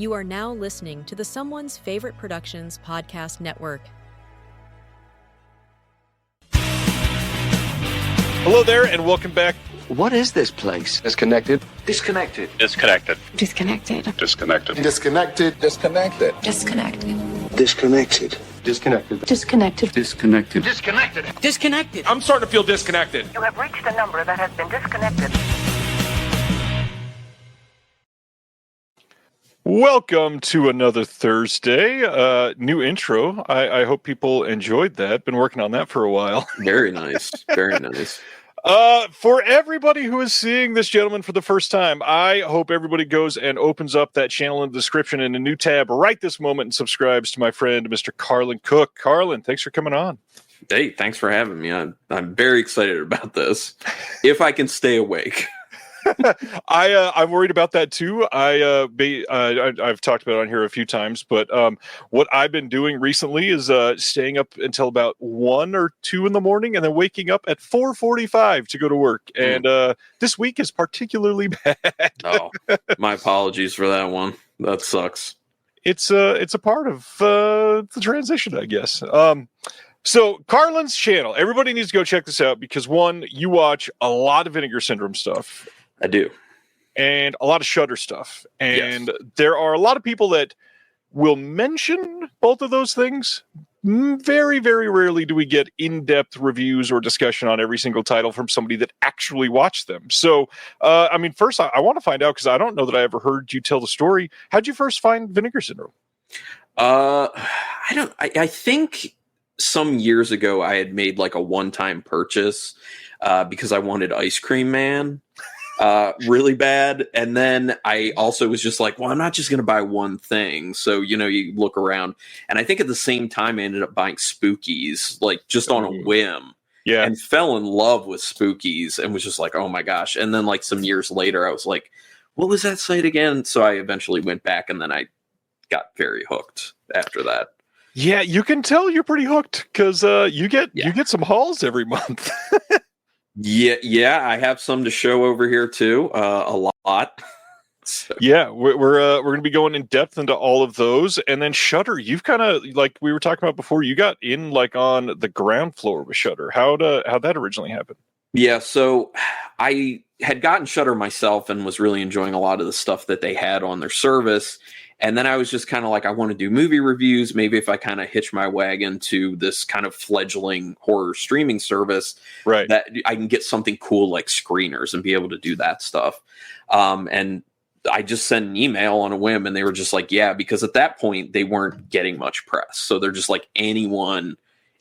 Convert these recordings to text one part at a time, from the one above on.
You are now listening to the Someone's Favorite Productions podcast network. Hello there, and welcome back. What is this place? Disconnected. Disconnected. Disconnected. Disconnected. Disconnected. Disconnected. Disconnected. Disconnected. Disconnected. Disconnected. Disconnected. Disconnected. Disconnected. Disconnected. I'm starting to feel disconnected. You have reached a number that has been disconnected. Welcome to another Thursday. New intro. I hope people enjoyed that. Been working on that for a while. Very nice. Very nice. For everybody who is seeing this gentleman for the first time, I hope everybody goes and opens up that channel in the description in a new tab right this moment and subscribes to my friend, Mr. Carlin Cook. Carlin, thanks for coming on. Hey, thanks for having me. I'm very excited about this. If I can stay awake. I'm worried about that too. I've talked about it on here a few times, but what I've been doing recently is staying up until about 1 or 2 in the morning, and then waking up at 4:45 to go to work. And this week is particularly bad. Oh, my apologies for that one. That sucks. It's a part of the transition, I guess. So Carlin's channel, everybody needs to go check this out because one, you watch a lot of Vinegar Syndrome stuff. I do. And a lot of Shudder stuff. And Yes. There are a lot of people that will mention both of those things. Very, very rarely do we get in-depth reviews or discussion on every single title from somebody that actually watched them. So, first, I want to find out, because I don't know that I ever heard you tell the story. How'd you first find Vinegar Syndrome? I think some years ago I had made like a one-time purchase because I wanted Ice Cream Man. Really bad. And then I also was just like, well, I'm not just going to buy one thing. So, you look around, and I think at the same time I ended up buying Spookies, like just on a whim. Yeah. And fell in love with Spookies and was just like, oh my gosh. And then like some years later, I was like, what was that site again? So I eventually went back, and then I got very hooked after that. Yeah, you can tell you're pretty hooked because you get some hauls every month. Yeah, I have some to show over here too. A lot. So. Yeah, we're going to be going in depth into all of those, and then Shudder. You've kind of, like we were talking about before, you got in like on the ground floor with Shudder. How'd that originally happen? Yeah, so I had gotten Shudder myself and was really enjoying a lot of the stuff that they had on their service. And then I was just kind of like, I want to do movie reviews. Maybe if I kind of hitch my wagon to this kind of fledgling horror streaming service, right, that I can get something cool like screeners and be able to do that stuff. And I just sent an email on a whim, and they were just like, yeah, because at that point they weren't getting much press. So they're just like, anyone,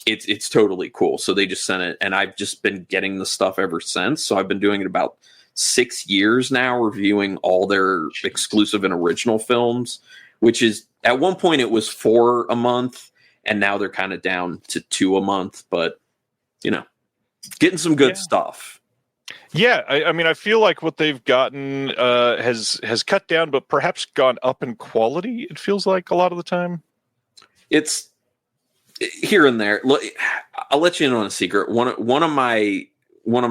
it's totally cool. So they just sent it, and I've just been getting the stuff ever since. So I've been doing it about 6 years now, reviewing all their exclusive and original films, which is, at one point it was 4 a month, and now they're kind of down to 2 a month, but getting some good stuff. Yeah, I feel like what they've gotten has cut down, but perhaps gone up in quality. It feels like a lot of the time. It's here and there. Look, I'll let you in on a secret. One of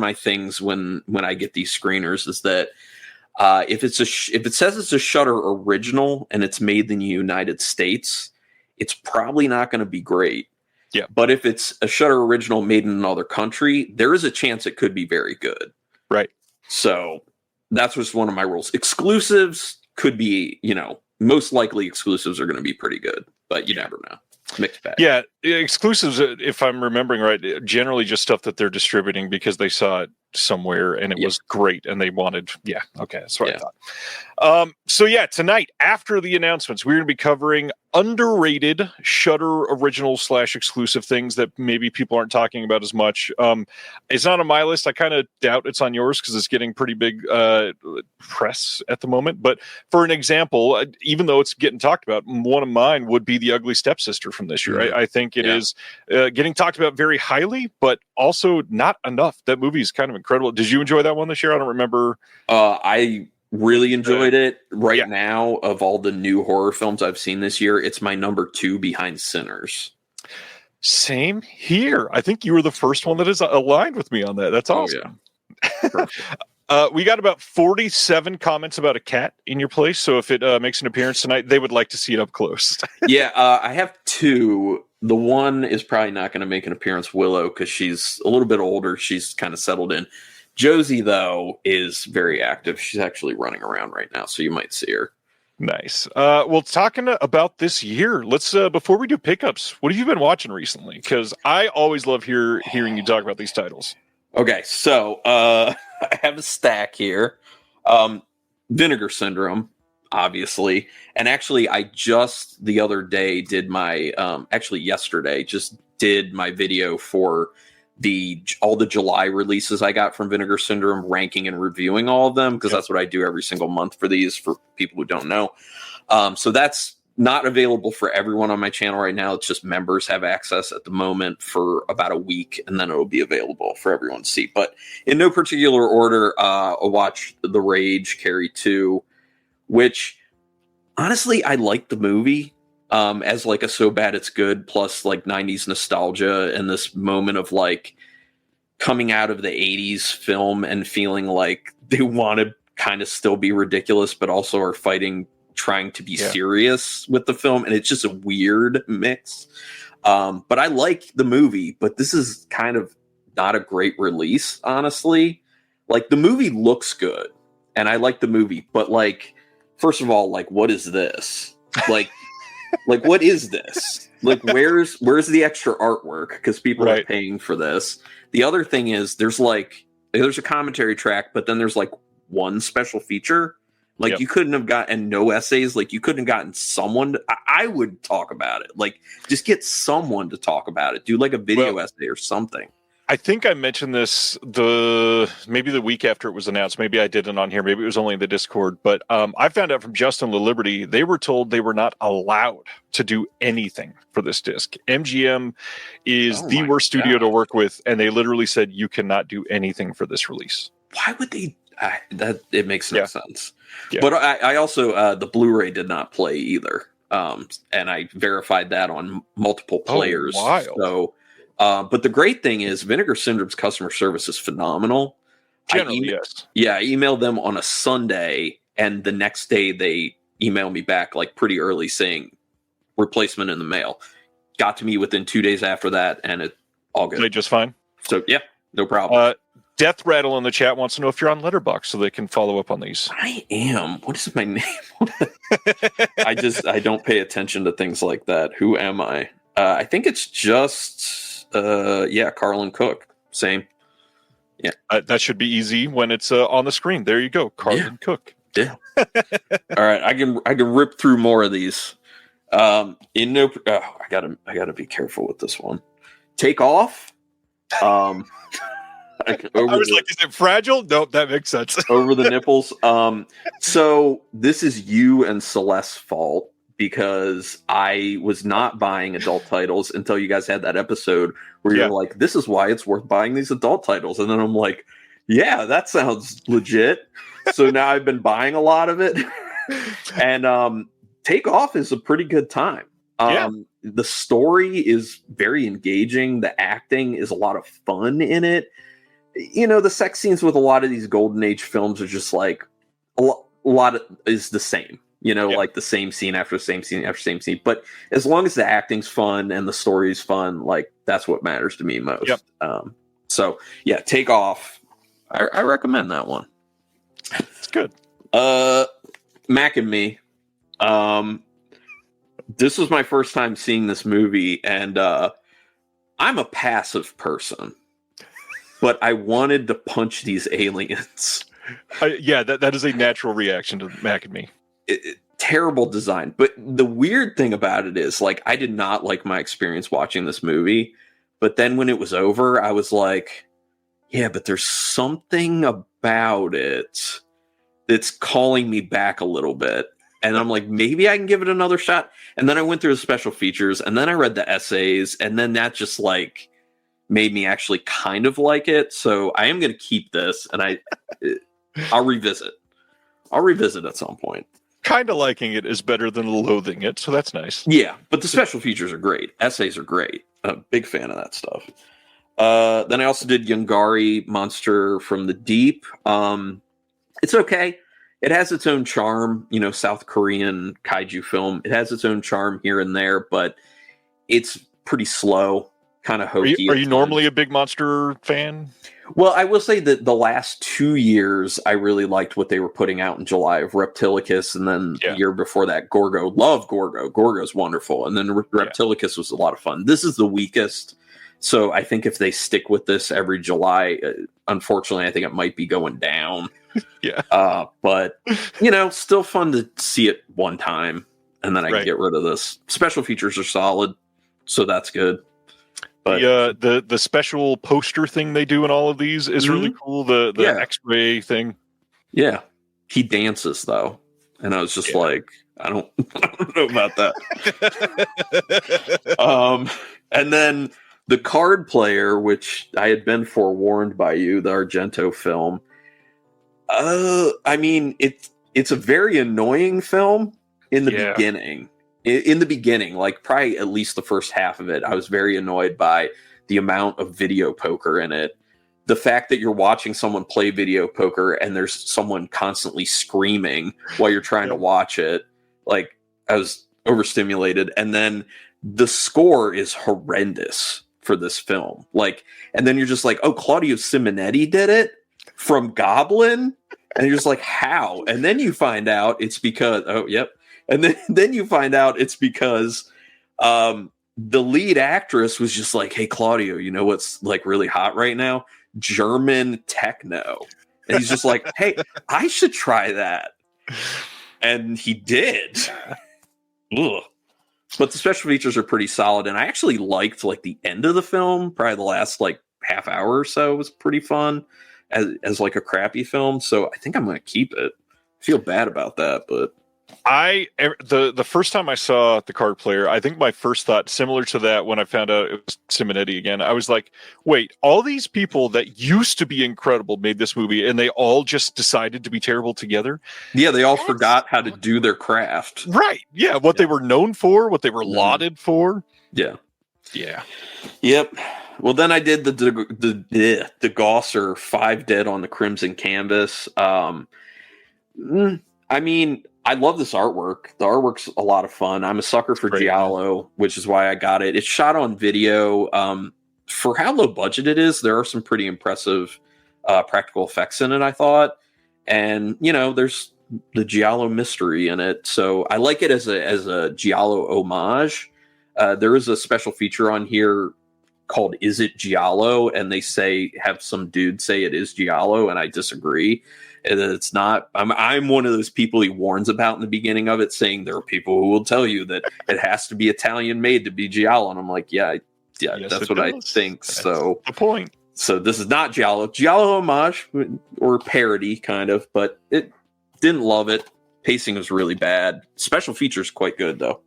my things when I get these screeners is that if it says it's a Shudder original and it's made in the United States, it's probably not going to be great. Yeah. But if it's a Shudder original made in another country, there is a chance it could be very good. Right. So that's just one of my rules. Exclusives could be, most likely exclusives are going to be pretty good, but you never know. Mixed bag. Yeah, exclusives, if I'm remembering right, generally just stuff that they're distributing because they saw it somewhere and it was great and they wanted. Yeah, okay, that's what I thought. So tonight after the announcements, we're going to be covering underrated Shudder original / exclusive things that maybe people aren't talking about as much. It's not on my list. I kind of doubt it's on yours because it's getting pretty big press at the moment. But for an example, even though it's getting talked about, one of mine would be The Ugly Stepsister from this year. Mm-hmm. I think it is getting talked about very highly, but also not enough. That movie is kind of incredible. Did you enjoy that one this year? I don't remember. I really enjoyed it. Right now, of all the new horror films I've seen this year, it's my number 2 behind Sinners. Same here. I think you were the first one that is aligned with me on that. That's awesome. Oh, yeah. We got about 47 comments about a cat in your place. So if it makes an appearance tonight, they would like to see it up close. Yeah, I have two. The one is probably not going to make an appearance, Willow, because she's a little bit older. She's kind of settled in. Josie, though, is very active. She's actually running around right now, so you might see her. Nice. Well, talking about this year, let's before we do pickups, what have you been watching recently? Because I always love hearing you talk about these titles. Okay, so I have a stack here. Vinegar Syndrome, obviously. And actually, I just the other day did my, yesterday, just did my video for all the July releases I got from Vinegar Syndrome, ranking and reviewing all of them, because that's what I do every single month for these, for people who don't know. So that's not available for everyone on my channel right now. It's just members have access at the moment for about a week, and then it'll be available for everyone to see. But in no particular order, I'll watch The Rage, Carrie 2, which honestly, I like the movie. As like a so bad it's good, plus like 90s nostalgia and this moment of like coming out of the 80s film and feeling like they want to kind of still be ridiculous, but also are trying to be serious with the film. And it's just a weird mix. But I like the movie, but this is kind of not a great release, honestly. Like the movie looks good and I like the movie, but like, first of all, like, what is this? Like, like, what is this? Like, where's the extra artwork? Because people are paying for this. The other thing is there's a commentary track, but then there's like one special feature. Like you couldn't have gotten no essays. Like you couldn't have gotten someone. I would talk about it. Like just get someone to talk about it. Do like a video essay or something. I think I mentioned this maybe the week after it was announced. Maybe I didn't on here. Maybe it was only in the Discord. But I found out from Justin LaLiberty, they were told they were not allowed to do anything for this disc. MGM is the worst studio to work with, and they literally said you cannot do anything for this release. Why would they? It makes no sense. Yeah. But I also the Blu-ray did not play either, and I verified that on multiple players. Oh, wild. So. But the great thing is Vinegar Syndrome's customer service is phenomenal. Generally, yes. Yeah, I emailed them on a Sunday, and the next day they emailed me back like pretty early saying replacement in the mail. Got to me within 2 days after that, and it all good. Played just fine. So yeah, no problem. Death Rattle in the chat wants to know if you're on Letterboxd so they can follow up on these. I am. What is my name? I don't pay attention to things like that. Who am I? I think it's just... Carlin Cook, same. Yeah, that should be easy when it's on the screen. There you go, Carlin Cook. Yeah. All right, I can rip through more of these. I gotta be careful with this one. Take Off. I was like, is it fragile? Nope, that makes sense. Over the nipples. So this is you and Celeste's fault. Because I was not buying adult titles until you guys had that episode where you're like, this is why it's worth buying these adult titles. And then I'm like, yeah, that sounds legit. So now I've been buying a lot of it. And Take Off is a pretty good time. The story is very engaging. The acting is a lot of fun in it. You know, the sex scenes with a lot of these Golden Age films are just like a lot of, is the same. You know, like the same scene after same scene after same scene. But as long as the acting's fun and the story's fun, like that's what matters to me most. Yep. So yeah, Take Off. I recommend that one. It's good. Mac and Me. This was my first time seeing this movie, and I'm a passive person, but I wanted to punch these aliens. That is a natural reaction to Mac and Me. Terrible design, but the weird thing about it is, like, I did not like my experience watching this movie, but then when it was over, I was like, yeah, but there's something about it that's calling me back a little bit, and I'm like, maybe I can give it another shot. And then I went through the special features, and then I read the essays, and then that just like made me actually kind of like it. So I am going to keep this, and I'll revisit at some point. Kind of liking it is better than loathing it, so that's nice. Yeah, but the special features are great. Essays are great. I'm a big fan of that stuff. Then I also did Yungari, Monster from the Deep. It's okay. It has its own charm, South Korean kaiju film. It has its own charm here and there, but it's pretty slow, kind of hokey. Are you normally a big monster fan? Well, I will say that the last 2 years, I really liked what they were putting out in July of Reptilicus, and then the year before that, Gorgo. Love Gorgo. Gorgo's wonderful. And then Reptilicus was a lot of fun. This is the weakest. So I think if they stick with this every July, unfortunately, I think it might be going down. But, still fun to see it one time, and then I can get rid of this. Special features are solid, so that's good. But the special poster thing they do in all of these is really cool. The X-ray thing. Yeah. He dances, though. And I was just like, I don't know about that. And then the Card Player, which I had been forewarned by you, the Argento film. I mean, it's a very annoying film in the beginning. In the beginning, like probably at least the first half of it, I was very annoyed by the amount of video poker in it. The fact that you're watching someone play video poker and there's someone constantly screaming while you're trying to watch it. Like, I was overstimulated. And then the score is horrendous for this film. Like, and then you're just like, oh, Claudio Simonetti did it from Goblin? And you're just like, how? And then you find out it's because, and then you find out it's because the lead actress was just like, hey, Claudio, you know what's like really hot right now? German techno. And he's just like, hey, I should try that. And he did. Ugh. But the special features are pretty solid. And I actually liked like the end of the film. Probably the last like half hour or so was pretty fun as like a crappy film. So I think I'm going to keep it. I feel bad about that, but the first time I saw the Card Player, I think my first thought, similar to that when I found out it was Simonetti again, I was like, wait, all these people that used to be incredible made this movie and they all just decided to be terrible together? Yeah, they all forgot how to do their craft. Right. Yeah, what they were known for, what they were lauded for. Yeah. Yeah. Yep. Well, then I did the Gosser 5 Dead on the Crimson Canvas. I mean, I love this artwork. The artwork's a lot of fun. I'm a sucker for Giallo, which is why I got it. It's shot on video. For how low budget it is, there are some pretty impressive practical effects in it, I thought. And, there's the Giallo mystery in it. So I like it as a Giallo homage. There is a special feature on here called Is It Giallo? And they have some dude say it is Giallo, and I disagree. It's not. I'm one of those people he warns about in the beginning of it, saying there are people who will tell you that it has to be Italian made to be Giallo, and I'm like, yes, that's what I think. That's so the point. So this is not Giallo homage or parody, kind of, but it didn't love it. Pacing was really bad. Special features quite good though.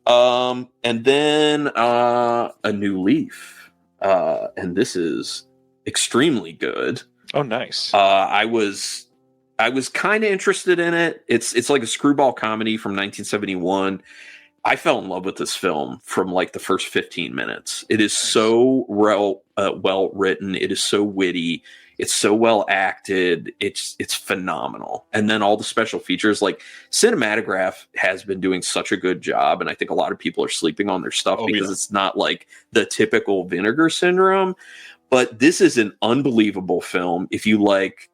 And then A New Leaf, and this is extremely good. Oh, nice. I was kind of interested in it. It's like a screwball comedy from 1971. I fell in love with this film from like the first 15 minutes. It is so well written. It is so witty. It's so well acted. It's phenomenal. And then all the special features, like Cinematograph has been doing such a good job. And I think a lot of people are sleeping on their stuff because it's not like the typical Vinegar Syndrome. But this is an unbelievable film if you like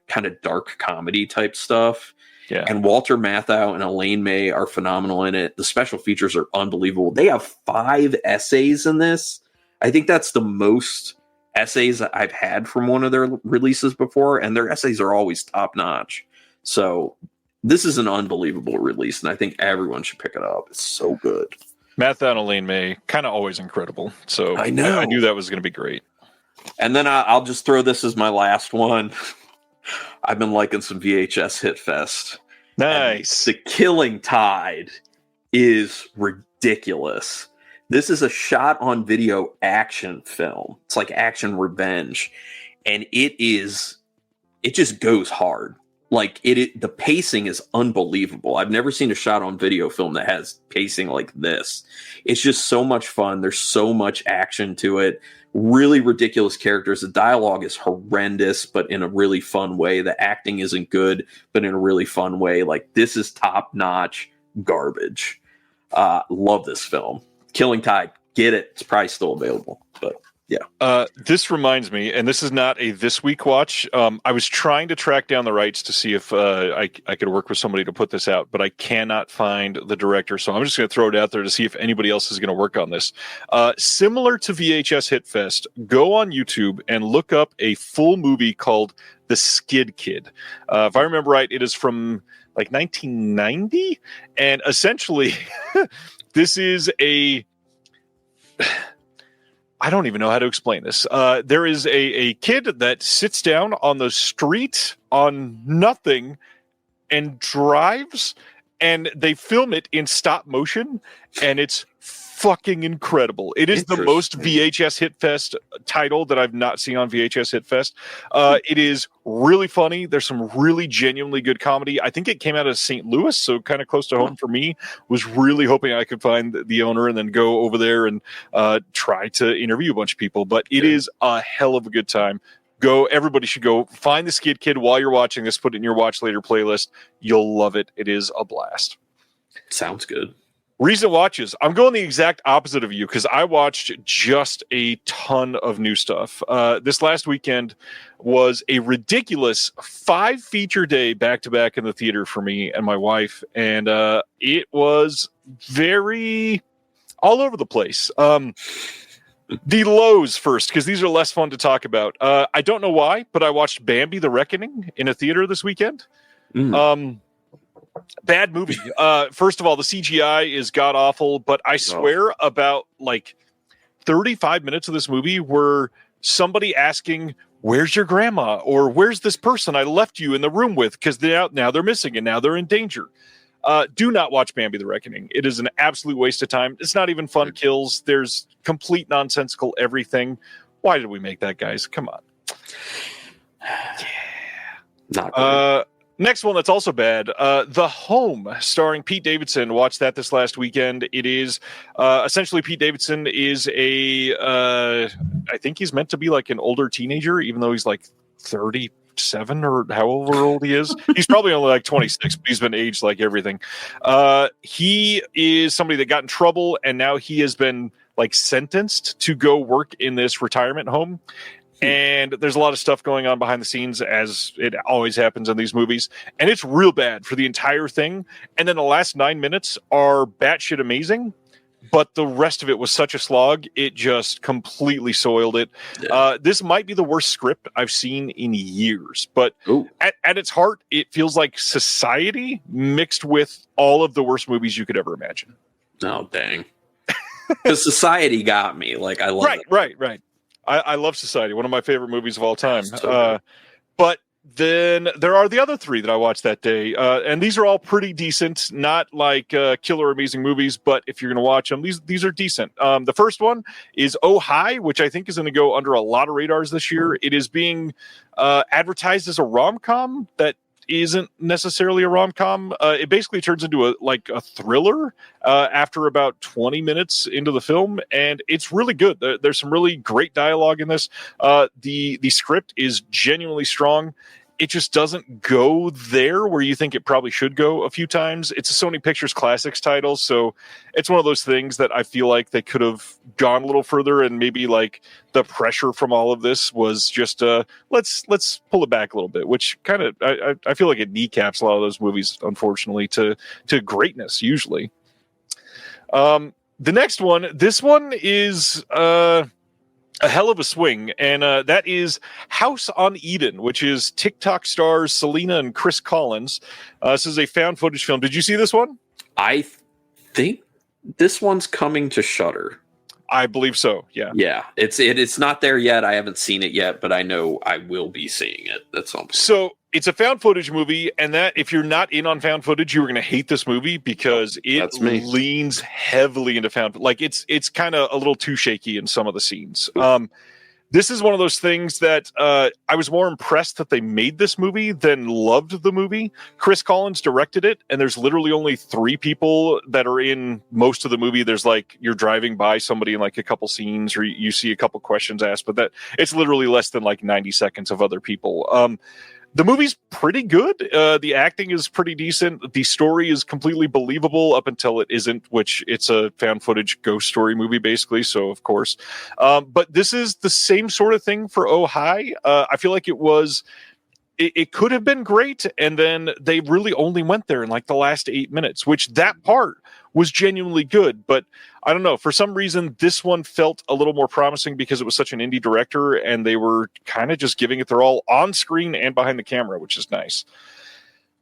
kind of dark comedy type stuff. Yeah. And Walter Matthau and Elaine May are phenomenal in it. The special features are unbelievable. They have 5 essays in this. I think that's the most essays I've had from one of their releases before, and their essays are always top notch. So this is an unbelievable release, and I think everyone should pick it up. It's so good. Matthau and Elaine May, kind of always incredible. So I know. I knew that was going to be great. And then I'll just throw this as my last one. I've been liking some VHS Hit Fest. Nice. And The Killing Tide is ridiculous. This is a shot on video action film. It's like action revenge. And it just goes hard. Like the pacing is unbelievable. I've never seen a shot on video film that has pacing like this. It's just so much fun. There's so much action to it. really ridiculous characters. The dialogue is horrendous, but in a really fun way. The acting isn't good, but in a really fun way. Like, this is top-notch garbage. Love this film. Killing Tide, get it. It's probably still available, but yeah. This reminds me, and this is not a this week watch. I was trying to track down the rights to see if I could work with somebody to put this out, but I cannot find the director. So I'm just going to throw it out there to see if anybody else is going to work on this. Similar to VHS Hit Fest, go on YouTube and look up a full movie called The Skid Kid. If I remember right, it is from like 1990, and essentially this is a... I don't even know how to explain this. There is a kid that sits down on the street on nothing and drives, and they film it in stop motion, and it's fucking incredible. It is the most VHS Hit Fest title that I've not seen on VHS Hit Fest. It is really funny. There's some really genuinely good comedy. I think it came out of St. Louis, so kind of close to home for me. Was really hoping I could find the owner and then go over there and try to interview a bunch of people. But it is a hell of a good time. Everybody should go find the Skid Kid while you're watching this. Put it in your Watch Later playlist. You'll love it. It is a blast. Sounds good. Recent watches. I'm going the exact opposite of you because I watched just a ton of new stuff. This last weekend was a ridiculous 5-feature day back-to-back in the theater for me and my wife, and it was very all over the place. The lows first, because these are less fun to talk about. I don't know why, but I watched Bambi: The Reckoning in a theater this weekend. Bad movie. First of all, the CGI is god awful, but I swear about like 35 minutes of this movie were somebody asking, "Where's your grandma?" or "Where's this person I left you in the room with?" Because now they're missing and now they're in danger. Do not watch Bambi: The Reckoning. It is an absolute waste of time. It's not even fun kills. There's complete nonsensical everything. Why did we make that, guys? Come on. Not good. Next one that's also bad, The Home, starring Pete Davidson. Watched that this last weekend. It is essentially Pete Davidson is I think he's meant to be like an older teenager, even though he's like 37 or however old he is. He's probably only like 26, but he's been aged like everything. He is somebody that got in trouble, and now he has been like sentenced to go work in this retirement home. And there's a lot of stuff going on behind the scenes, as it always happens in these movies. And it's real bad for the entire thing. And then the last 9 minutes are batshit amazing. But the rest of it was such a slog, it just completely soiled it. Yeah. This might be the worst script I've seen in years. But at its heart, it feels like Society mixed with all of the worst movies you could ever imagine. Oh, dang. Because Society got me. Like, I love it. Right. I love Society, one of my favorite movies of all time. But then there are the other three that I watched that day, and these are all pretty decent. Not like killer amazing movies, but if you're going to watch them, these are decent. The first one is Oh Hi, which I think is going to go under a lot of radars this year. It is being advertised as a rom-com that isn't necessarily a rom-com. It basically turns into a thriller after about 20 minutes into the film, and it's really good. There's some really great dialogue in this. The script is genuinely strong. It just doesn't go there where you think it probably should go a few times. It's a Sony Pictures Classics title, so it's one of those things that I feel like they could have gone a little further, and maybe like the pressure from all of this was just let's pull it back a little bit, which kind of I feel like it kneecaps a lot of those movies, unfortunately, to greatness usually. The next one, this one is a hell of a swing, and that is House on Eden, which is TikTok stars Selena and Chris Collins. This is a found footage film. Did you see this one? I think this one's coming to Shudder. I believe so. Yeah. It's not there yet. I haven't seen it yet, but I know I will be seeing it at some point. So it's a found footage movie, and that if you're not in on found footage, you are going to hate this movie because it leans heavily into found. Like it's kind of a little too shaky in some of the scenes. This is one of those things that I was more impressed that they made this movie than loved the movie. Chris Collins directed it, and there's literally only 3 people that are in most of the movie. There's like you're driving by somebody in like a couple scenes, or you see a couple questions asked, but that it's literally less than like 90 seconds of other people. The movie's pretty good. The acting is pretty decent. The story is completely believable up until it isn't, which it's a found footage ghost story movie, basically. So, of course. But this is the same sort of thing for Oh Hi. I feel like it could have been great. And then they really only went there in like the last 8 minutes, which that part was genuinely good. But I don't know, for some reason, this one felt a little more promising because it was such an indie director and they were kind of just giving it their all on screen and behind the camera, which is nice.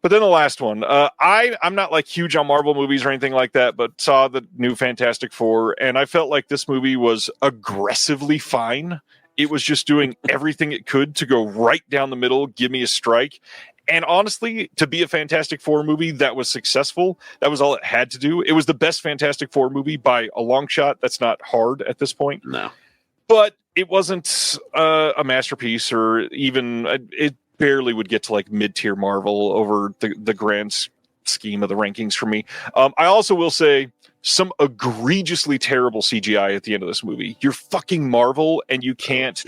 But then the last one, I'm not like huge on Marvel movies or anything like that, but saw the new Fantastic Four, and I felt like this movie was aggressively fine. It was just doing everything it could to go right down the middle, give me a strike. And honestly, to be a Fantastic Four movie that was successful, that was all it had to do. It was the best Fantastic Four movie by a long shot. That's not hard at this point. No. But it wasn't a masterpiece, or even it barely would get to like mid-tier Marvel over the grand scheme of the rankings for me. I also will say some egregiously terrible CGI at the end of this movie. You're fucking Marvel and you can't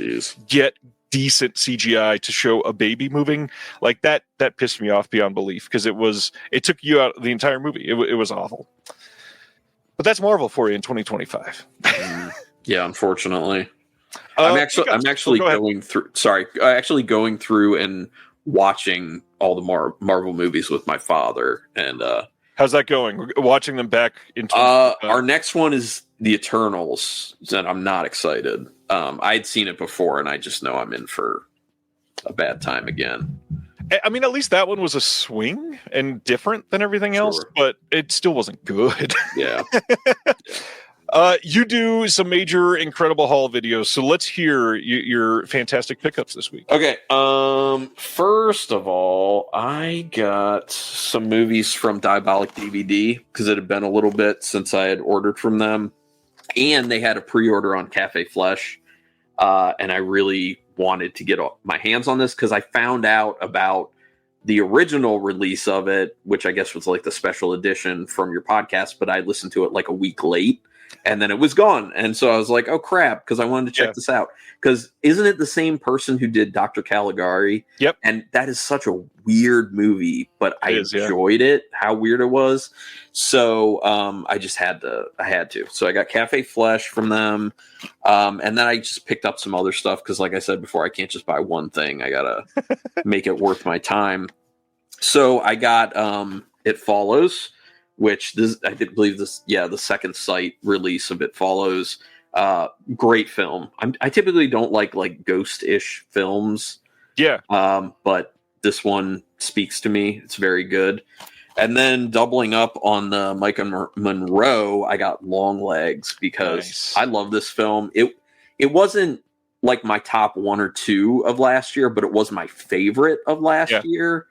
get decent CGI to show a baby moving like that. That pissed me off beyond belief because it took you out the entire movie. It was awful. But that's Marvel for you in 2025. Yeah, unfortunately. I'm actually going through and watching all the Marvel movies with my father. And how's that going? We're watching them back in. Our next one is The Eternals, and I'm not excited. I'd seen it before, and I just know I'm in for a bad time again. I mean, at least that one was a swing and different than everything else, but it still wasn't good. Yeah. You do some major Incredible Haul videos, so let's hear your fantastic pickups this week. Okay. First of all, I got some movies from Diabolic DVD because it had been a little bit since I had ordered from them, and they had a pre-order on Cafe Flesh, and I really wanted to get my hands on this because I found out about the original release of it, which I guess was like the special edition from your podcast, but I listened to it like a week late. And then it was gone. And so I was like, oh, crap, because I wanted to check this out. Because isn't it the same person who did Dr. Caligari? Yep. And that is such a weird movie, but I enjoyed it, how weird it was. So I just had to. So I got Cafe Flesh from them. And then I just picked up some other stuff because, like I said before, I can't just buy one thing. I got to make it worth my time. So I got It Follows, which I believe the second sight release of It Follows. Great film. I typically don't like ghost-ish films. Yeah. But this one speaks to me. It's very good. And then doubling up on the Mike and Monroe, I got Long Legs because I love this film. It wasn't like my top 1 or 2 of last year, but it was my favorite of last year.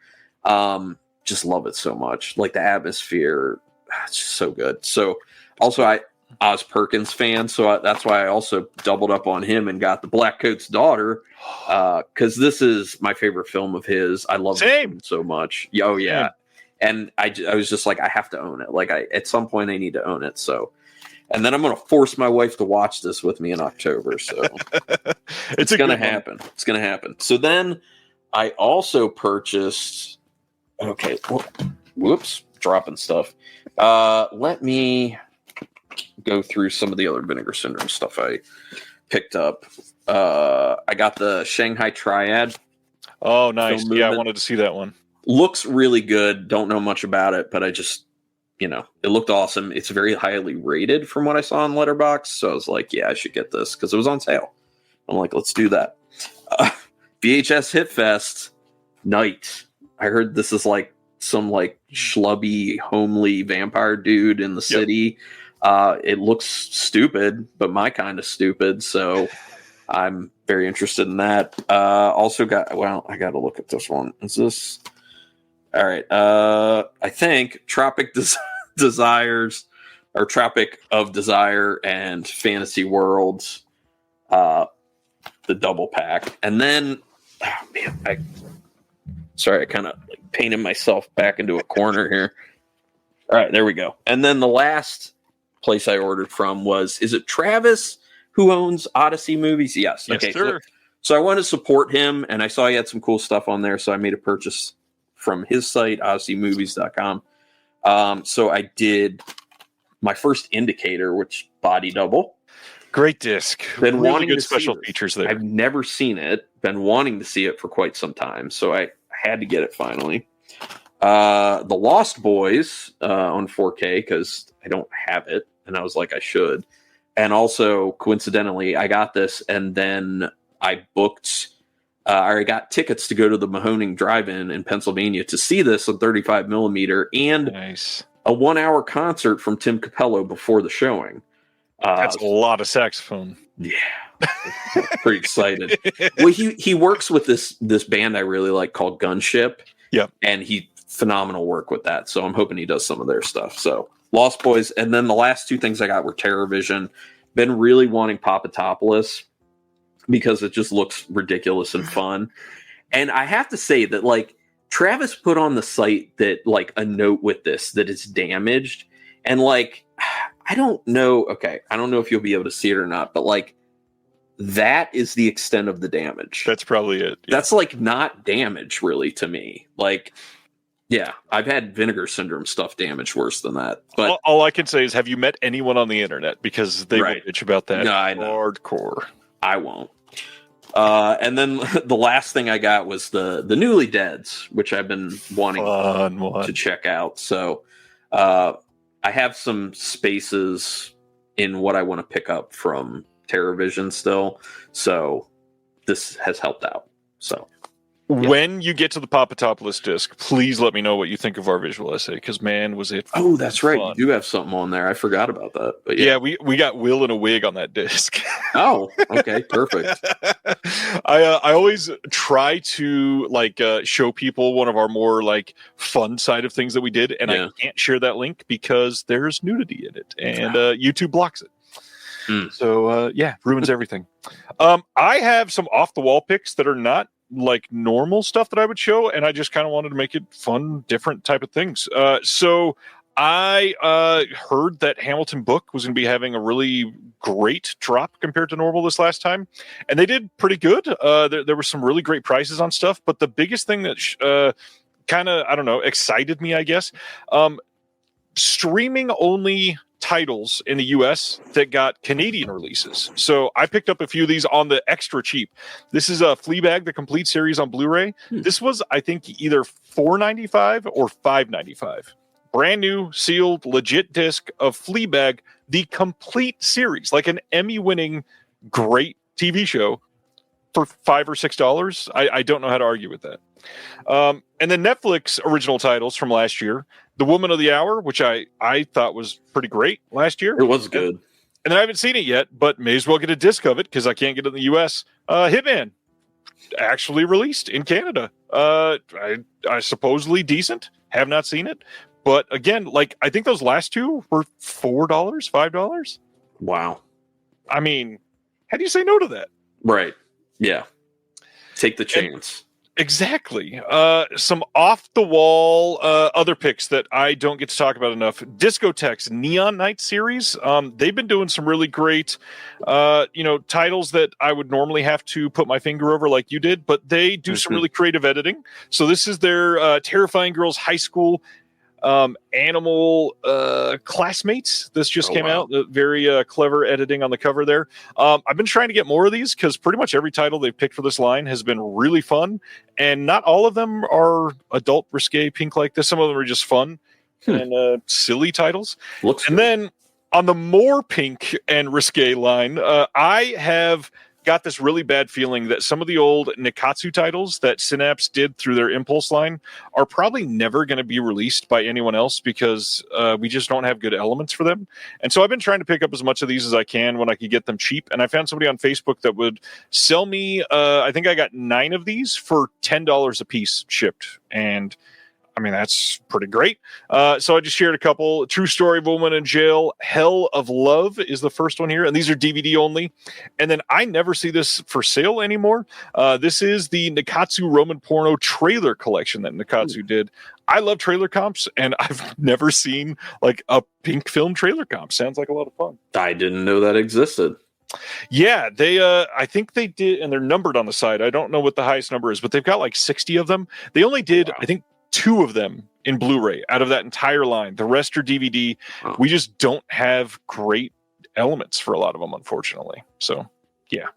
Just love it so much. Like the atmosphere, it's just so good. So also I was Perkins fan, so that's why I also doubled up on him and got The Black Coat's Daughter, because this is my favorite film of his. I love him so much. Oh yeah. And I was just like, I have to own it. Like at some point I need to own it. So, and then I'm going to force my wife to watch this with me in October. So it's going to happen. It's going to happen. So then I also purchased, whoops, dropping stuff. Let me go through some of the other Vinegar Syndrome stuff I picked up. I got the Shanghai Triad. Oh, nice. Yeah, I wanted to see that one. Looks really good. Don't know much about it, but I just, it looked awesome. It's very highly rated from what I saw on Letterboxd. So I was like, yeah, I should get this because it was on sale. I'm like, let's do that. VHS Hit Fest Night. I heard this is like some schlubby, homely vampire dude in the city. It looks stupid, but my kind of stupid. So I'm very interested in that. Also I got to look at this one. Is this all right? I think Tropic Desires or Tropic of Desire and Fantasy Worlds the double pack. And then, oh man, I kind of like painted myself back into a corner here. All right, there we go. And then the last place I ordered from is it Travis who owns Odyssey Movies? Yes. Yes, okay. sir. So I wanted to support him, and I saw he had some cool stuff on there, so I made a purchase from his site, odysseymovies.com. So I did my first indicator, which body double. Great disc. Been really wanting good to special see this. features there. I've never seen it. Been wanting to see it for quite some time, so I had to get it finally. The Lost Boys on 4K because I don't have it, and I was like, I should. And also, coincidentally, I got this, and then I booked. I got tickets to go to the Mahoning Drive-In in Pennsylvania to see this on 35 millimeter and Nice. a 1-hour concert from Tim Capello before the showing. That's a lot of saxophone. Yeah, pretty excited. Well, he works with this band I really like called Gunship. Yep, and he phenomenal work with that. So I'm hoping he does some of their stuff. So Lost Boys, and then the last two things I got were TerrorVision. Been really wanting Papadopoulos because it just looks ridiculous and fun. And I have to say that like Travis put on the site that like a note with this that it's damaged, and like I don't know. Okay, I don't know if you'll be able to see it or not, but like that is the extent of the damage. that's probably it. Yeah. That's like not damage really to me. Like, yeah, I've had Vinegar Syndrome stuff damaged worse than that. But all I can say is, have you met anyone on the internet? Because they will bitch about that. No, I know. Hardcore. I won't. And then the last thing I got was the Newly Deads, which I've been wanting to check out. So I have some spaces in what I want to pick up from TerrorVision still. So this has helped out. So when you get to the Papadopoulos disc, please let me know what you think of our visual essay, because man, was it Oh, that's right. fun. You do have something on there. I forgot about that. But Yeah, we got Will in a wig on that disc. Oh, okay, perfect. I always try to like show people one of our more like fun side of things that we did, and I can't share that link because there's nudity in it, and YouTube blocks it. So ruins everything. I have some off the wall picks that are not like normal stuff that I would show, and I just kind of wanted to make it fun, different type of things. So I heard that Hamilton Book was going to be having a really great drop compared to normal this last time, and they did pretty good. There were some really great prices on stuff, but the biggest thing that kind of, I don't know, excited me, I guess, streaming only titles in the US that got Canadian releases. So I picked up a few of these on the extra cheap. This is a Fleabag, the complete series on Blu-ray. This was, I think, either $4.95 or $5.95. Brand new, sealed, legit disc of Fleabag, the complete series, like an Emmy-winning great TV show for $5 or $6. I don't know how to argue with that. And then Netflix original titles from last year. The Woman of the Hour, which I thought was pretty great last year. It was good. And I haven't seen it yet, but may as well get a disc of it because I can't get it in the U.S. Hitman, actually released in Canada. I supposedly decent. Have not seen it. But again, like I think those last two were $4, $5. Wow. I mean, how do you say no to that? Right. Yeah. Take the chance. Exactly. Some off the wall other picks that I don't get to talk about enough. Discotheque's Neon Night series. They've been doing some really great, titles that I would normally have to put my finger over like you did, but they do some really creative editing. So this is their Terrifying Girls High School animal classmates. This just came out. Very clever editing on the cover there. I've been trying to get more of these because pretty much every title they've picked for this line has been really fun, and not all of them are adult, risque, pink like this. Some of them are just fun and silly titles. Then on the more pink and risque line, I have got this really bad feeling that some of the old Nikatsu titles that Synapse did through their Impulse line are probably never going to be released by anyone else because we just don't have good elements for them. And so I've been trying to pick up as much of these as I can when I could get them cheap. And I found somebody on Facebook that would sell me, I think I got 9 of these for $10 a piece shipped. And I mean, that's pretty great. So I just shared a couple. True Story of a Woman in Jail, Hell of Love is the first one here. And these are DVD only. And then I never see this for sale anymore. This is the Nikatsu Roman Porno trailer collection that Nikatsu did. I love trailer comps, and I've never seen like a pink film trailer comp. Sounds like a lot of fun. I didn't know that existed. Yeah, they I think they did, and they're numbered on the side. I don't know what the highest number is, but they've got like 60 of them. They only did, I think, 2 of them in Blu-ray out of that entire line. The rest are DVD. Oh. We just don't have great elements for a lot of them, unfortunately. So, yeah.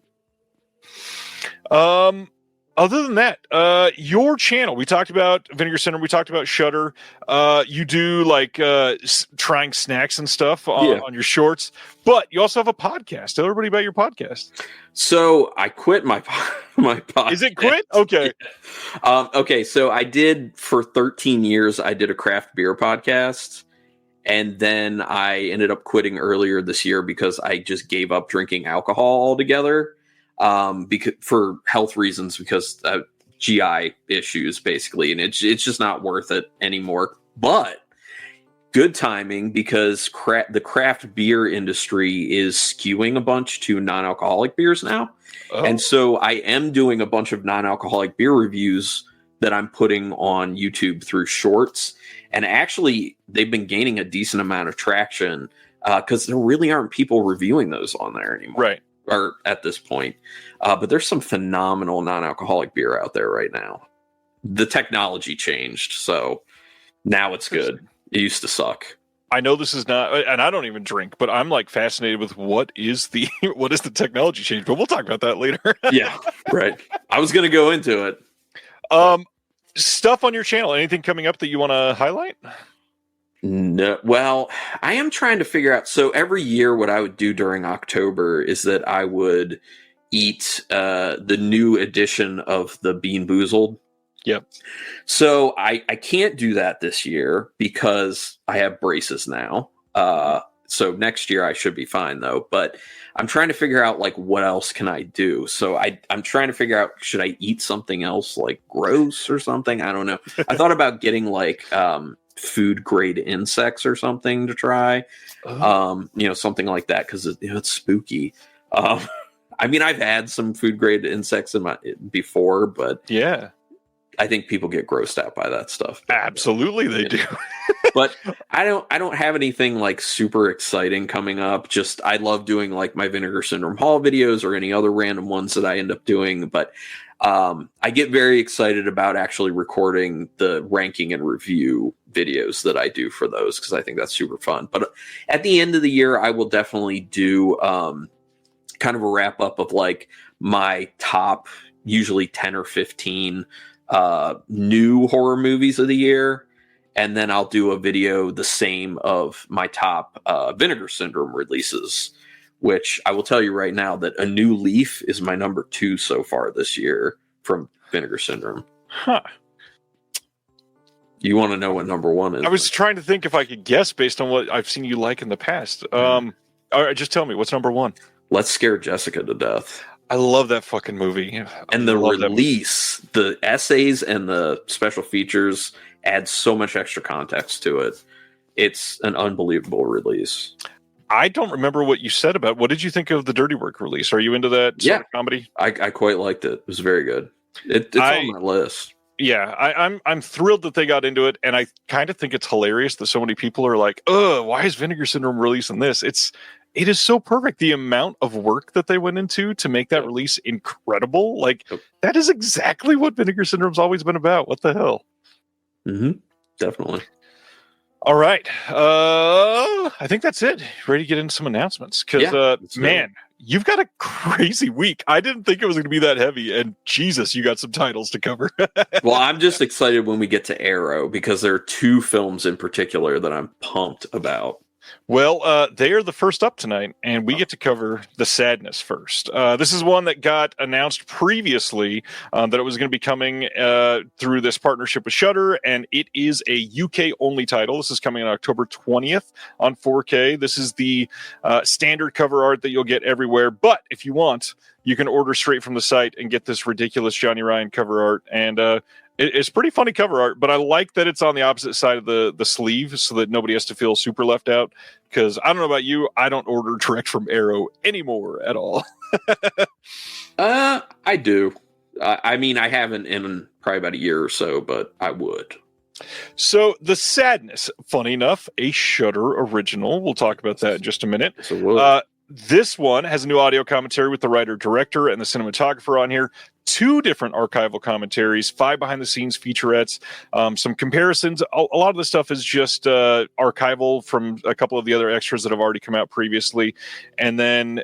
Other than that, your channel, we talked about Vinegar Syndrome, we talked about Shudder. You do like trying snacks and stuff on your shorts, but you also have a podcast. Tell everybody about your podcast. So I quit my podcast. Is it quit? Okay. Yeah. Okay. So I did for 13 years. I did a craft beer podcast, and then I ended up quitting earlier this year because I just gave up drinking alcohol altogether. Because for health reasons, because GI issues basically, and it's just not worth it anymore. But good timing, because the craft beer industry is skewing a bunch to non-alcoholic beers now. Oh. And so I am doing a bunch of non-alcoholic beer reviews that I'm putting on YouTube through shorts. And actually, they've been gaining a decent amount of traction because there really aren't people reviewing those on there anymore. Right. Or at this point. But there's some phenomenal non-alcoholic beer out there right now. The technology changed, so now it's good. It used to suck. I know this is not, and I don't even drink, but I'm like fascinated with what is the technology change, but we'll talk about that later. Yeah, right. I was going to go into it. Stuff on your channel, anything coming up that you want to highlight? No, well, I am trying to figure out. So every year, what I would do during October is that I would eat the new edition of the Bean Boozled. Yep. So I can't do that this year because I have braces now. So next year I should be fine though. But I'm trying to figure out like what else can I do. So I'm trying to figure out, should I eat something else like gross or something? I don't know. I thought about getting like food grade insects or something to try, something like that, because it's spooky. I mean, I've had some food grade insects before, but yeah, I think people get grossed out by that stuff. Absolutely, they do. But I don't have anything like super exciting coming up. Just I love doing like my Vinegar Syndrome haul videos or any other random ones that I end up doing, but I get very excited about actually recording the ranking and review videos that I do for those, because I think that's super fun. But at the end of the year, I will definitely do kind of a wrap up of like my top, usually 10 or 15 new horror movies of the year. And then I'll do a video the same of my top Vinegar Syndrome releases, which I will tell you right now that A New Leaf is my number 2 so far this year from Vinegar Syndrome. Huh. You want to know what number 1 is? I was trying to think if I could guess based on what I've seen you like in the past. All right, just tell me, what's number 1? Let's Scare Jessica to Death. I love that fucking movie. And the release, the essays and the special features add so much extra context to it. It's an unbelievable release. I don't remember what you said about. What did you think of the Dirty Work release? Are you into that sort of comedy? I quite liked it. It was very good. It's on my list. Yeah, I'm thrilled that they got into it, and I kind of think it's hilarious that so many people are like, "Ugh, why is Vinegar Syndrome releasing this?" It is so perfect. The amount of work that they went into to make that release incredible. Like that is exactly what Vinegar Syndrome's always been about. What the hell? Mm-hmm. Definitely. All right. I think that's it. Ready to get into some announcements? Because, man, you've got a crazy week. I didn't think it was going to be that heavy. And Jesus, you got some titles to cover. Well, I'm just excited when we get to Arrow, because there are 2 films in particular that I'm pumped about. Well, they are the first up tonight, and we get to cover The Sadness first. This is one that got announced previously that it was going to be coming through this partnership with Shudder, and it is a UK-only title. This is coming on October 20th on 4K. This is the standard cover art that you'll get everywhere, but if you want, you can order straight from the site and get this ridiculous Johnny Ryan cover art, and It's pretty funny cover art, but I like that it's on the opposite side of the sleeve so that nobody has to feel super left out. Because I don't know about you, I don't order direct from Arrow anymore at all. I do. I mean, I haven't in probably about a year or so, but I would. So The Sadness, funny enough, a Shudder original. We'll talk about that in just a minute. This one has a new audio commentary with the writer, director, and the cinematographer on here. 2 different archival commentaries, 5 behind-the-scenes featurettes, some comparisons. A lot of the stuff is just archival from a couple of the other extras that have already come out previously. And then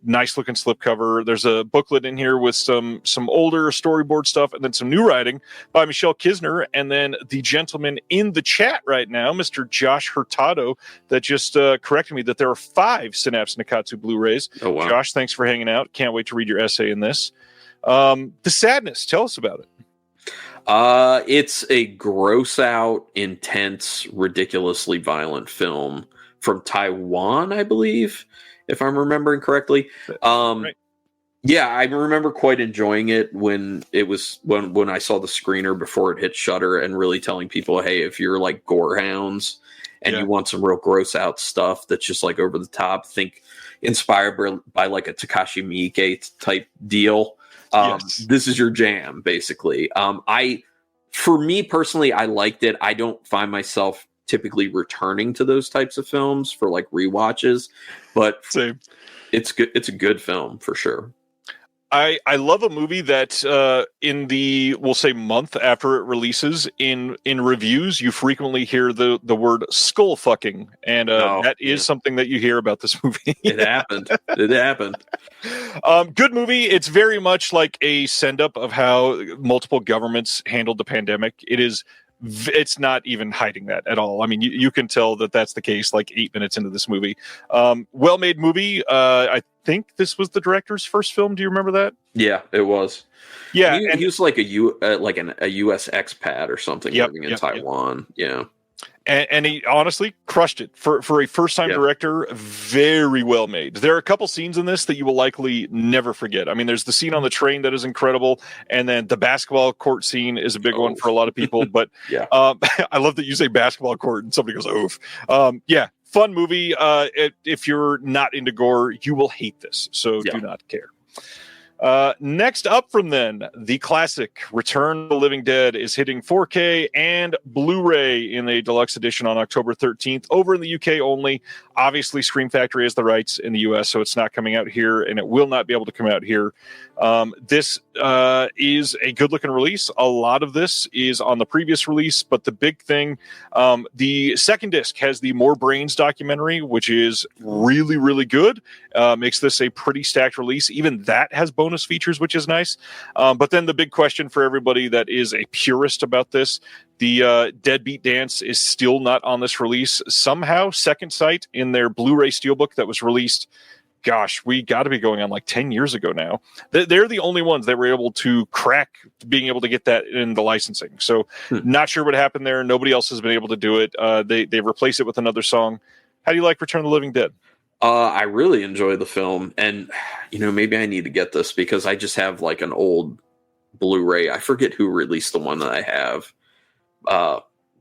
nice-looking slipcover. There's a booklet in here with some older storyboard stuff, and then some new writing by Michelle Kisner, and then the gentleman in the chat right now, Mr. Josh Hurtado, that just corrected me that there are 5 Synapse Nikatsu Blu-rays. Oh, wow. Josh, thanks for hanging out. Can't wait to read your essay in this. The Sadness, tell us about it. It's a gross out, intense, ridiculously violent film from Taiwan, I believe, if I'm remembering correctly. Right. Yeah, I remember quite enjoying it when I saw the screener before it hit Shudder, and really telling people, hey, if you're like gore hounds and you want some real gross out stuff that's just like over the top, think inspired by like a Takashi Miike type deal. This is your jam, basically. For me personally, I liked it. I don't find myself typically returning to those types of films for like rewatches, but Same. It's good. It's a good film for sure. I love a movie that in the, we'll say, month after it releases, in reviews, you frequently hear the word skull fucking. And that is something that you hear about this movie. It happened. It happened. Good movie. It's very much like a send up of how multiple governments handled the pandemic. It's not even hiding that at all. I mean, you can tell that that's the case like 8 minutes into this movie. Well-made movie. I think this was the director's first film. Do you remember that? Yeah, it was. Yeah. He was like a U.S. expat or something living in Taiwan. Yeah. And he honestly crushed it for a first-time director. Very well made. There are a couple scenes in this that you will likely never forget. I mean, there's the scene on the train that is incredible, and then the basketball court scene is a big one for a lot of people. But I love that you say basketball court and somebody goes, "Oof." Fun movie. If you're not into gore, you will hate this. So do not care. Next up from then, the classic Return of the Living Dead is hitting 4K and Blu-ray in a deluxe edition on October 13th, over in the UK only. Obviously, Scream Factory has the rights in the US, so it's not coming out here, and it will not be able to come out here. This is a good-looking release. A lot of this is on the previous release, but the big thing, the second disc has the More Brains documentary, which is really, really good. Makes this a pretty stacked release. Even that has bonus features, which is nice. But then the big question for everybody that is a purist about this, the Deadbeat Dance is still not on this release. Somehow, Second Sight, in their Blu-ray Steelbook that was released, gosh, we got to be going on like 10 years ago now. They're the only ones that were able to crack being able to get that in the licensing. So not sure what happened there. Nobody else has been able to do it. They replaced it with another song. How do you like Return of the Living Dead? I really enjoy the film, and maybe I need to get this because I just have like an old Blu-ray. I forget who released the one that I have.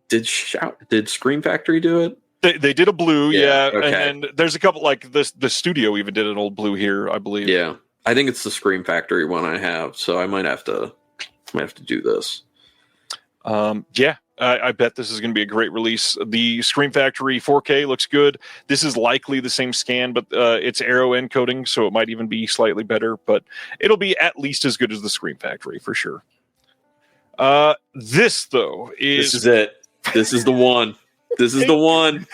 Did Scream Factory do it? They did a blue, Okay. And then there's a couple, like the studio even did an old blue here, I believe. Yeah, I think it's the Scream Factory one I have, so I might have to do this. I bet this is going to be a great release. The Scream Factory 4K looks good. This is likely the same scan, but it's Arrow encoding, so it might even be slightly better, but it'll be at least as good as the Scream Factory for sure. This is it. This is the one. This is the one.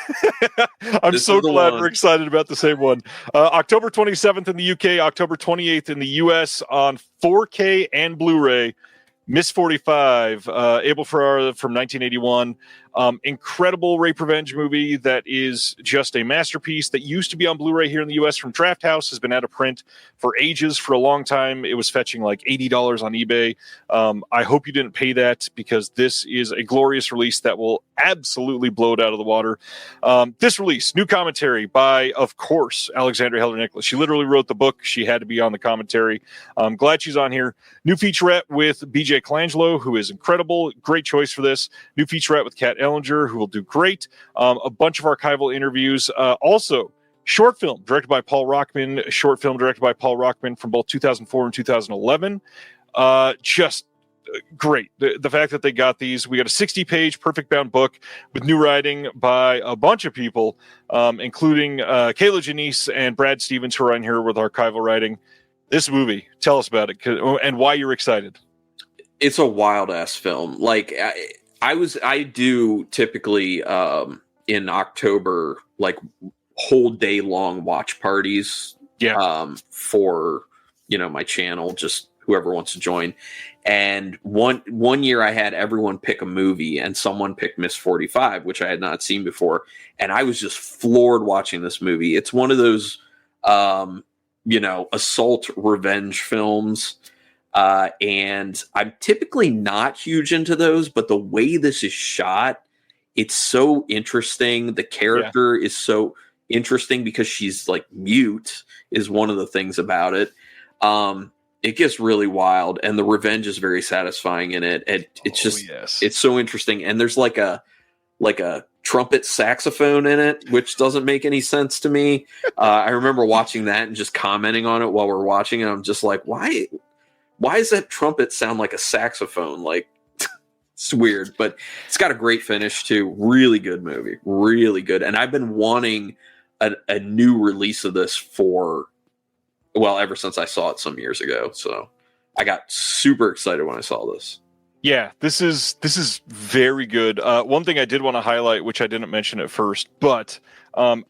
I'm so glad we're excited about the same one. October 27th in the UK, October 28th in the US on 4K and Blu-ray. Miss 45, Abel Ferrara from 1981. Incredible rape revenge movie that is just a masterpiece that used to be on Blu-ray here in the U.S. from Draft House, has been out of print for ages, for a long time. It was fetching like $80 on eBay. I hope you didn't pay that, because this is a glorious release that will absolutely blow it out of the water. This release, new commentary by, of course, Alexandra Heller-Nicholas. She literally wrote the book. She had to be on the commentary. I'm glad she's on here. New featurette with BJ Colangelo, who is incredible. Great choice for this. New featurette with Kat Ellinger, who will do great. A bunch of archival interviews. Also, short film directed by Paul Rockman. Short film directed by Paul Rockman from both 2004 and 2011. Just great. The fact that they got these. We got a 60-page perfect bound book with new writing by a bunch of people, including Kayla Janice and Brad Stevens, who are on here with archival writing. This movie, tell us about it and why you're excited. It's a wild ass film. Like I do typically in October, like whole day long watch parties. Yeah. For my channel, just whoever wants to join. And one year I had everyone pick a movie, and someone picked Miss 45, which I had not seen before, and I was just floored watching this movie. It's one of those assault revenge films. And I'm typically not huge into those, but the way this is shot, it's so interesting. The character is so interesting because she's like mute is one of the things about it. It gets really wild, and the revenge is very satisfying in it. It's so interesting. And there's like a trumpet saxophone in it, which doesn't make any sense to me. I remember watching that and just commenting on it while we're watching it. I'm just like, why does that trumpet sound like a saxophone? Like, it's weird, but it's got a great finish too. Really good movie. Really good. And I've been wanting a new release of this ever since I saw it some years ago. So I got super excited when I saw this. Yeah, this is very good. One thing I did want to highlight, which I didn't mention at first, but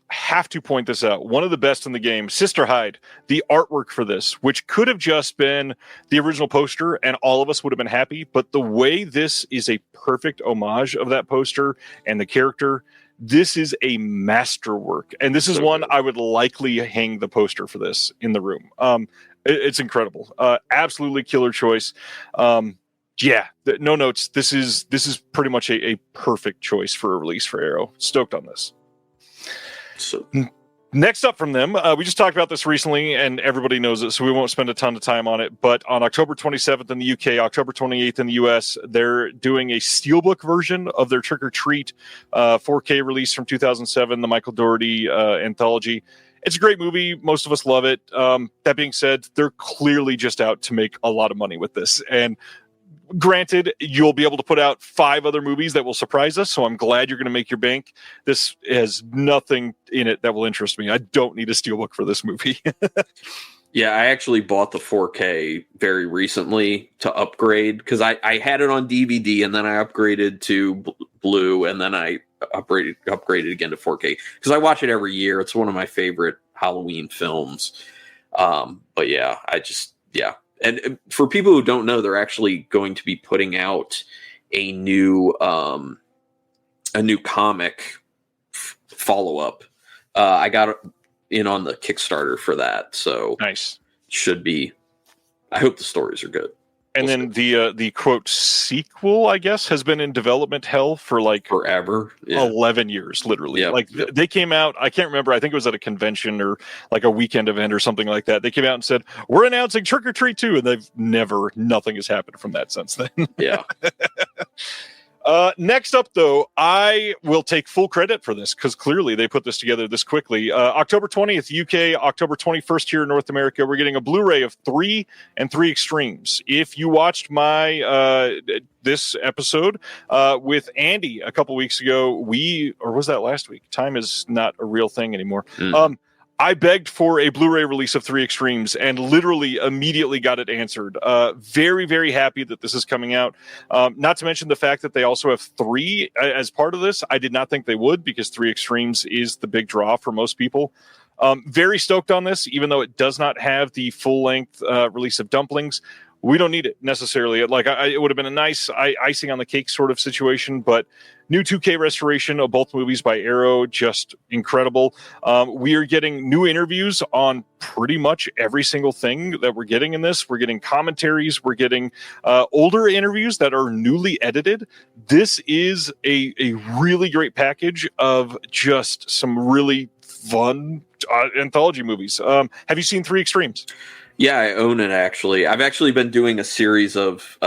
have to point this out. One of the best in the game, Sister Hyde, the artwork for this, which could have just been the original poster and all of us would have been happy. But the way this is a perfect homage of that poster and the character, this is a masterwork. And this is one I would likely hang the poster for this in the room. It's incredible. Absolutely killer choice. Yeah, no notes. This is pretty much a perfect choice for a release for Arrow. Stoked on this. So next up from them, we just talked about this recently, and everybody knows it, so we won't spend a ton of time on it. But on October 27th in the UK, October 28th in the US, they're doing a steelbook version of their Trick or Treat 4K release from 2007, the Michael Dougherty anthology. It's a great movie. Most of us love it. That being said, they're clearly just out to make a lot of money with this. And granted, you'll be able to put out 5 other movies that will surprise us, so I'm glad you're going to make your bank. This has nothing in it that will interest me. I don't need a steelbook for this movie. Yeah, I actually bought the 4K very recently to upgrade, because I had it on DVD, and then I upgraded to Blue, and then I upgraded again to 4K, because I watch it every year. It's one of my favorite Halloween films. But yeah, And for people who don't know, they're actually going to be putting out a new comic follow-up. I got in on the Kickstarter for that, so nice. Should be. I hope the stories are good. And then the quote sequel, I guess, has been in development hell for like forever, 11 years, literally. They came out, I can't remember, I think it was at a convention or like a weekend event or something like that. They came out and said, we're announcing Trick or Treat 2, and nothing has happened from that since then. Yeah. Next up, though, I will take full credit for this because clearly they put this together this quickly. October 20th, UK, October 21st here in North America, we're getting a Blu-ray of 3 and 3 Extremes. If you watched my this episode with Andy a couple weeks ago, or was that last week? Time is not a real thing anymore. I begged for a Blu-ray release of 3 Extremes and literally immediately got it answered. Very, very happy that this is coming out. Not to mention the fact that they also have 3 as part of this. I did not think they would, because 3 Extremes is the big draw for most people. Very stoked on this, even though it does not have the full-length release of Dumplings. We don't need it necessarily. It would have been a nice icing on the cake sort of situation, but New 2K restoration of both movies by Arrow, just incredible. We are getting new interviews on pretty much every single thing that we're getting in this. We're getting commentaries. We're getting older interviews that are newly edited. This is a really great package of just some really fun anthology movies. Have you seen 3 Extremes? Yeah, I own it, actually. I've actually been doing a series of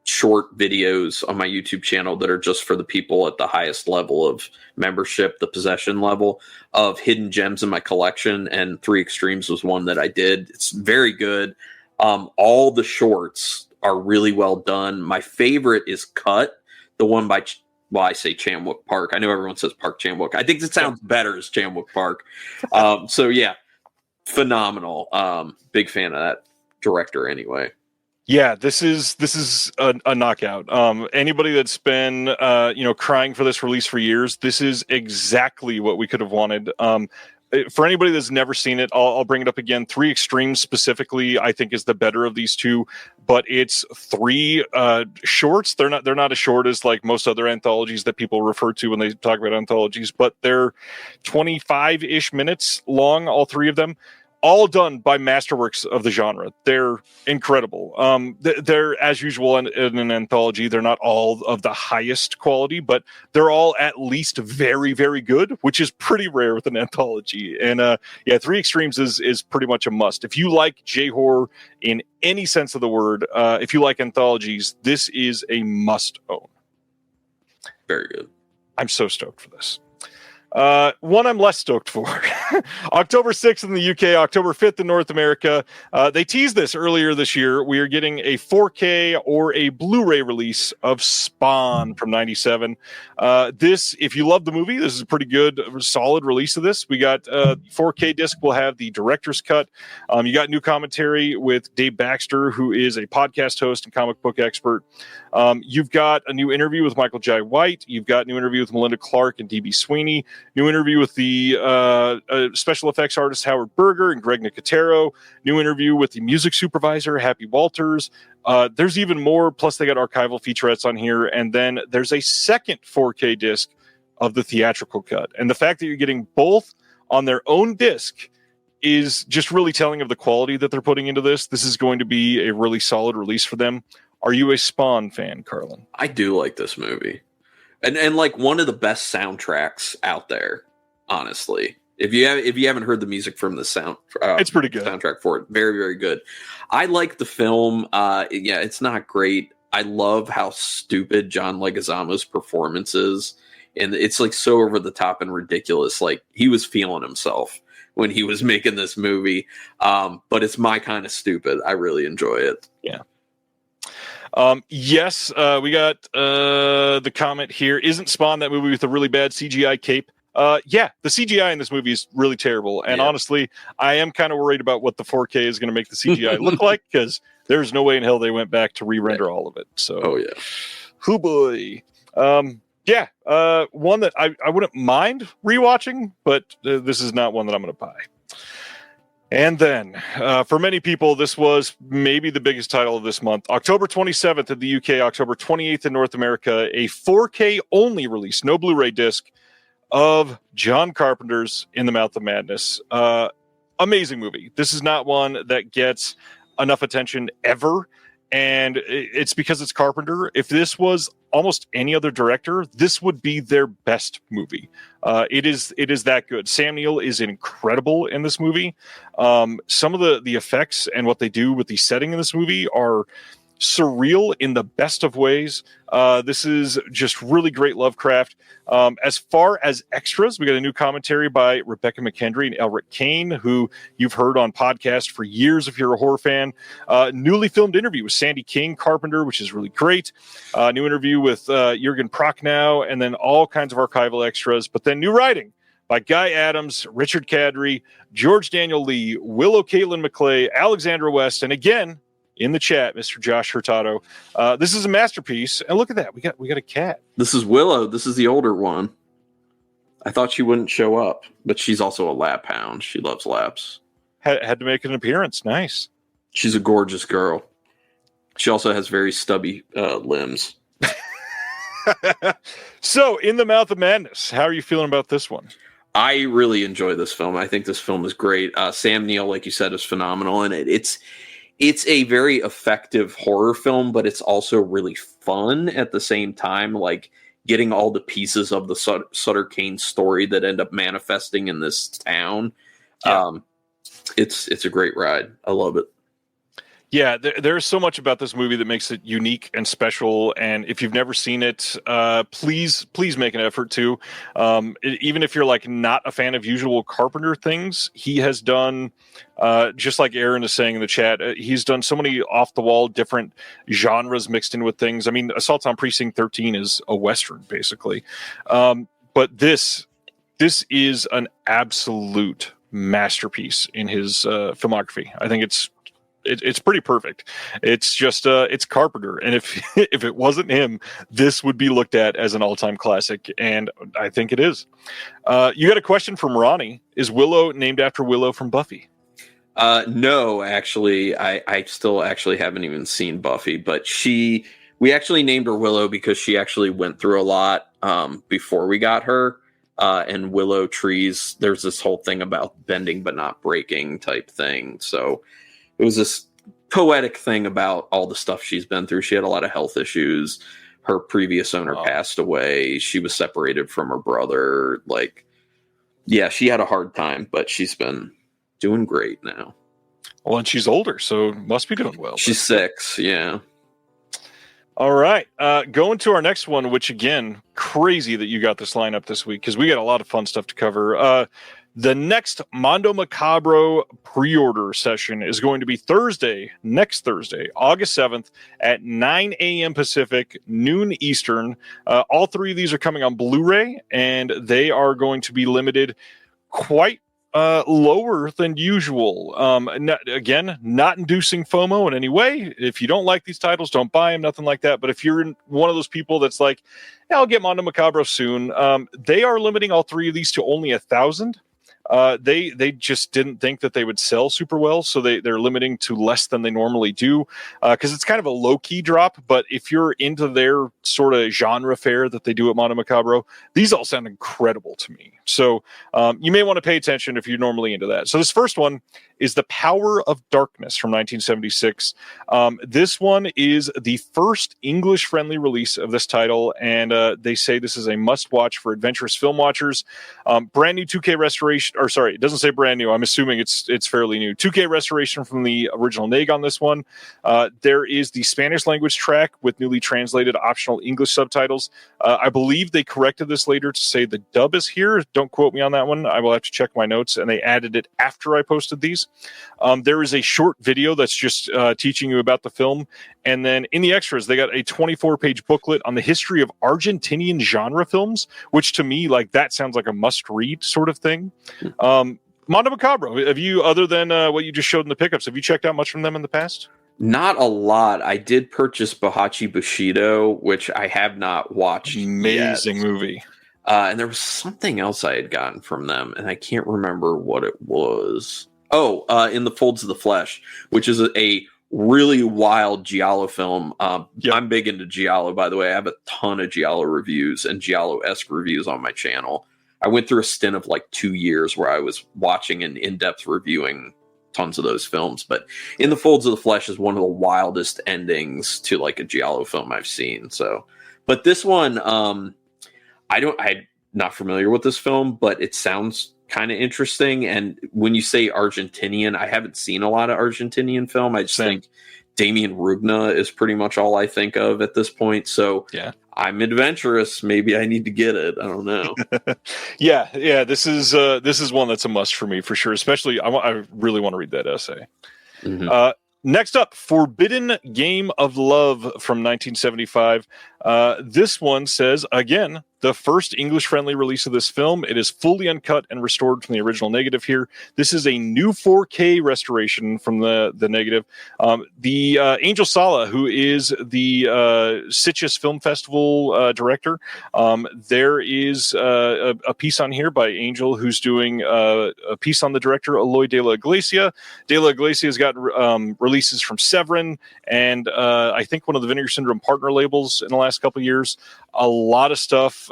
short videos on my YouTube channel that are just for the people at the highest level of membership, the possession level, of hidden gems in my collection, and 3 Extremes was one that I did. It's very good. All the shorts are really well done. My favorite is Cut, the one by... Well, I say Chamwook Park. I know everyone says Park Chamwook. I think it sounds better as Chamwook Park. So yeah, phenomenal. Big fan of that director anyway. Yeah, this is a knockout. Anybody that's been crying for this release for years, this is exactly what we could have wanted. For anybody that's never seen it, I'll bring it up again. 3 Extremes specifically, I think, is the better of these two, but it's 3 shorts. They're not as short as like most other anthologies that people refer to when they talk about anthologies, but they're 25-ish minutes long, all 3 of them. All done by masterworks of the genre. They're incredible. They're, as usual in an anthology, they're not all of the highest quality, but they're all at least very, very good, which is pretty rare with an anthology. And 3 Extremes is pretty much a must. If you like J-horror in any sense of the word, if you like anthologies, this is a must own. Very good. I'm so stoked for this. One I'm less stoked for. October 6th in the UK, October 5th in North America. They teased this earlier this year. We are getting a 4K or a Blu-ray release of Spawn from 97. This, if you love the movie, this is a pretty good, solid release of this. We got 4K disc will have the director's cut. You got new commentary with Dave Baxter, who is a podcast host and comic book expert. You've got a new interview with Michael Jai White. You've got a new interview with Melinda Clark and D.B. Sweeney. New interview with the special effects artist Howard Berger and Greg Nicotero. New interview with the music supervisor Happy Walters. There's even more. Plus, they got archival featurettes on here. And then there's a second 4K disc of the theatrical cut. And the fact that you're getting both on their own disc is just really telling of the quality that they're putting into this. This is going to be a really solid release for them. Are you a Spawn fan, Carlin? I do like this movie. And like one of the best soundtracks out there, honestly. If you haven't heard the music from the it's pretty good soundtrack for it. Very, very good. I like the film. It's not great. I love how stupid John Leguizamo's performance is, and it's like so over the top and ridiculous. Like he was feeling himself when he was making this movie. But it's my kind of stupid. I really enjoy it. Yeah. Yes, we got the comment here. Isn't Spawn that movie with a really bad CGI cape? Yeah, the CGI in this movie is really terrible. And honestly, I am kind of worried about what the 4K is going to make the CGI look like, because there's no way in hell they went back to re-render all of it. So, oh boy. One that I wouldn't mind rewatching, but this is not one that I'm going to buy. And then, for many people, this was maybe the biggest title of this month. October 27th in the UK, October 28th in North America, a 4K only release, no Blu-ray disc, of John Carpenter's In the Mouth of Madness. Amazing movie. This is not one that gets enough attention ever, and it's because it's Carpenter. If this was almost any other director, this would be their best movie. It is that good. Sam Neill is incredible in this movie. Some of the effects and what they do with the setting in this movie are surreal in the best of ways. This is just really great Lovecraft. As far as extras, we got a new commentary by Rebecca McKendry and Elric Kane, who you've heard on podcast for years if you're a horror fan. Newly filmed interview with Sandy King, Carpenter, which is really great. New interview with Jürgen Prochnow, and then all kinds of archival extras. But then new writing by Guy Adams, Richard Kadri, George Daniel Lee, Willow Caitlin McClay, Alexandra West, and again, in the chat, Mr. Josh Hurtado. This is a masterpiece, and look at that. We got a cat. This is Willow. This is the older one. I thought she wouldn't show up, but she's also a lap hound. She loves laps. Had to make an appearance. Nice. She's a gorgeous girl. She also has very stubby limbs. So, In the Mouth of Madness, how are you feeling about this one? I really enjoy this film. I think this film is great. Sam Neill, like you said, is phenomenal in it. It's a very effective horror film, but it's also really fun at the same time. Like getting all the pieces of the Sutter Kane story that end up manifesting in this town. Yeah. It's a great ride. I love it. Yeah, there's so much about this movie that makes it unique and special. And if you've never seen it, please make an effort to. Even if you're like not a fan of usual Carpenter things, he has done, just like Aaron is saying in the chat, he's done so many off the wall different genres mixed in with things. I mean, Assault on Precinct 13 is a Western basically. But this is an absolute masterpiece in his filmography. I think it's pretty perfect. It's just it's Carpenter, and if it wasn't him, this would be looked at as an all-time classic, and I think it is. You got a question from Ronnie. Is Willow named after Willow from Buffy? No, actually, I still actually haven't even seen Buffy, but we actually named her Willow because she actually went through a lot before we got her. And willow trees, there's this whole thing about bending but not breaking type thing. So it was this poetic thing about all the stuff she's been through. She had a lot of health issues. Her previous owner passed away. She was separated from her brother. Like, yeah, she had a hard time, but she's been doing great now. Well, and she's older, so must be doing well. She's 6, yeah. All right. Going to our next one, which again, crazy that you got this lineup this week because we got a lot of fun stuff to cover. The next Mondo Macabro pre-order session is going to be next Thursday, August 7th at 9 a.m. Pacific, noon Eastern. All 3 of these are coming on Blu-ray, and they are going to be limited quite lower than usual. Not inducing FOMO in any way. If you don't like these titles, don't buy them, nothing like that. But if you're one of those people that's like, yeah, I'll get Mondo Macabro soon, they are limiting all 3 of these to only 1,000. They just didn't think that they would sell super well, so they're limiting to less than they normally do, because it's kind of a low-key drop. But if you're into their sort of genre fare that they do at Mondo Macabro, these all sound incredible to me. So you may want to pay attention if you're normally into that. So this first one is The Power of Darkness from 1976. This one is the first English-friendly release of this title, and they say this is a must-watch for adventurous film watchers. Brand new 2K restoration, or sorry, it doesn't say brand new. I'm assuming it's fairly new. 2K restoration from the original NEG on this one. There is the Spanish language track with newly translated optional English subtitles. I believe they corrected this later to say the dub is here. Don't quote me on that one. I will have to check my notes, and they added it after I posted these. There is a short video that's just teaching you about the film. And then in the extras, they got a 24-page booklet on the history of Argentinian genre films, which to me, like, that sounds like a must-read sort of thing. Mondo Macabro, have you, other than what you just showed in the pickups, have you checked out much from them in the past? Not a lot. I did purchase Bahachi Bushido, which I have not watched Amazing yet. Movie. And there was something else I had gotten from them, and I can't remember what it was. Oh, In the Folds of the Flesh, which is a really wild Giallo film. Yep. I'm big into Giallo, by the way. I have a ton of Giallo reviews and Giallo-esque reviews on my channel. I went through a stint of like 2 years where I was watching and in-depth reviewing tons of those films. But In the Folds of the Flesh is one of the wildest endings to like a Giallo film I've seen. So, but this one, I'm not familiar with this film, but it sounds kind of interesting. And when you say Argentinian, I haven't seen a lot of Argentinian film. I just think Damien Rugna is pretty much all I think of at this point. So yeah, I'm adventurous. Maybe I need to get it. I don't know. Yeah. This is one that's a must for me for sure. Especially, I really want to read that essay. Mm-hmm. Next up, Forbidden Game of Love from 1975. This one says, again, the first English-friendly release of this film. It is fully uncut and restored from the original negative here. This is a new 4K restoration from the negative. The Angel Sala, who is the Sitges Film Festival director, there is a piece on here by Angel, who's doing a piece on the director, Eloy de la Iglesia. De la Iglesia has got releases from Severin and I think one of the Vinegar Syndrome partner labels in the last last couple of years. A lot of stuff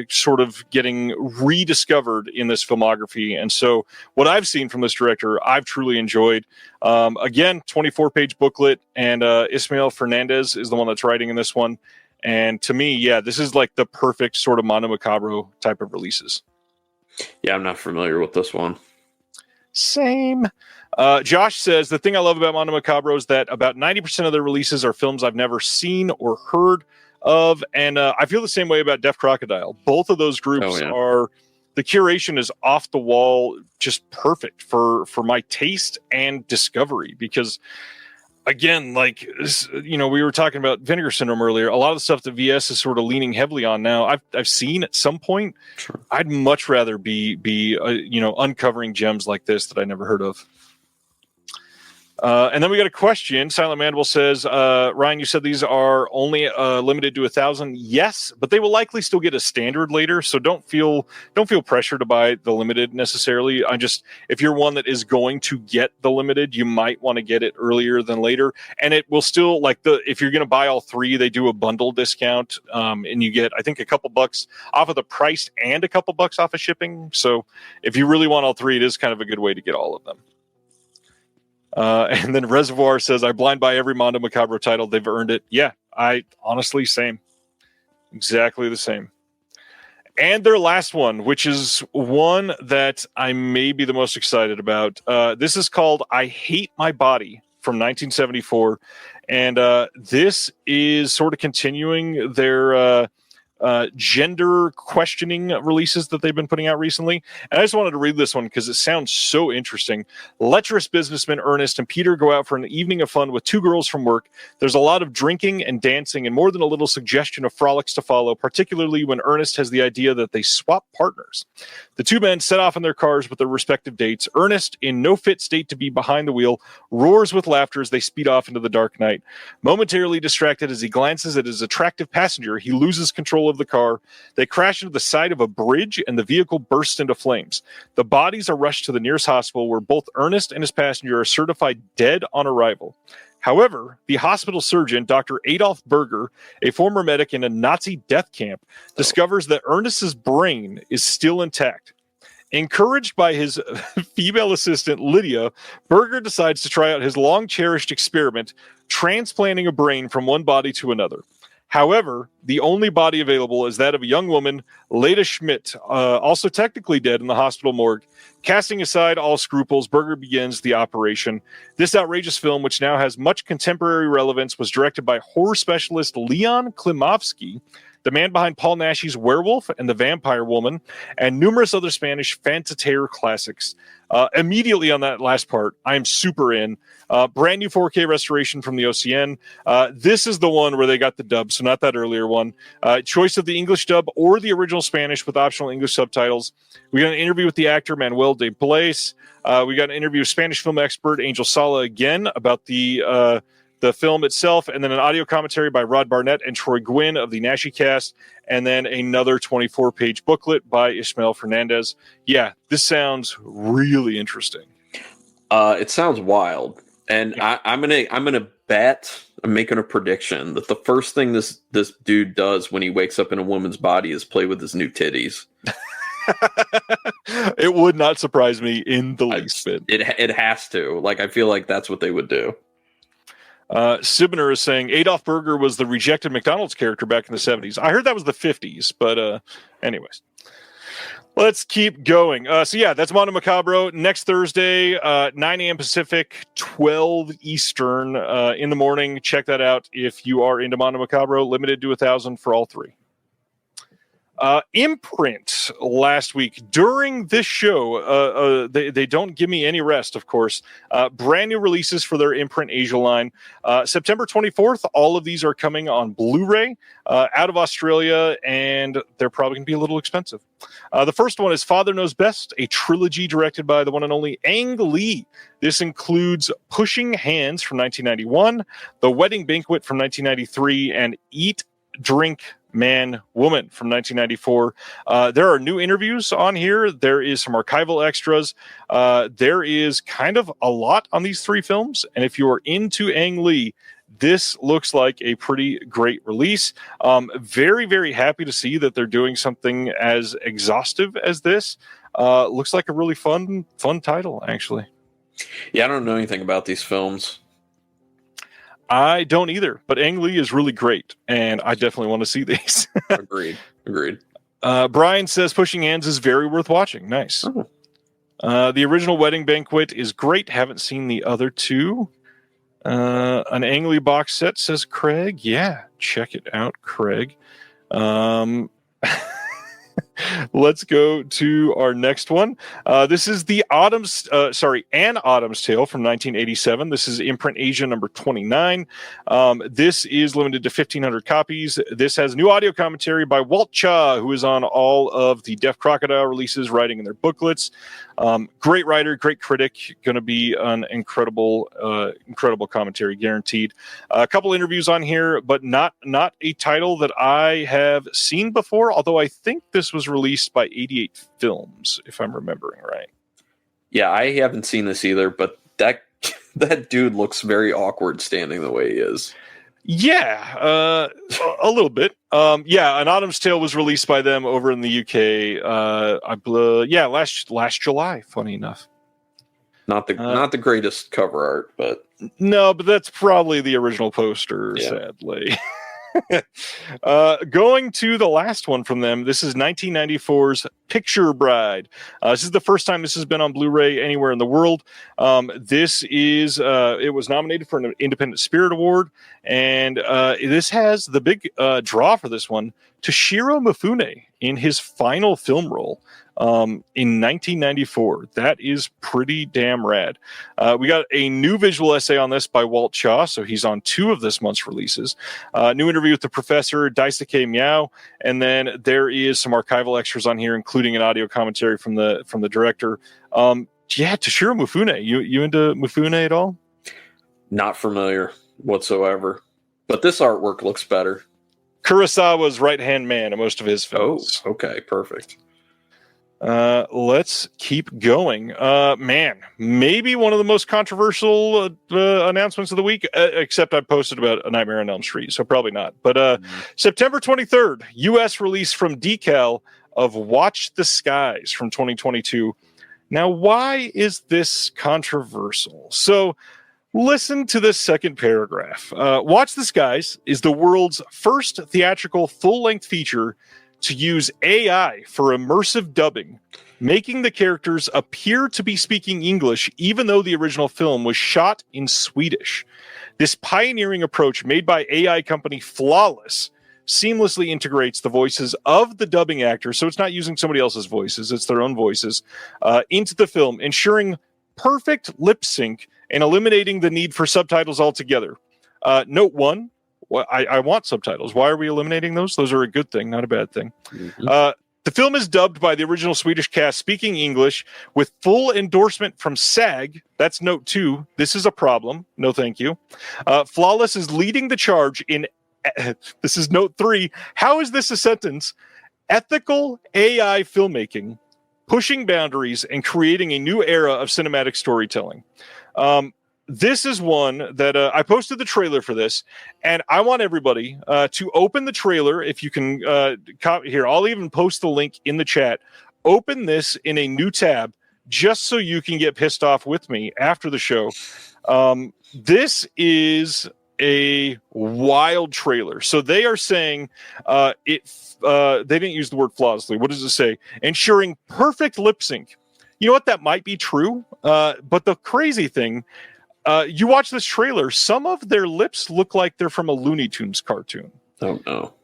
sort of getting rediscovered in this filmography. And so what I've seen from this director, I've truly enjoyed. Again, 24-page booklet, and Ismael Fernandez is the one that's writing in this one. And to me, yeah, this is like the perfect sort of Mondo Macabro type of releases. Yeah, I'm not familiar with this one. Same. Josh says, the thing I love about Mondo Macabro is that about 90% of their releases are films I've never seen or heard of. And I feel the same way about Deaf Crocodile. Both of those groups are, the curation is off the wall, just perfect for my taste and discovery. Because again, like, you know, we were talking about Vinegar Syndrome earlier. A lot of the stuff that VS is sort of leaning heavily on now, I've seen at some point. Sure. I'd much rather be uncovering gems like this that I never heard of. And then we got a question. Silent Mandible says, Ryan, you said these are only limited to 1,000. Yes, but they will likely still get a standard later. So don't feel pressure to buy the limited necessarily. If you're one that is going to get the limited, you might want to get it earlier than later. And it will still, if you're going to buy all three, they do a bundle discount. And you get, I think, a couple bucks off of the price and a couple bucks off of shipping. So if you really want all three, it is kind of a good way to get all of them. And then Reservoir says, I blind buy every Mondo Macabro title. They've earned it. Yeah, I honestly, same. Exactly the same. And their last one, which is one that I may be the most excited about. This is called I Hate My Body from 1974. And this is sort of continuing their gender questioning releases that they've been putting out recently. And I just wanted to read this one because it sounds so interesting. Lecherous businessmen Ernest and Peter go out for an evening of fun with two girls from work. There's a lot of drinking and dancing and more than a little suggestion of frolics to follow, particularly when Ernest has the idea that they swap partners. The two men set off in their cars with their respective dates. Ernest, in no fit state to be behind the wheel, roars with laughter as they speed off into the dark night. Momentarily distracted as he glances at his attractive passenger, he loses control of the car. They crash into the side of a bridge and the vehicle bursts into flames. The bodies are rushed to the nearest hospital where both Ernest and his passenger are certified dead on arrival. However, the hospital surgeon, Dr. Adolf Berger, a former medic in a Nazi death camp, discovers that Ernest's brain is still intact. Encouraged by his female assistant, Lydia, Berger decides to try out his long-cherished experiment, transplanting a brain from one body to another. However, the only body available is that of a young woman, Leda Schmidt, also technically dead in the hospital morgue. Casting aside all scruples, Berger begins the operation. This outrageous film, which now has much contemporary relevance, was directed by horror specialist Leon Klimovsky, the man behind Paul Naschy's Werewolf and The Vampire Woman, and numerous other Spanish fantasy classics. Immediately on that last part, I'm super in. Brand new 4K restoration from the OCN. This is the one where they got the dub, so not that earlier one. Choice of the English dub or the original Spanish with optional English subtitles. We got an interview with the actor Manuel de Blais. We got an interview with Spanish film expert Angel Sala again about the film itself, and then an audio commentary by Rod Barnett and Troy Gwynn of the Naschy cast, and then another 24-page booklet by Ismael Fernandez. Yeah, this sounds really interesting. It sounds wild, and yeah. I'm gonna bet, I'm making a prediction that the first thing this dude does when he wakes up in a woman's body is play with his new titties. It would not surprise me in the least bit. It has to. Like, I feel like that's what they would do. Sibner is saying Adolf Berger was the rejected McDonald's character back in the 70s. I heard that was the 50s, but anyways. Let's keep going. So yeah, that's Mondo Macabro. Next Thursday, 9 a.m. Pacific, 12 Eastern in the morning. Check that out if you are into Mondo Macabro. Limited to 1,000 for all three. Imprint last week during this show, they don't give me any rest, of course. Brand new releases for their Imprint Asia line. September 24th, all of these are coming on Blu-ray out of Australia, and they're probably going to be a little expensive. The first one is Father Knows Best, a trilogy directed by the one and only Ang Lee. This includes Pushing Hands from 1991, The Wedding Banquet from 1993, and Eat, Drink, Man, Woman from 1994. There are new interviews on here. There is some archival extras. There is kind of a lot on these three films. And if you are into Ang Lee, this looks like a pretty great release. Very, very happy to see that they're doing something as exhaustive as this. Looks like a really fun title, actually. Yeah, I don't know anything about these films. I don't either, but Ang Lee is really great, and I definitely want to see these. Agreed. Brian says Pushing Hands is very worth watching. Nice. Oh. The original Wedding Banquet is great. Haven't seen the other two. An Ang Lee box set, says Craig. Yeah, check it out, Craig. Let's go to our next one. This is the An Autumn's Tale from 1987. This is imprint Asia number 29. This is limited to 1,500 copies. This has new audio commentary by Walt Cha, who is on all of the Deaf Crocodile releases, writing in their booklets. Great writer, great critic. Going to be an incredible commentary, guaranteed. A couple interviews on here, but not a title that I have seen before, although I think this was released by 88 Films, if I'm remembering right. Yeah, I haven't seen this either, but that dude looks very awkward standing the way he is. Yeah, a little bit. An Autumn's Tale was released by them over in the UK. Last July. Funny enough, not the greatest cover art, but no, but that's probably the original poster. Yeah. Sadly. Going to the last one from them. This is 1994's Picture Bride. This is the first time this has been on Blu-ray anywhere in the world. This is it was nominated for an Independent Spirit Award, and this has the big draw for this one, Toshiro Mifune in his final film role in 1994. That is pretty damn rad. We got a new visual essay on this by Walt Cha, so he's on 2 of this month's releases. New interview with the professor, Daisuke Miao, and then there is some archival extras on here, including an audio commentary from the director. Toshiro Mifune. You into Mifune at all? Not familiar whatsoever, but this artwork looks better. Kurosawa's right-hand man in most of his films. Oh, okay, perfect. Let's keep going. Maybe one of the most controversial announcements of the week, except I posted about A Nightmare on Elm Street, so probably not. But September 23rd, U.S. release from Decal of Watch the Skies from 2022. Now, why is this controversial? So, listen to this second paragraph. Watch the Skies is the world's first theatrical full-length feature to use AI for immersive dubbing, making the characters appear to be speaking English even though the original film was shot in Swedish. This pioneering approach made by AI company Flawless seamlessly integrates the voices of the dubbing actors, so it's not using somebody else's voices, it's their own voices, into the film, ensuring perfect lip sync and eliminating the need for subtitles altogether. Note 1, I want subtitles. Why are we eliminating those? Those are a good thing, not a bad thing. Mm-hmm. The film is dubbed by the original Swedish cast speaking English with full endorsement from SAG. That's note 2. This is a problem. No, thank you. Flawless is leading the charge in, this is note 3. How is this a sentence? Ethical AI filmmaking, pushing boundaries and creating a new era of cinematic storytelling. This is one that I posted the trailer for this, and I want everybody to open the trailer. If you can, here, I'll even post the link in the chat. Open this in a new tab just so you can get pissed off with me after the show. This is a wild trailer. So they are saying they didn't use the word flawlessly. What does it say? Ensuring perfect lip sync. You know what? That might be true. But the crazy thing, you watch this trailer, some of their lips look like they're from a Looney Tunes cartoon. Oh, no.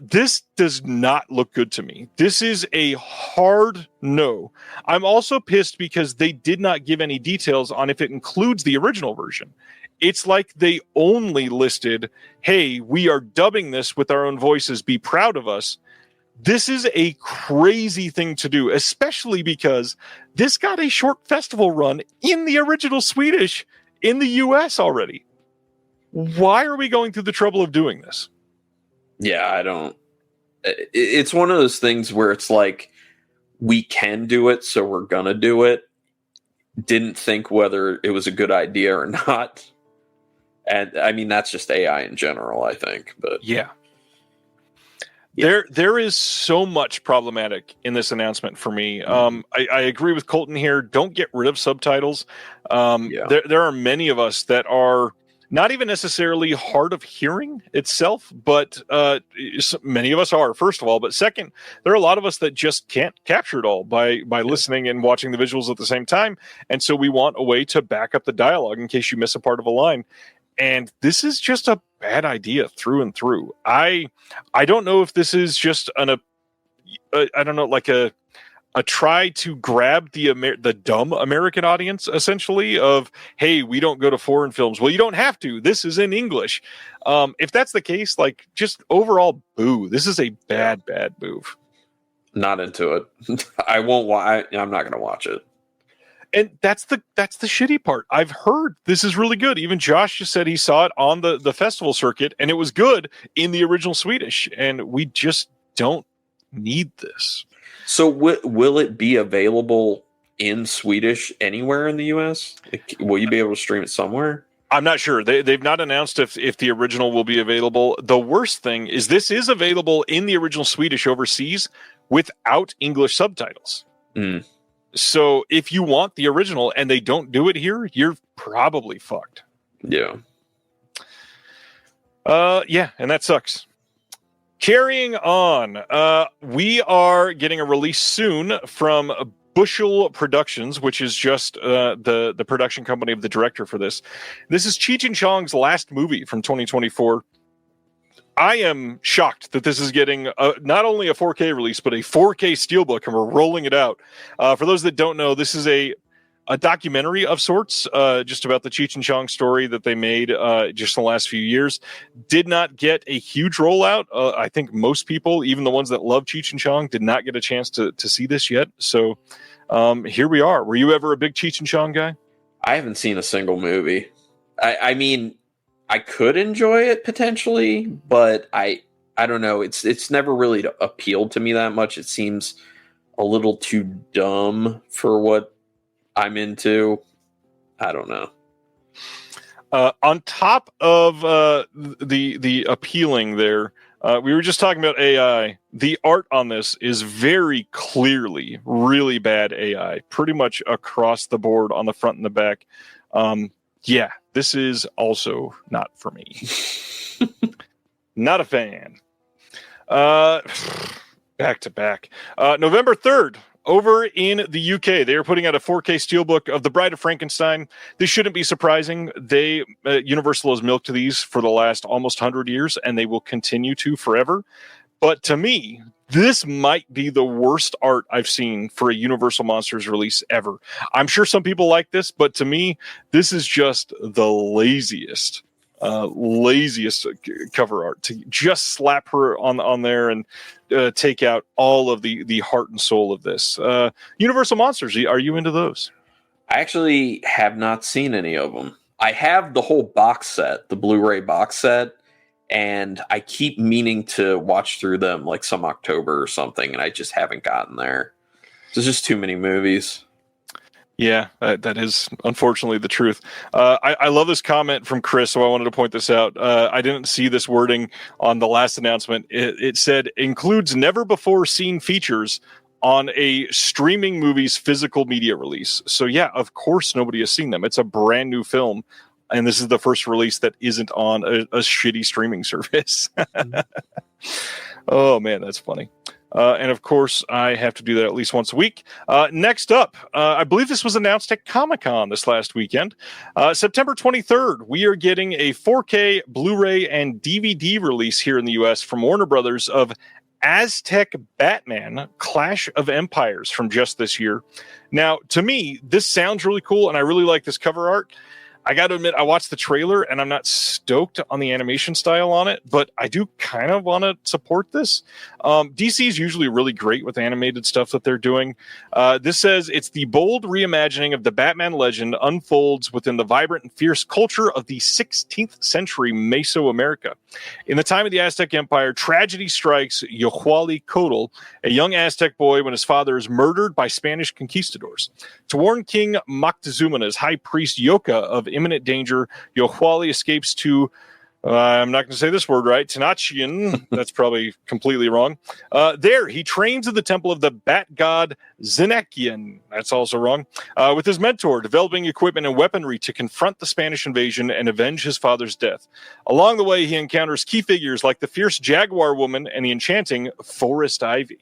This does not look good to me. This is a hard no. I'm also pissed because they did not give any details on if it includes the original version. It's like they only listed, hey, we are dubbing this with our own voices. Be proud of us. This is a crazy thing to do, especially because this got a short festival run in the original Swedish in the US already. Why are we going through the trouble of doing this? Yeah, I don't. It's one of those things where it's like, we can do it, so we're going to do it. Didn't think whether it was a good idea or not. And I mean, that's just AI in general, I think. But yeah. There is so much problematic in this announcement for me. I agree with Colton here. Don't get rid of subtitles. There are many of us that are not even necessarily hard of hearing itself, but many of us are, first of all. But second, there are a lot of us that just can't capture it all by listening and watching the visuals at the same time. And so we want a way to back up the dialogue in case you miss a part of a line. And this is just a bad idea through and through. I don't know if this is just I don't know, like a try to grab the dumb American audience, essentially, of, hey, we don't go to foreign films. Well, you don't have to. This is in English. If that's the case, like, just overall, boo. This is a bad move. Not into it. I won't. I'm not going to watch it. And that's the shitty part. I've heard this is really good. Even Josh just said he saw it on the festival circuit, and it was good in the original Swedish. And we just don't need this. So will it be available in Swedish anywhere in the U.S.? Will you be able to stream it somewhere? I'm not sure. They've not announced if the original will be available. The worst thing is this is available in the original Swedish overseas without English subtitles. So if you want the original and they don't do it here, you're probably fucked. Yeah. And that sucks. Carrying on, we are getting a release soon from Bushel Productions, which is just the production company of the director for this. This is Cheech and Chong's last movie from 2024. I am shocked that this is getting not only a 4K release, but a 4K steelbook, and we're rolling it out. For those that don't know, this is a documentary of sorts, just about the Cheech and Chong story that they made just in the last few years. Did not get a huge rollout. I think most people, even the ones that love Cheech and Chong, did not get a chance to see this yet. So here we are. Were you ever a big Cheech and Chong guy? I haven't seen a single movie. I mean, I could enjoy it potentially, but I don't know. It's never really appealed to me that much. It seems a little too dumb for what I'm into. I don't know. On top of the appealing there, we were just talking about AI. The art on this is very clearly really bad AI, pretty much across the board on the front and the back. Yeah, this is also not for me. Not a fan. Back to back. November 3rd, over in the UK, they are putting out a 4K steelbook of The Bride of Frankenstein. This shouldn't be surprising. Universal has milked these for the last almost 100 years, and they will continue to forever. But to me, this might be the worst art I've seen for a Universal Monsters release ever. I'm sure some people like this, but to me, this is just the laziest cover art, to just slap her on there and take out all of the heart and soul of this. Universal Monsters, are you into those? I actually have not seen any of them. I have the whole box set, the Blu-ray box set, and I keep meaning to watch through them like some October or something, and I just haven't gotten there. There's just too many movies. Yeah, that is unfortunately the truth. I love this comment from Chris, so I wanted to point this out. I didn't see this wording on the last announcement. It said, includes never-before-seen features on a streaming movie's physical media release. So yeah, of course nobody has seen them. It's a brand new film, and this is the first release that isn't on a shitty streaming service. Oh, man, that's funny. And of course, I have to do that at least once a week. Next up, I believe this was announced at Comic-Con this last weekend. September 23rd, we are getting a 4K Blu-ray and DVD release here in the U.S. from Warner Brothers of Aztec Batman Clash of Empires from just this year. Now, to me, this sounds really cool, and I really like this cover art. I got to admit, I watched the trailer, and I'm not stoked on the animation style on it, but I do kind of want to support this. DC is usually really great with animated stuff that they're doing. This says, it's the bold reimagining of the Batman legend unfolds within the vibrant and fierce culture of the 16th century Mesoamerica. In the time of the Aztec Empire, tragedy strikes Yohualicotl, a young Aztec boy, when his father is murdered by Spanish conquistadors. To warn King Moctezuma and his high priest Yoka of imminent danger, Yohuali escapes to I'm not going to say this word right. Tenochtitlan. That's probably completely wrong. There, he trains in the temple of the bat god Zenekian. That's also wrong. With his mentor, developing equipment and weaponry to confront the Spanish invasion and avenge his father's death. Along the way, he encounters key figures like the fierce jaguar woman and the enchanting forest ivy.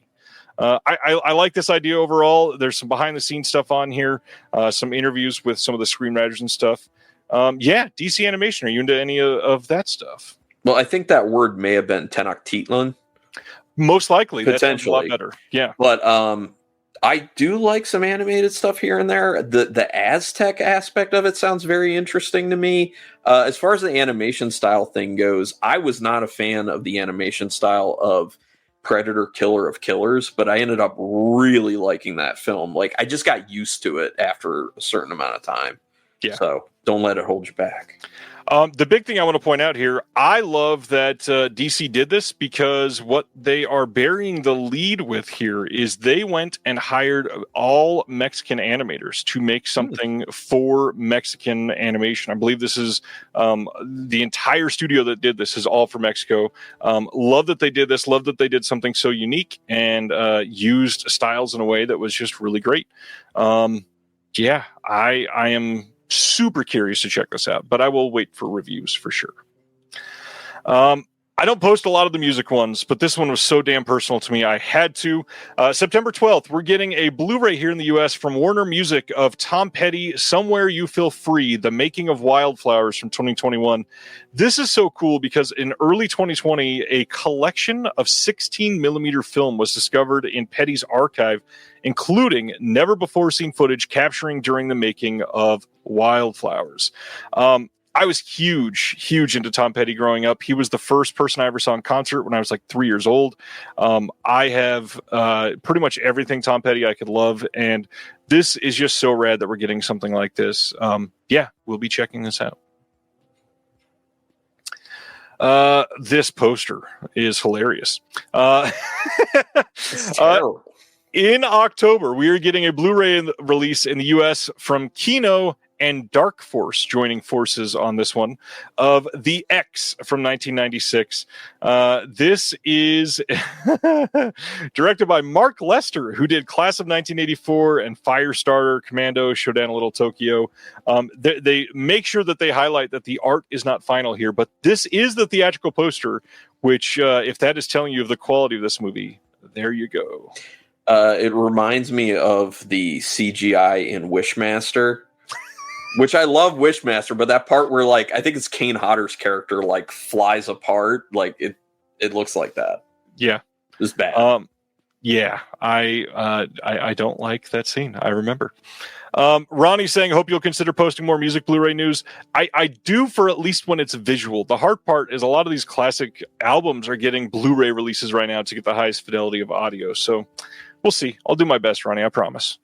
I like this idea overall. There's some behind-the-scenes stuff on here, some interviews with some of the screenwriters and stuff. DC Animation. Are you into any of that stuff? Well, I think that word may have been Tenochtitlan. Most likely. Potentially. That's a lot better. Yeah. But I do like some animated stuff here and there. The Aztec aspect of it sounds very interesting to me. As far as the animation style thing goes, I was not a fan of the animation style of Predator Killer of Killers, but I ended up really liking that film. Like, I just got used to it after a certain amount of time. Yeah. So don't let it hold you back. The big thing I want to point out here, I love that DC did this, because what they are burying the lead with here is they went and hired all Mexican animators to make something for Mexican animation. I believe this is the entire studio that did this is all for Mexico. Love that they did this. Love that they did something so unique and used styles in a way that was just really great. I am super curious to check this out, but I will wait for reviews for sure. I don't post a lot of the music ones, but this one was so damn personal to me, I had to. September 12th, we're getting a Blu-ray here in the U.S. from Warner Music of Tom Petty, Somewhere You Feel Free, The Making of Wildflowers from 2021. This is so cool because in early 2020, a collection of 16mm film was discovered in Petty's archive, including never-before-seen footage capturing during the making of Wildflowers. I was huge into Tom Petty growing up. He was the first person I ever saw in concert when I was like 3 years old. I have pretty much everything Tom Petty I could love, and this is just so rad that we're getting something like this. We'll be checking this out. This poster is hilarious. It's terrible. In October, we are getting a Blu-ray release in the U.S. from Kino and Dark Force joining forces on this one, of The X from 1996. This is directed by Mark Lester, who did Class of 1984 and Firestarter, Commando, Shodan a Little Tokyo. They make sure that they highlight that the art is not final here, but this is the theatrical poster, which, if that is telling you of the quality of this movie, there you go. It reminds me of the CGI in Wishmaster, which I love Wishmaster, but that part where, like, I think it's Kane Hodder's character, like, flies apart, like, it looks like that. Yeah. It's bad. I don't like that scene. I remember. Ronnie's saying, hope you'll consider posting more music Blu-ray news. I do, for at least when it's visual. The hard part is a lot of these classic albums are getting Blu-ray releases right now to get the highest fidelity of audio. So we'll see. I'll do my best, Ronnie. I promise.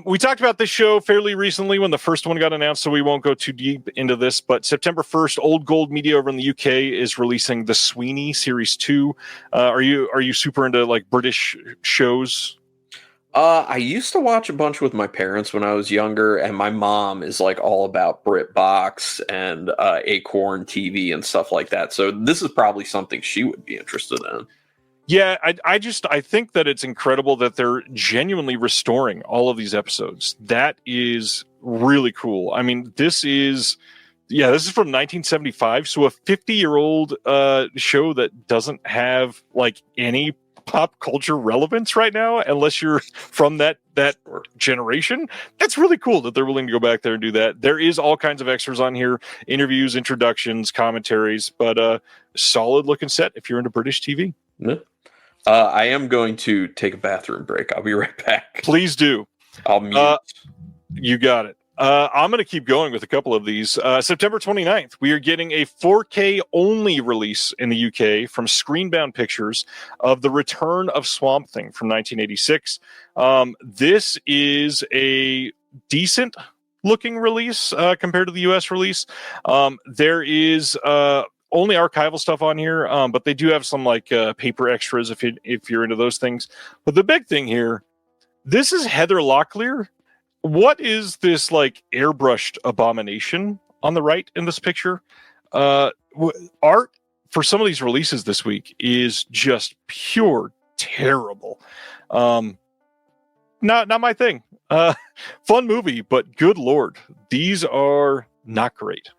We talked about this show fairly recently when the first one got announced, so we won't go too deep into this. But September 1st, Old Gold Media over in the UK is releasing The Sweeney Series 2. Are you super into, like, British shows? I used to watch a bunch with my parents when I was younger, and my mom is, like, all about BritBox and Acorn TV and stuff like that. So this is probably something she would be interested in. Yeah, I think that it's incredible that they're genuinely restoring all of these episodes. That is really cool. I mean, this is from 1975, so a 50-year-old show that doesn't have, like, any pop culture relevance right now, unless you're from that generation. That's really cool that they're willing to go back there and do that. There is all kinds of extras on here, interviews, introductions, commentaries, but solid looking set if you're into British TV. Yeah. I am going to take a bathroom break. I'll be right back. Please do. I'll mute. You got it. I'm going to keep going with a couple of these. September 29th, we are getting a 4K only release in the UK from Screenbound Pictures of The Return of Swamp Thing from 1986. This is a decent looking release compared to the US release. There is only archival stuff on here, but they do have some like paper extras if you're into those things. But the big thing here, this is Heather Locklear. What is this like airbrushed abomination on the right in this picture? Art for some of these releases this week is just pure terrible. Not my thing. Fun movie, but good Lord, these are not great.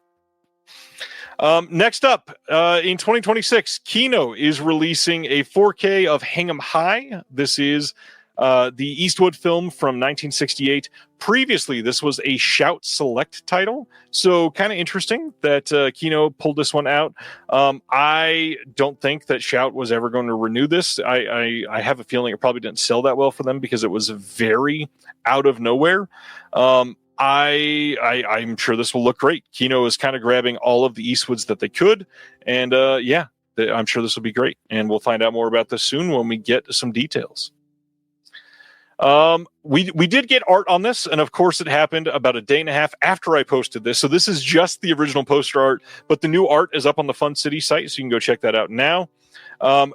Next up, in 2026, Kino is releasing a 4K of Hang 'em High. This is the Eastwood film from 1968. Previously, this was a Shout Select title, so kind of interesting that Kino pulled this one out. I don't think that Shout was ever going to renew this. I have a feeling it probably didn't sell that well for them because it was very out of nowhere. I'm sure this will look great. Kino is kind of grabbing all of the Eastwoods that they could, and I'm sure this will be great. And we'll find out more about this soon when we get some details. We did get art on this, and of course it happened about a day and a half after I posted this. So this is just the original poster art, but the new art is up on the Fun City site, so you can go check that out now.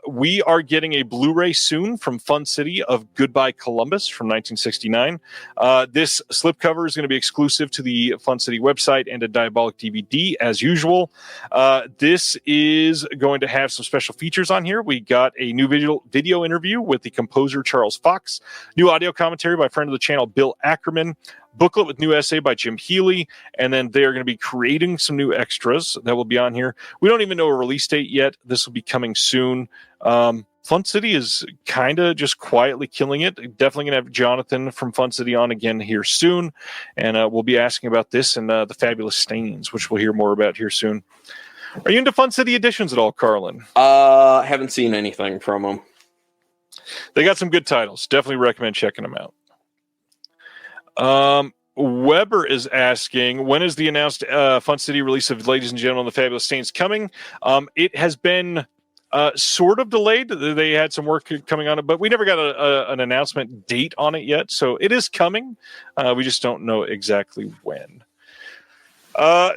We are getting a Blu-ray soon from Fun City of Goodbye Columbus from 1969. This slipcover is going to be exclusive to the Fun City website and a Diabolic DVD as usual. This is going to have some special features on here. We got a new video interview with the composer Charles Fox, new audio commentary by friend of the channel Bill Ackerman, booklet with new essay by Jim Healy, and then they are going to be creating some new extras that will be on here. We don't even know a release date yet. This will be coming soon. Fun City is kind of just quietly killing it. Definitely going to have Jonathan from Fun City on again here soon, and we'll be asking about this and the Fabulous Stains, which we'll hear more about here soon. Are you into Fun City editions at all, Carlin? Haven't seen anything from them. They got some good titles. Definitely recommend checking them out. Weber is asking, when is the announced Fun City release of Ladies and Gentlemen, the Fabulous Saints coming? It has been sort of delayed. They had some work coming on it, but we never got an announcement date on it yet. So it is coming. We just don't know exactly when.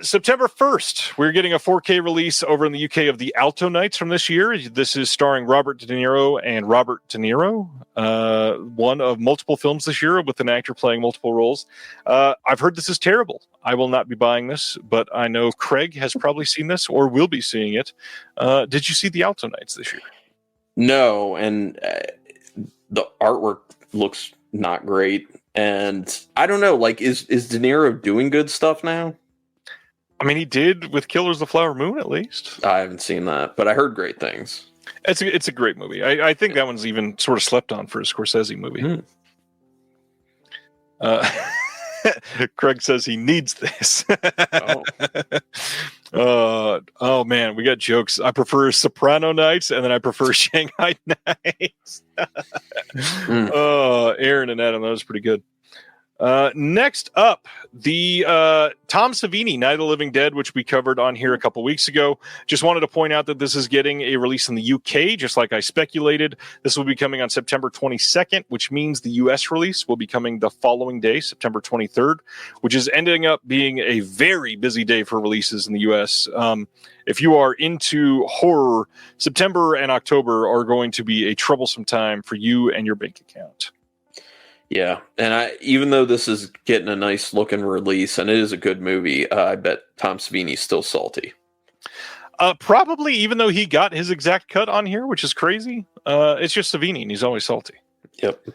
September 1st, we're getting a 4K release over in the UK of The Alto Nights from this year. This is starring Robert De Niro and Robert De Niro, one of multiple films this year with an actor playing multiple roles. I've heard this is terrible. I will not be buying this, but I know Craig has probably seen this or will be seeing it. Did you see The Alto Nights this year? No, and the artwork looks not great. And I don't know, like, is De Niro doing good stuff now? I mean, he did with Killers of the Flower Moon, at least. I haven't seen that, but I heard great things. It's a great movie. I think that one's even sort of slept on for a Scorsese movie. Craig says he needs this. Oh man, we got jokes. I prefer Soprano Nights, and then I prefer Shanghai Nights. Aaron and Adam, that was pretty good. Next up, the Tom Savini, Night of the Living Dead, which we covered on here a couple weeks ago. Just wanted to point out that this is getting a release in the UK, just like I speculated. This will be coming on September 22nd, which means the US release will be coming the following day, September 23rd, which is ending up being a very busy day for releases in the US. If you are into horror, September and October are going to be a troublesome time for you and your bank account. Yeah, and even though this is getting a nice looking release and it is a good movie, I bet Tom Savini's still salty. Probably, even though he got his exact cut on here, which is crazy. It's just Savini, and he's always salty. Yep.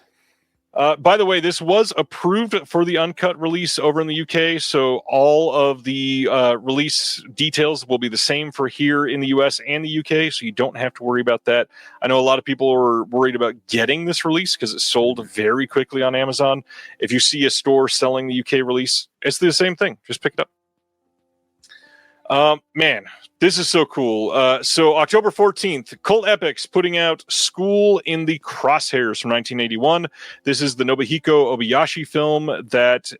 By the way, this was approved for the uncut release over in the UK, so all of the release details will be the same for here in the US and the UK, so you don't have to worry about that. I know a lot of people are worried about getting this release because it sold very quickly on Amazon. If you see a store selling the UK release, it's the same thing. Just pick it up. Man, this is so cool. So October 14th, Cult Epics putting out School in the Crosshairs from 1981. This is the Nobuhiko Obayashi film that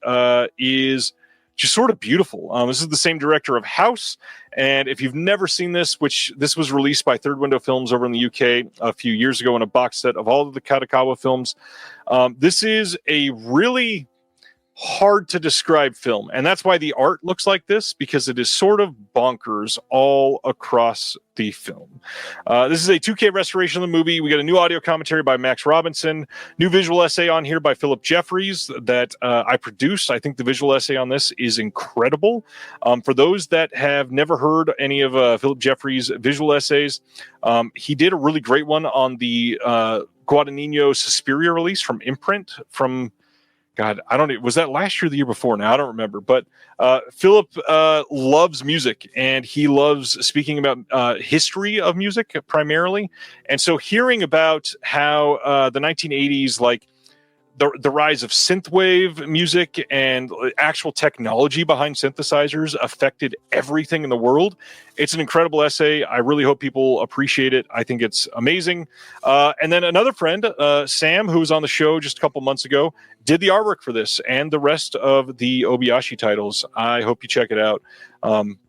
is just sort of beautiful. This is the same director of House. And if you've never seen this, which this was released by Third Window Films over in the UK a few years ago in a box set of all of the Katakawa films. This is a really hard to describe film, and that's why the art looks like this, because it is sort of bonkers all across the film. This is a 2K restoration of the movie. We got a new audio commentary by Max Robinson, new visual essay on here by Philip Jeffries that I produced. I think the visual essay on this is incredible. For those that have never heard any of Philip Jeffries' visual essays, he did a really great one on the Guadagnino Suspiria release from Imprint from... God, I don't know. Was that last year or the year before? Now, I don't remember. But Philip loves music, and he loves speaking about history of music primarily. And so hearing about how the 1980s, like the rise of synthwave music and actual technology behind synthesizers affected everything in the world. It's an incredible essay. I really hope people appreciate it. I think it's amazing. And then another friend, Sam, who was on the show just a couple months ago, did the artwork for this and the rest of the Obayashi titles. I hope you check it out.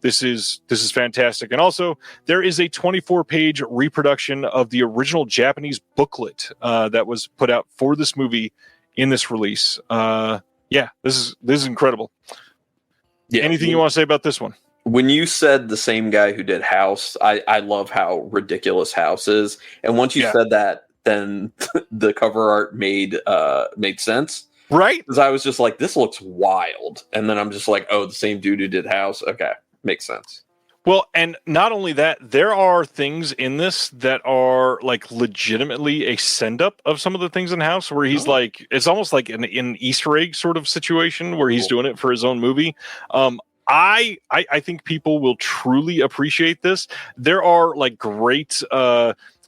This is fantastic. And also, there is a 24-page reproduction of the original Japanese booklet that was put out for this movie in this release. This is incredible. Yeah. Anything you want to say about this one? When you said the same guy who did House, I love how ridiculous House is. And once you said that, then the cover art made sense. Right? Because I was just like, this looks wild. And then I'm just like, oh, the same dude who did House. Okay, makes sense. Well, and not only that, there are things in this that are like legitimately a send up of some of the things in House where he's like, it's almost like an Easter egg sort of situation where he's doing it for his own movie. I think people will truly appreciate this. There are like great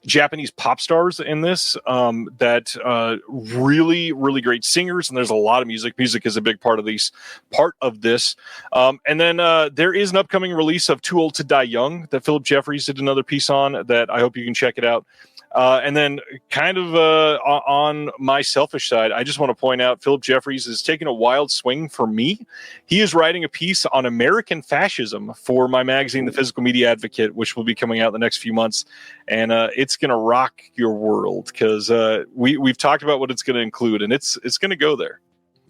Japanese pop stars in this that really, really great singers, and there's a lot of music. Music is a big part of this. And then there is an upcoming release of Too Old to Die Young that Philip Jeffries did another piece on that I hope you can check it out. And then kind of on my selfish side, I just want to point out Philip Jeffries is taking a wild swing for me. He is writing a piece on American fascism for my magazine, The Physical Media Advocate, which will be coming out in the next few months. And it's going to rock your world because we've talked about what it's going to include, and it's going to go there.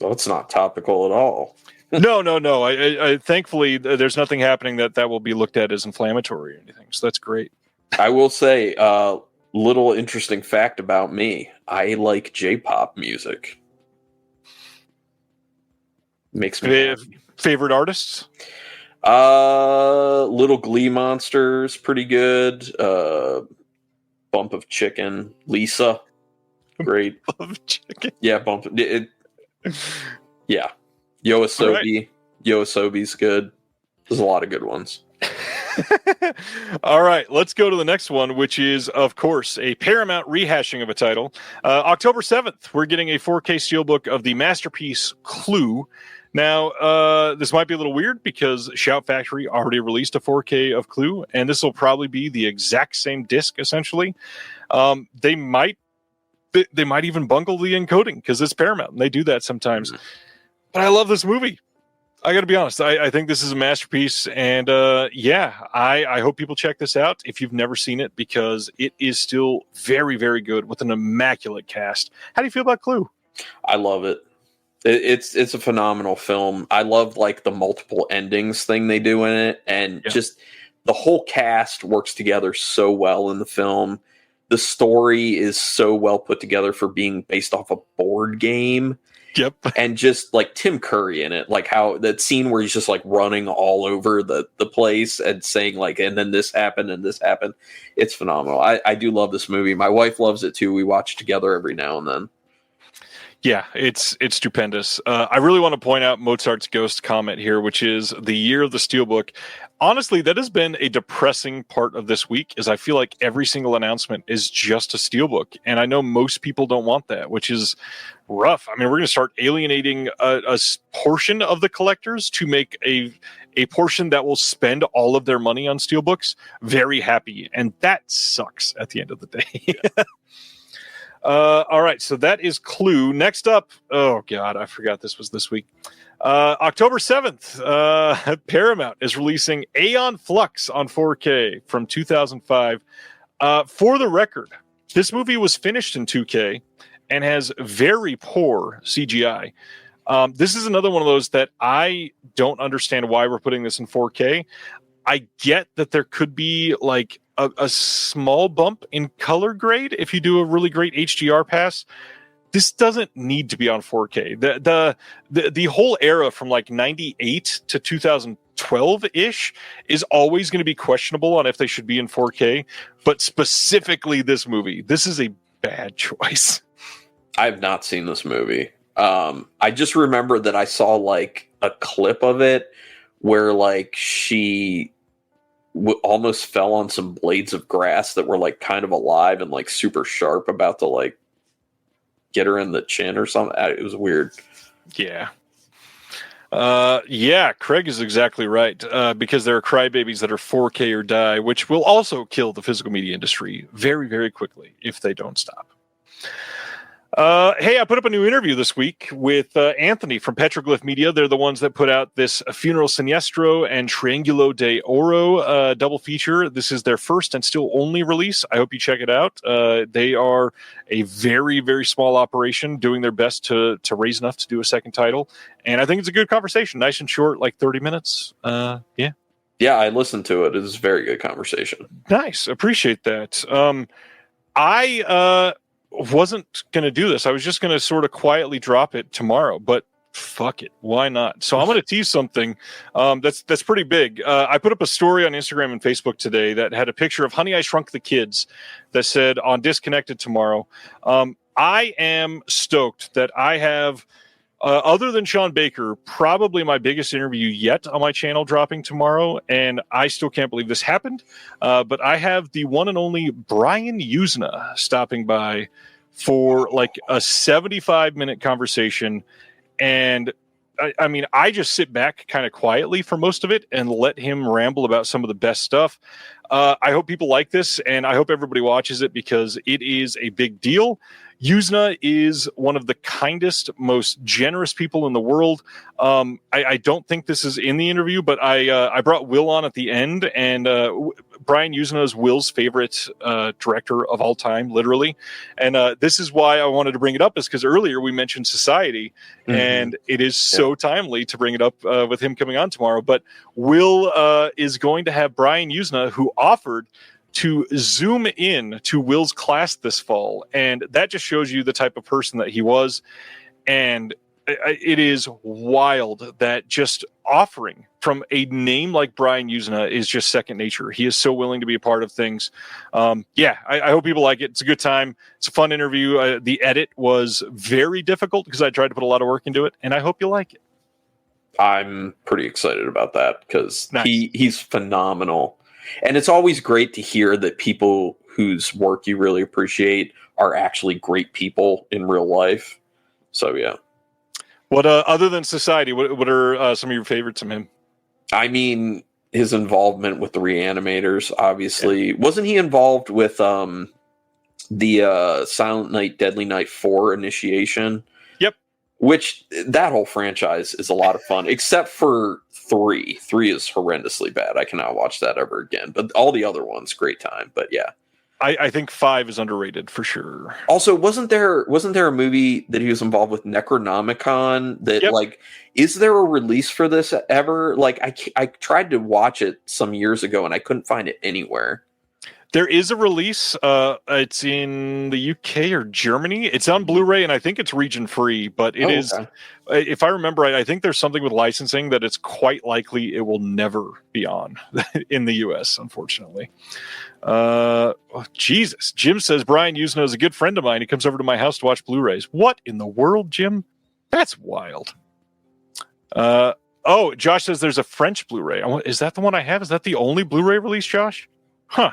Well, it's not topical at all. No. I thankfully, there's nothing happening that will be looked at as inflammatory or anything. So that's great. I will say, little interesting fact about me. I like J-pop music. Makes me happy. Favorite artists? Little Glee Monsters, pretty good. Bump of Chicken, Lisa, great. Bump of Chicken. Yeah, yeah. Yoasobi. Right. Yoasobi's good. There's a lot of good ones. All right, let's go to the next one, which is, of course, a Paramount rehashing of a title. October 7th, we're getting a 4K steelbook of the masterpiece Clue. Now, this might be a little weird because Shout Factory already released a 4K of Clue, and this will probably be the exact same disc, essentially. They might even bungle the encoding because it's Paramount, and they do that sometimes. But I love this movie. I got to be honest. I think this is a masterpiece, and I hope people check this out if you've never seen it because it is still very, very good with an immaculate cast. How do you feel about Clue? I love it. It's a phenomenal film. I love like the multiple endings thing they do in it, and just the whole cast works together so well in the film. The story is so well put together for being based off a board game. Yep. And just like Tim Curry in it, like how that scene where he's just like running all over the place and saying like, and then this happened and this happened. It's phenomenal. I do love this movie. My wife loves it too. We watch together every now and then. Yeah, it's stupendous. I really want to point out Mozart's Ghost comment here, which is the year of the Steelbook. Honestly, that has been a depressing part of this week, is I feel like every single announcement is just a Steelbook. And I know most people don't want that, which is rough. I mean, we're going to start alienating a portion of the collectors to make a portion that will spend all of their money on Steelbooks very happy. And that sucks at the end of the day. All right, so that is Clue. Next up, oh God, I forgot this was this week. October 7th, Paramount is releasing Aeon Flux on 4K from 2005. For the record, this movie was finished in 2K and has very poor CGI. This is another one of those that I don't understand why we're putting this in 4K. I get that there could be like a small bump in color grade if you do a really great HDR pass. This doesn't need to be on 4K. The whole era from like 98 to 2012-ish is always going to be questionable on if they should be in 4K, but specifically this movie, this is a bad choice. I have not seen this movie. I just remember that I saw like a clip of it where like she almost fell on some blades of grass that were like kind of alive and like super sharp, about to like get her in the chin or something. It was weird. Yeah. Yeah, Craig is exactly right. Because there are crybabies that are 4K or die, which will also kill the physical media industry very, very quickly if they don't stop. Hey, I put up a new interview this week with Anthony from Petroglyph Media. They're the ones that put out this Funeral Siniestro and Triangulo de Oro double feature. This is their first and still only release. I hope you check it out. They are a very, very small operation doing their best to raise enough to do a second title. And I think it's a good conversation. Nice and short, like 30 minutes. Yeah. Yeah, I listened to it. It was a very good conversation. Nice. Appreciate that. I wasn't going to do this. I was just going to sort of quietly drop it tomorrow, but fuck it. Why not? So I'm going to tease something that's pretty big. I put up a story on Instagram and Facebook today that had a picture of Honey, I Shrunk the Kids that said on Disconnected tomorrow. I am stoked that I have, other than Sean Baker, probably my biggest interview yet on my channel dropping tomorrow, and I still can't believe this happened. But I have the one and only Brian Usna stopping by for like a 75-minute conversation. And I mean, I just sit back kind of quietly for most of it and let him ramble about some of the best stuff. I hope people like this, and I hope everybody watches it because it is a big deal. Usna is one of the kindest, most generous people in the world. I don't think this is in the interview, but I brought Will on at the end, and Brian Usna is Will's favorite director of all time, literally. And this is why I wanted to bring it up, is because earlier we mentioned Society, and it is so timely to bring it up with him coming on tomorrow. But Will is going to have Brian Usna, who offered to zoom in to Will's class this fall. And that just shows you the type of person that he was. And it is wild that just offering from a name like Brian Usna is just second nature. He is so willing to be a part of things. I hope people like it. It's a good time. It's a fun interview. The edit was very difficult because I tried to put a lot of work into it, and I hope you like it. I'm pretty excited about that because nice. He's phenomenal. And it's always great to hear that people whose work you really appreciate are actually great people in real life. So, yeah. What other than Society, what are some of your favorites from him? I mean, his involvement with the Reanimators, obviously. Yeah. Wasn't he involved with the Silent Night, Deadly Night 4 Initiation? Yep. Which, that whole franchise is a lot of fun, except for 3. 3 is horrendously bad. I cannot watch that ever again. But all the other ones, great time. But yeah. I think 5 is underrated for sure. Also, wasn't there a movie that he was involved with, Necronomicon, that like, is there a release for this ever? Like, I tried to watch it some years ago and I couldn't find it anywhere. There is a release. It's in the UK or Germany. It's on Blu-ray, and I think it's region free. But it is, if I remember right, I think there's something with licensing that it's quite likely it will never be on in the US, unfortunately. Jesus. Jim says Brian Usna is a good friend of mine. He comes over to my house to watch Blu-rays. What in the world, Jim? That's wild. Josh says there's a French Blu-ray. Is that the one I have? Is that the only Blu-ray release, Josh? Huh.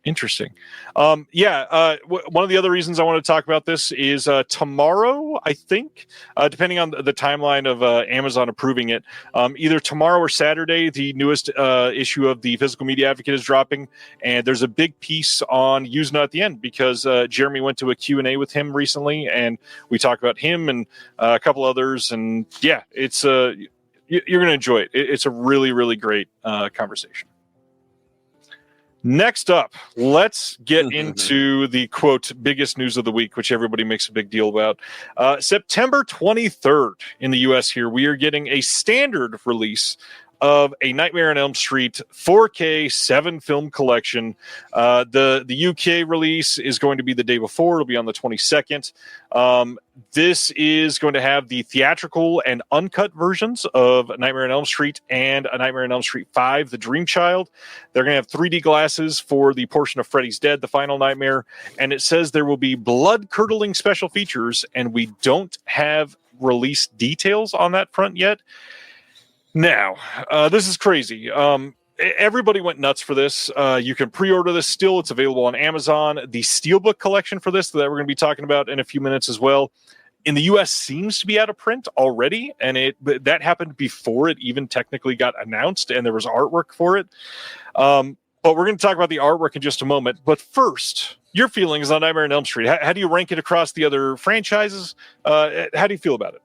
Interesting. One of the other reasons I want to talk about this is tomorrow, I think, depending on the timeline of Amazon approving it, either tomorrow or Saturday, the newest issue of the Physical Media Advocate is dropping, and there's a big piece on Usna at the end because Jeremy went to a Q&A with him recently, and we talk about him and a couple others, and yeah, it's you're going to enjoy it. It's a really, really great conversation. Next up, let's get into the, quote, biggest news of the week, which everybody makes a big deal about. September 23rd in the U.S. here, we are getting a standard release of a Nightmare on Elm Street 4K 7-film collection. The UK release is going to be the day before. It'll be on the 22nd. This is going to have the theatrical and uncut versions of Nightmare on Elm Street and A Nightmare on Elm Street 5, The Dream Child. They're going to have 3D glasses for the portion of Freddy's Dead, The Final Nightmare. And it says there will be blood-curdling special features, and we don't have release details on that front yet. Now, this is crazy. Everybody went nuts for this. You can pre-order this still. It's available on Amazon. The Steelbook collection for this that we're going to be talking about in a few minutes as well, in the U.S. seems to be out of print already, and that happened before it even technically got announced, and there was artwork for it. But we're going to talk about the artwork in just a moment. But first, your feelings on Nightmare on Elm Street. How do you rank it across the other franchises? How do you feel about it?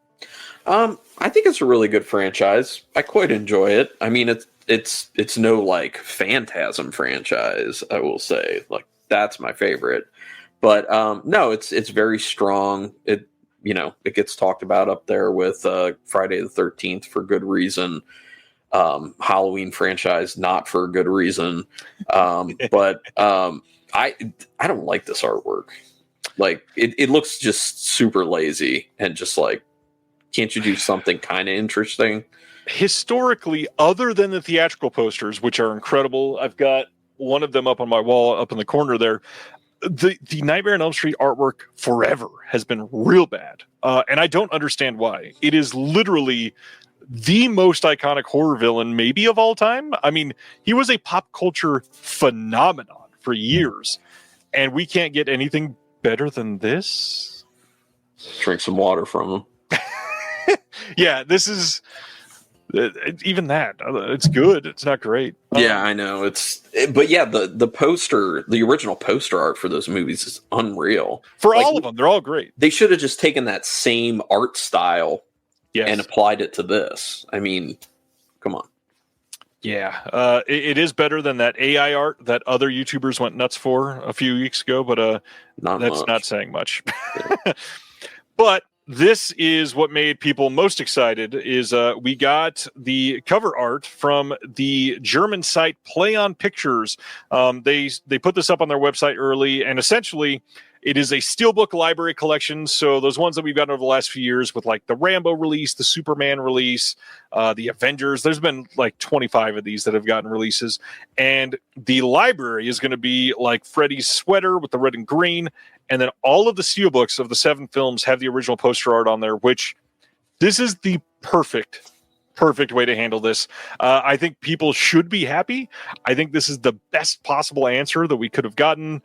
I think it's a really good franchise. I quite enjoy it. I mean, it's no like Phantasm franchise, I will say. Like, that's my favorite. But no, it's very strong. It gets talked about up there with Friday the 13th for good reason. Halloween franchise, not for good reason. But I don't like this artwork. Like, it looks just super lazy and just like, can't you do something kind of interesting? Historically, other than the theatrical posters, which are incredible, I've got one of them up on my wall up in the corner there. The Nightmare on Elm Street artwork forever has been real bad. And I don't understand why. It is literally the most iconic horror villain maybe of all time. I mean, he was a pop culture phenomenon for years. And we can't get anything better than this. Drink some water from him. Yeah, this is even that. It's good. It's not great. Yeah, I know. But yeah, the poster, the original poster art for those movies is unreal. For all of them, they're all great. They should have just taken that same art style Yes. and applied it to this. I mean, come on. Yeah, it is better than that AI art that other YouTubers went nuts for a few weeks ago, but that's not saying much. Yeah. But this is what made people most excited is we got the cover art from the German site Play on Pictures. They put this up on their website early, and essentially it is a Steelbook library collection. So those ones that we've gotten over the last few years with like the Rambo release, the Superman release, the Avengers, there's been like 25 of these that have gotten releases. And the library is going to be like Freddy's sweater with the red and green. And then all of the Steelbooks of the 7 films have the original poster art on there, which this is the perfect way to handle this. I think people should be happy. I think this is the best possible answer that we could have gotten.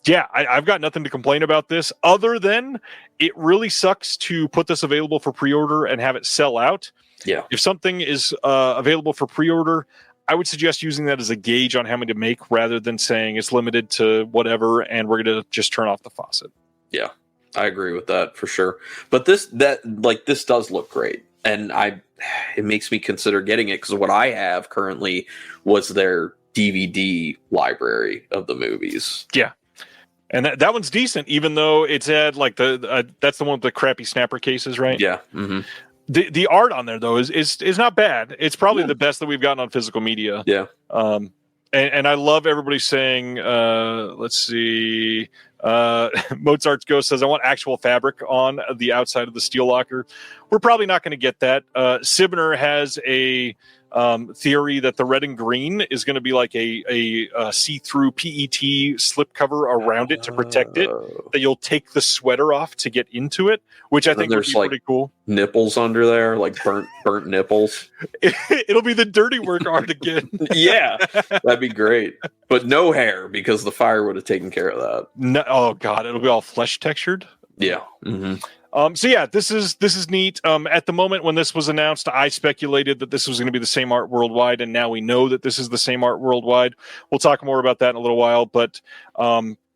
Yeah, I've got nothing to complain about this other than it really sucks to put this available for pre-order and have it sell out. Yeah. If something is available for pre-order, I would suggest using that as a gauge on how many to make rather than saying it's limited to whatever and we're going to just turn off the faucet. Yeah, I agree with that for sure. But this does look great. And it makes me consider getting it because what I have currently was their DVD library of the movies. Yeah. And that one's decent, even though it's had like that's the one with the crappy snapper cases, right? Yeah. Mm-hmm. The art on there though is not bad. It's probably the best that we've gotten on physical media. Yeah. And I love everybody saying, let's see, Mozart's Ghost says, I want actual fabric on the outside of the steel locker. We're probably not going to get that. Sibner has a theory that the red and green is going to be like a see-through PET slipcover around it to protect it, that you'll take the sweater off to get into it, which I think would be pretty cool. Nipples under there, like burnt nipples. It'll be the dirty work art again. Yeah, that'd be great. But no hair because the fire would have taken care of that. No, oh God, it'll be all flesh textured. Yeah. Mm-hmm. So yeah, this is neat. At the moment when this was announced, I speculated that this was going to be the same art worldwide, and now we know that this is the same art worldwide. We'll talk more about that in a little while, but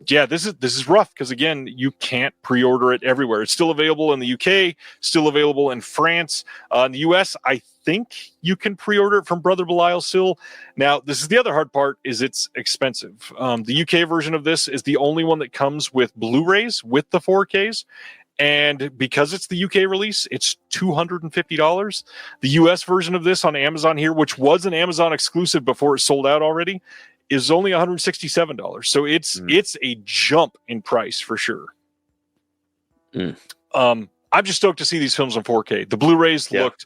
yeah, this is rough because again, you can't pre-order it everywhere. It's still available in the UK, still available in France, in the US. I think you can pre-order it from Brother Belial still. Now, this is the other hard part: is it's expensive. The UK version of this is the only one that comes with Blu-rays with the 4Ks. And because it's the UK release, it's $250. The US version of this on Amazon here, which was an Amazon exclusive before it sold out already, is only $167. So it's a jump in price for sure. I'm just stoked to see these films on 4K. The Blu-rays looked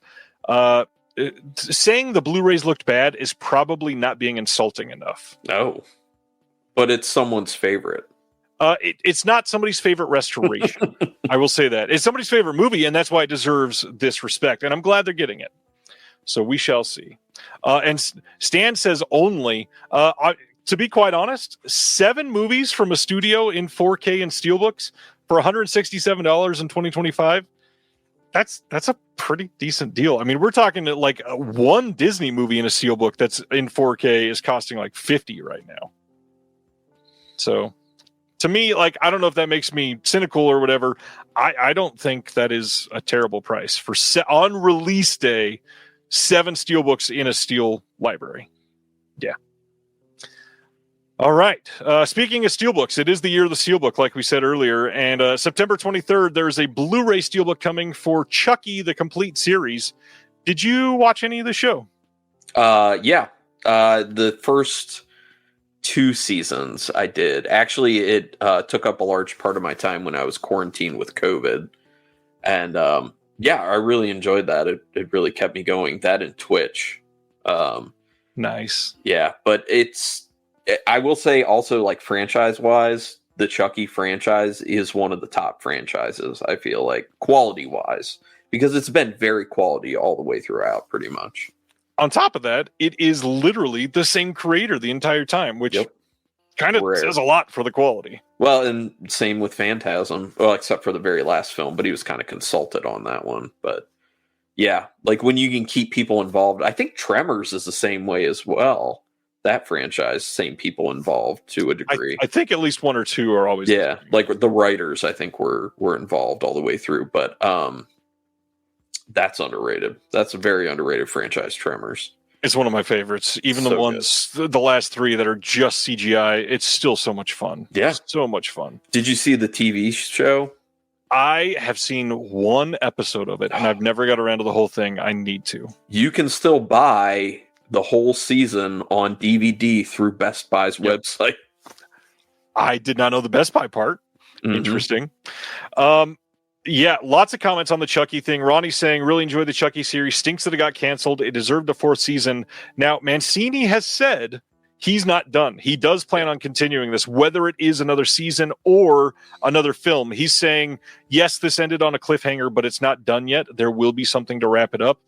saying the Blu-rays looked bad is probably not being insulting enough. No. But it's someone's favorite. It's not somebody's favorite restoration. I will say that. It's somebody's favorite movie, and that's why it deserves this respect. And I'm glad they're getting it. So we shall see. And Stan says only, to be quite honest, 7 movies from a studio in 4K and Steelbooks for $167 in 2025. That's a pretty decent deal. I mean, we're talking like one Disney movie in a Steelbook that's in 4K is costing like $50 right now. So to me, like, I don't know if that makes me cynical or whatever. I don't think that is a terrible price for on release day, 7 Steelbooks in a Steel library. Yeah. All right. Speaking of Steelbooks, it is the year of the Steelbook, like we said earlier. And September 23rd, there's a Blu-ray Steelbook coming for Chucky, the complete series. Did you watch any of the show? Yeah. The first 2 seasons I did. Actually, it took up a large part of my time when I was quarantined with COVID. And yeah, I really enjoyed that. It really kept me going. That and Twitch. Nice. Yeah, but I will say also, like, franchise-wise, the Chucky franchise is one of the top franchises, I feel like, quality-wise. Because it's been very quality all the way throughout, pretty much. On top of that, it is literally the same creator the entire time, which kind of says a lot for the quality. Well, and same with Phantasm. Well, except for the very last film, but he was kind of consulted on that one. But yeah, like when you can keep people involved. I think Tremors is the same way as well. That franchise, same people involved to a degree. I think at least 1 or 2 are always. Yeah, like the writers, I think were involved all the way through. But that's underrated. That's a very underrated franchise, Tremors. It's one of my favorites. Even the ones, the last 3 that are just CGI, it's still so much fun. Yeah. So much fun. Did you see the TV show? I have seen 1 episode of it, and I've never got around to the whole thing. I need to. You can still buy the whole season on DVD through Best Buy's website. I did not know the Best Buy part. Mm-hmm. Interesting. Yeah, lots of comments on the Chucky thing. Ronnie's saying, really enjoyed the Chucky series. Stinks that it got canceled. It deserved a 4th season. Now, Mancini has said he's not done. He does plan on continuing this, whether it is another season or another film. He's saying, yes, this ended on a cliffhanger, but it's not done yet. There will be something to wrap it up.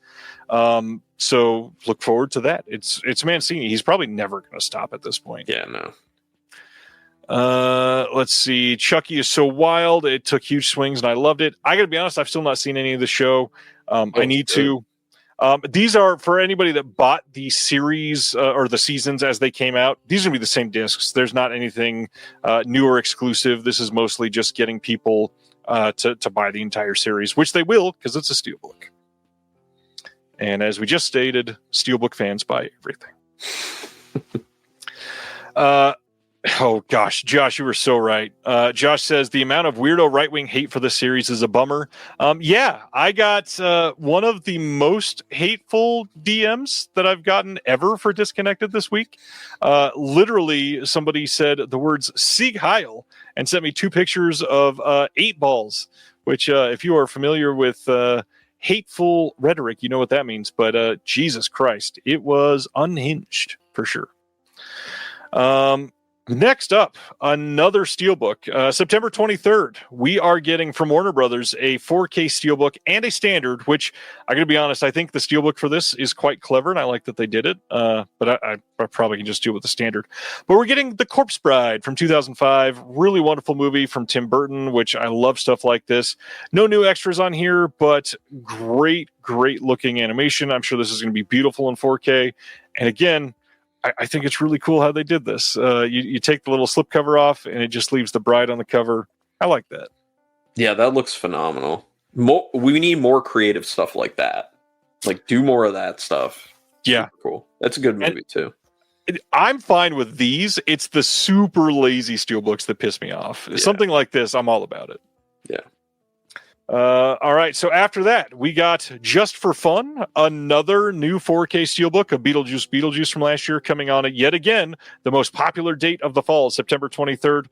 So look forward to that. It's Mancini. He's probably never going to stop at this point. Yeah, no. Let's see. Chucky is so wild. It took huge swings and I loved it. I gotta be honest, I've still not seen any of the show. I need to. These are for anybody that bought the series or the seasons as they came out. These are gonna be the same discs. There's not anything new or exclusive. This is mostly just getting people to buy the entire series, which they will because it's a Steelbook. And as we just stated, Steelbook fans buy everything. Oh, gosh, Josh, you were so right. Josh says the amount of weirdo right-wing hate for this series is a bummer. Yeah, I got one of the most hateful DMs that I've gotten ever for Disconnected this week. Literally, somebody said the words Sieg Heil and sent me 2 pictures of 8 balls, which if you are familiar with hateful rhetoric, you know what that means. But Jesus Christ, it was unhinged for sure. Next up, another Steelbook. September 23rd, we are getting from Warner Brothers a 4K Steelbook and a standard, which I gotta be honest, I think the Steelbook for this is quite clever, and I like that they did it. But I probably can just do it with the standard. But we're getting The Corpse Bride from 2005. Really wonderful movie from Tim Burton, which I love stuff like this. No new extras on here, but great looking animation. I'm sure this is going to be beautiful in 4K. And again, I think it's really cool how they did this. You take the little slipcover off, and it just leaves the bride on the cover. I like that. Yeah, that looks phenomenal. We need more creative stuff like that. Like, do more of that stuff. Yeah. Super cool. That's a good movie, too. I'm fine with these. It's the super lazy steelbooks that piss me off. Yeah. Something like this, I'm all about it. Yeah. All right. So after that, we got, just for fun, another new 4K steelbook of Beetlejuice from last year, coming on yet again the most popular date of the fall, September 23rd.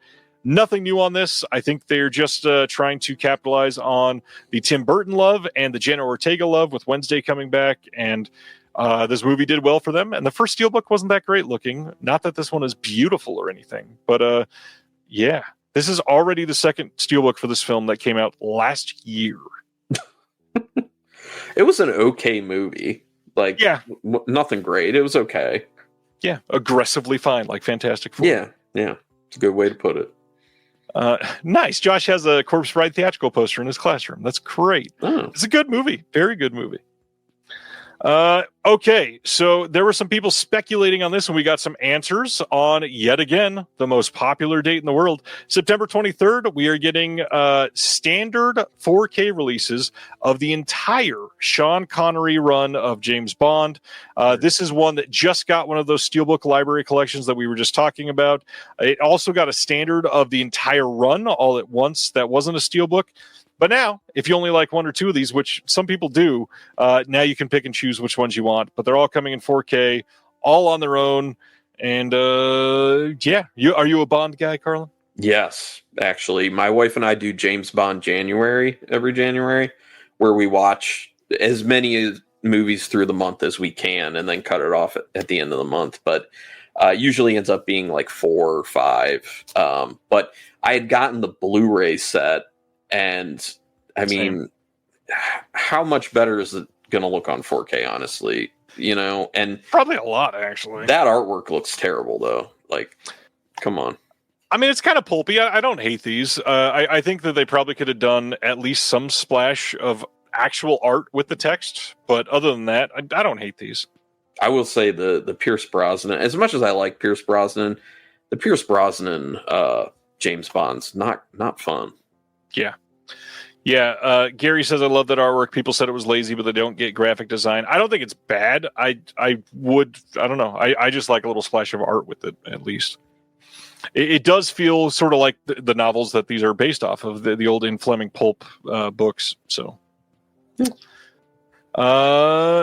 Nothing new on this. I think they're just trying to capitalize on the Tim Burton love and the Jenna Ortega love with Wednesday coming back, and this movie did well for them. And the first steelbook wasn't that great looking. Not that this one is beautiful or anything, but yeah. This is already the second steelbook for this film that came out last year. It was an okay movie. Like, yeah, nothing great. It was okay. Yeah, aggressively fine, like Fantastic Four. Yeah. It's a good way to put it. Nice. Josh has a Corpse Bride theatrical poster in his classroom. That's great. Oh. It's a good movie. Very good movie. Okay, so there were some people speculating on this, and we got some answers on, yet again, the most popular date in the world. September 23rd, we are getting standard 4K releases of the entire Sean Connery run of James Bond. This is one that just got one of those Steelbook library collections that we were just talking about. It also got a standard of the entire run all at once that wasn't a Steelbook. But now, if you only like one or two of these, which some people do, now you can pick and choose which ones you want. But they're all coming in 4K, all on their own. And yeah, are you a Bond guy, Carlin? Yes, actually. My wife and I do James Bond every January, where we watch as many movies through the month as we can and then cut it off at the end of the month. But usually ends up being like 4 or 5. But I had gotten the Blu-ray set. And I mean, how much better is it going to look on 4K, honestly? You know, and probably a lot, actually. That artwork looks terrible, though. Like, come on. I mean, it's kind of pulpy. I don't hate these. I think that they probably could have done at least some splash of actual art with the text. But other than that, I don't hate these. I will say the Pierce Brosnan, as much as I like Pierce Brosnan, the Pierce Brosnan James Bond's not fun. Yeah. Yeah, Gary says, I love that artwork. People said it was lazy, but they don't get graphic design. I don't think it's bad. I don't know. I just like a little splash of art with it, at least. It does feel sort of like the novels that these are based off of, the old Ian Fleming pulp books. So,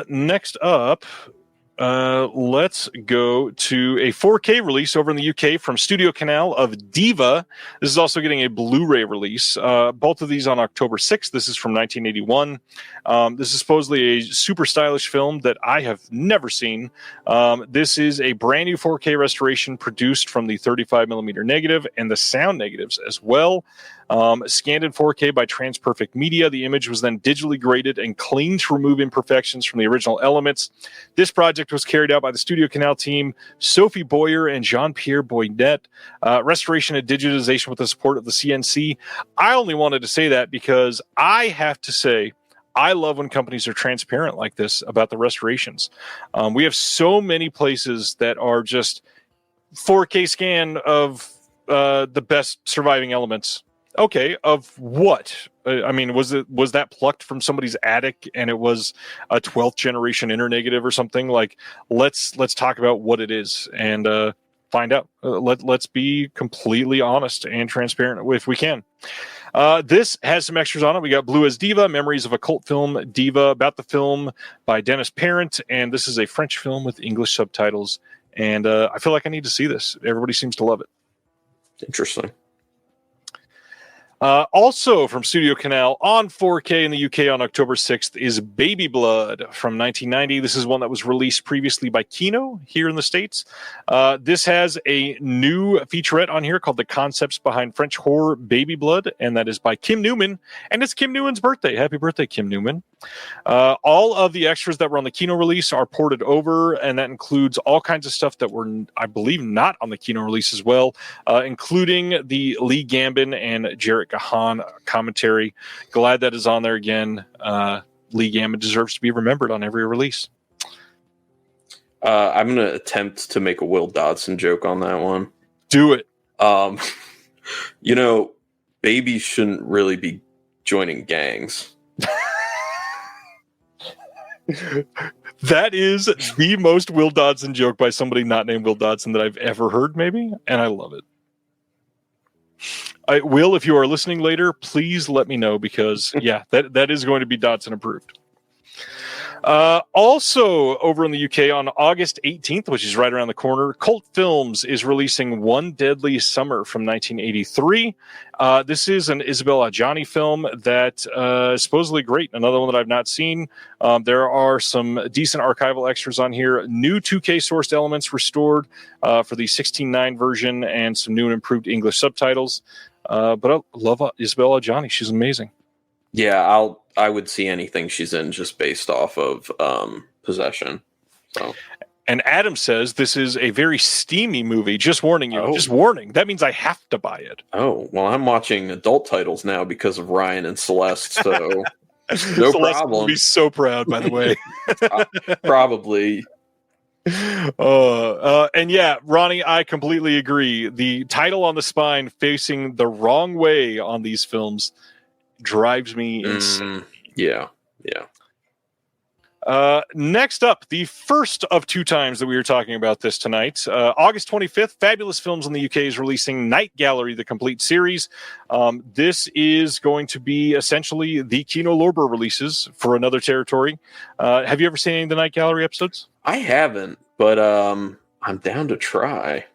next up, let's go to a 4K release over in the UK from Studio Canal of Diva. This is also getting a Blu-ray release. Both of these on October 6th. This is from 1981. This is supposedly a super stylish film that I have never seen. This is a brand new 4K restoration produced from the 35mm negative and the sound negatives as well. Scanned in 4K by Transperfect Media, the image was then digitally graded and cleaned to remove imperfections from the original elements. This project was carried out by the Studio Canal team, Sophie Boyer and Jean-Pierre Boynet. Restoration and digitization with the support of the CNC. I only wanted to say that because I have to say, I love when companies are transparent like this about the restorations. We have so many places that are just 4K scan of the best surviving elements. Okay, of what? I mean, was that plucked from somebody's attic and it was a 12th generation internegative or something? Like, let's talk about what it is and find out. Let's be completely honest and transparent if we can. This has some extras on it. We got Blue as Diva, Memories of a Cult Film, Diva, about the film by Dennis Parent, and this is a French film with English subtitles. And I feel like I need to see this. Everybody seems to love it. Interesting. Also from Studio Canal on 4K in the UK on October 6th is Baby Blood from 1990. This is one that was released previously by Kino here in the States. This has a new featurette on here called The Concepts Behind French Horror Baby Blood, and that is by Kim Newman, and it's Kim Newman's birthday. Happy birthday, Kim Newman. All of the extras that were on the Kino release are ported over, and that includes all kinds of stuff that were, I believe, not on the Kino release as well, including the Lee Gambin and Jarrett Gahan commentary. Glad that is on there again. Lee Gambin deserves to be remembered on every release. I'm going to attempt to make a Will Dodson joke on that one. Do it. Babies shouldn't really be joining gangs. That is the most Will Dodson joke by somebody not named Will Dodson that I've ever heard, maybe, and I love it. Will, if you are listening later, please let me know because, yeah, that is going to be Dodson approved. Also, over in the UK on August 18th, which is right around the corner, Cult Films is releasing One Deadly Summer from 1983. This is an Isabel Adjani film that is supposedly great. Another one that I've not seen. There are some decent archival extras on here. New 2K sourced elements restored for the 16:9 version and some new and improved English subtitles. But I love Isabel Adjani. She's amazing. Yeah, I would see anything she's in just based off of Possession. So. And Adam says this is a very steamy movie. Just warning you. Just warning. That means I have to buy it. Oh, well, I'm watching adult titles now because of Ryan and Celeste, so no Celeste problem. Will be so proud, by the way. Probably. And yeah, Ronnie, I completely agree. The title on the spine facing the wrong way on these films drives me insane. Yeah. Next up, the first of two times that we were talking about this tonight. August 25th, Fabulous Films in the UK is releasing Night Gallery, the complete series. This is going to be essentially the Kino Lorber releases for another territory. Have you ever seen any of the Night Gallery episodes? I haven't, but I'm down to try.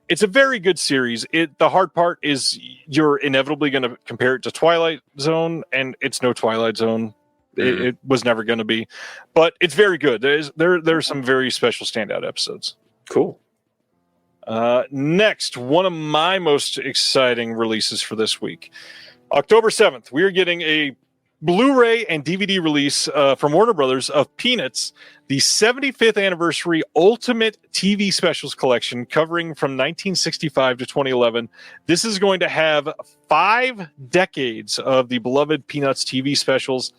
It's a very good series. The hard part is you're inevitably going to compare it to Twilight Zone, and it's no Twilight Zone. It was never going to be, but it's very good. There's some very special standout episodes. Cool. Next, one of my most exciting releases for this week, October 7th, we are getting a Blu-ray and DVD release from Warner Brothers of Peanuts, the 75th anniversary Ultimate TV Specials collection covering from 1965 to 2011. This is going to have 5 decades of the beloved Peanuts TV specials.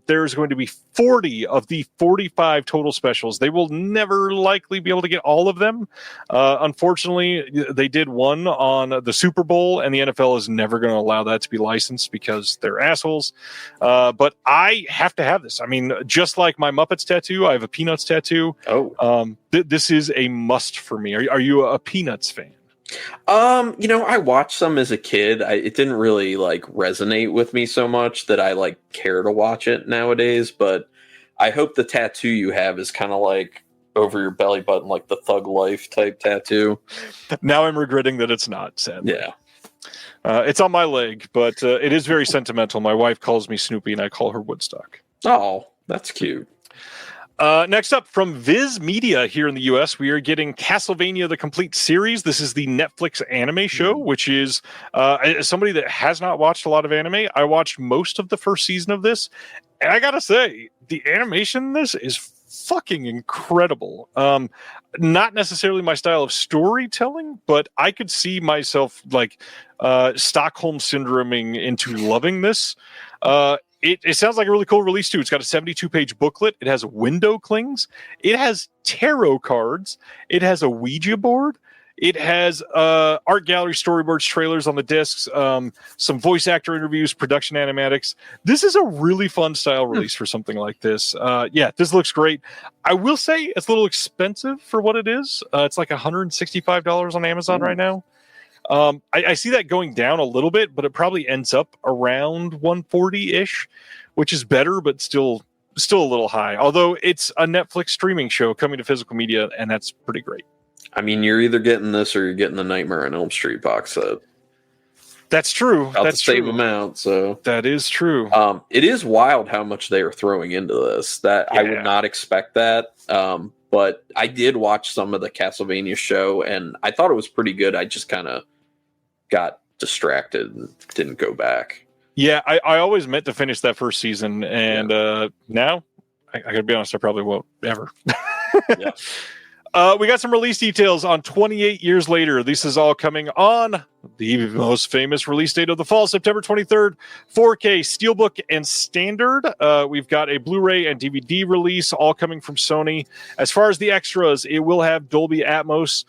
There's going to be 40 of the 45 total specials. They will never likely be able to get all of them. Unfortunately, they did one on the Super Bowl, and the NFL is never going to allow that to be licensed because they're assholes. But I have to have this. I mean, just like my Muppets tattoo, I have a Peanuts tattoo. This is a must for me. Are you a Peanuts fan? I watched some as a kid. It didn't really resonate with me so much that I care to watch it nowadays. But I hope the tattoo you have is kind of over your belly button, like the Thug Life type tattoo. Now I'm regretting that it's not, sadly. Yeah. It's on my leg, but it is very sentimental. My wife calls me Snoopy, and I call her Woodstock. Oh, that's cute. Next up, from Viz Media here in the U.S., we are getting Castlevania, the complete series. This is the Netflix anime show, which is as somebody that has not watched a lot of anime. I watched most of the first season of this, and I gotta say, the animation in this is fucking incredible. Not necessarily my style of storytelling, but I could see myself Stockholm syndroming into loving this. It sounds like a really cool release, too. It's got a 72-page booklet. It has window clings. It has tarot cards. It has a Ouija board. It has art gallery storyboards, trailers on the discs, some voice actor interviews, production animatics. This is a really fun style release for something like this. This looks great. I will say it's a little expensive for what it is. It's like $165 on Amazon right now. I see that going down a little bit, but it probably ends up around 140-ish, which is better, but still a little high. Although it's a Netflix streaming show coming to physical media, and that's pretty great. I mean, you're either getting this or you're getting the Nightmare on Elm Street box set. That's true. That's the same amount. So that is true. It is wild how much they are throwing into this. I would not expect that. But I did watch some of the Castlevania show, and I thought it was pretty good. I just kind of got distracted and didn't go back. Yeah, I always meant to finish that first season, and now I gotta be honest, I probably won't ever. We got some release details on 28 Years Later. This is all coming on the most famous release date of the fall, September 23rd, 4K, Steelbook, and Standard. We've got a Blu-ray and DVD release, all coming from Sony. As far as the extras, it will have Dolby Atmos.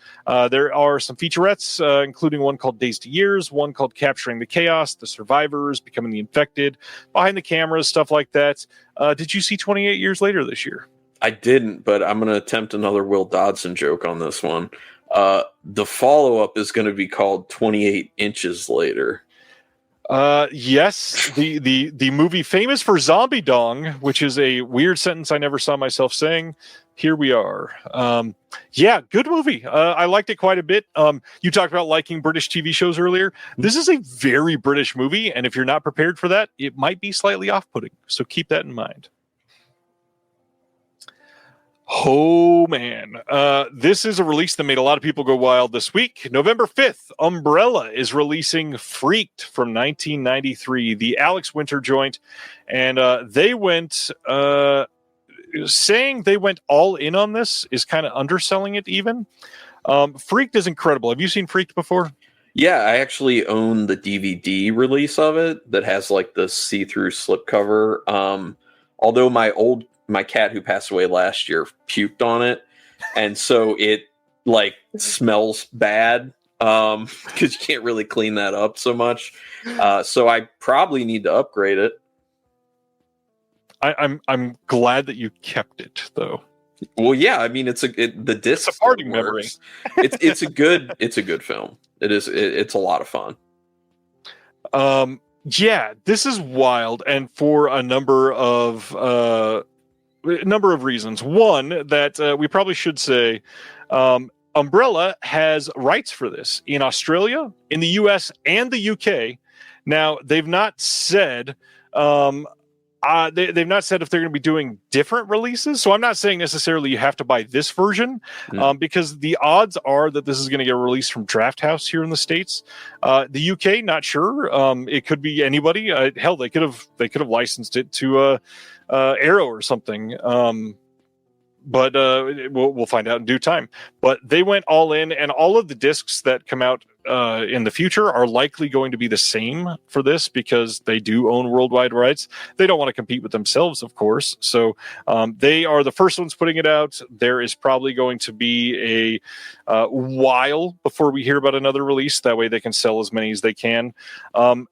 There are some featurettes, including one called Days to Years, one called Capturing the Chaos, The Survivors, Becoming the Infected, Behind the Cameras, stuff like that. Did you see 28 Years Later this year? I didn't, but I'm going to attempt another Will Dodson joke on this one. The follow-up is going to be called 28 Inches Later. Yes, the movie famous for zombie dong, which is a weird sentence I never saw myself saying. Here we are. Yeah, good movie. I liked it quite a bit. You talked about liking British TV shows earlier. This is a very British movie, and if you're not prepared for that, it might be slightly off-putting. So keep that in mind. Oh, man. This is a release that made a lot of people go wild this week. November 5th, Umbrella is releasing Freaked from 1993, the Alex Winter joint. And they went... saying they went all in on this is kind of underselling it even. Freaked is incredible. Have you seen Freaked before? Yeah, I actually own the DVD release of it that has like the see-through slipcover. Although my cat who passed away last year puked on it, and so it like smells bad because you can't really clean that up so much. So I probably need to upgrade it. I'm glad that you kept it though. Well, yeah, I mean the disc. It's a party memory. it's a good film. It is. It's a lot of fun. Yeah, this is wild, and for a number of reasons. One, that we probably should say, Umbrella has rights for this in Australia, in the US, and the UK. Now, they've not said they've not said if they're going to be doing different releases. So I'm not saying necessarily you have to buy this version, because the odds are that this is going to get released from Draft House here in the States. The UK, not sure. It could be anybody. Hell, they could have licensed it to Arrow or something. But we'll find out in due time. But they went all in, and all of the discs that come out in the future are likely going to be the same for this because they do own worldwide rights. They don't want to compete with themselves, of course. So they are the first ones putting it out. There is probably going to be a while before we hear about another release. That way they can sell as many as they can.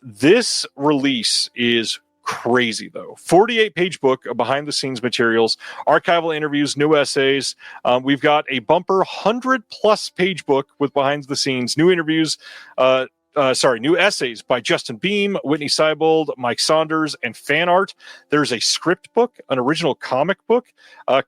This release is crazy though. 48-page book of behind the scenes materials, archival interviews, new essays. We've got a bumper 100+ page book with behind the scenes, new interviews, new essays by Justin Beam, Whitney Seibold, Mike Saunders, and fan art. There's a script book, an original comic book,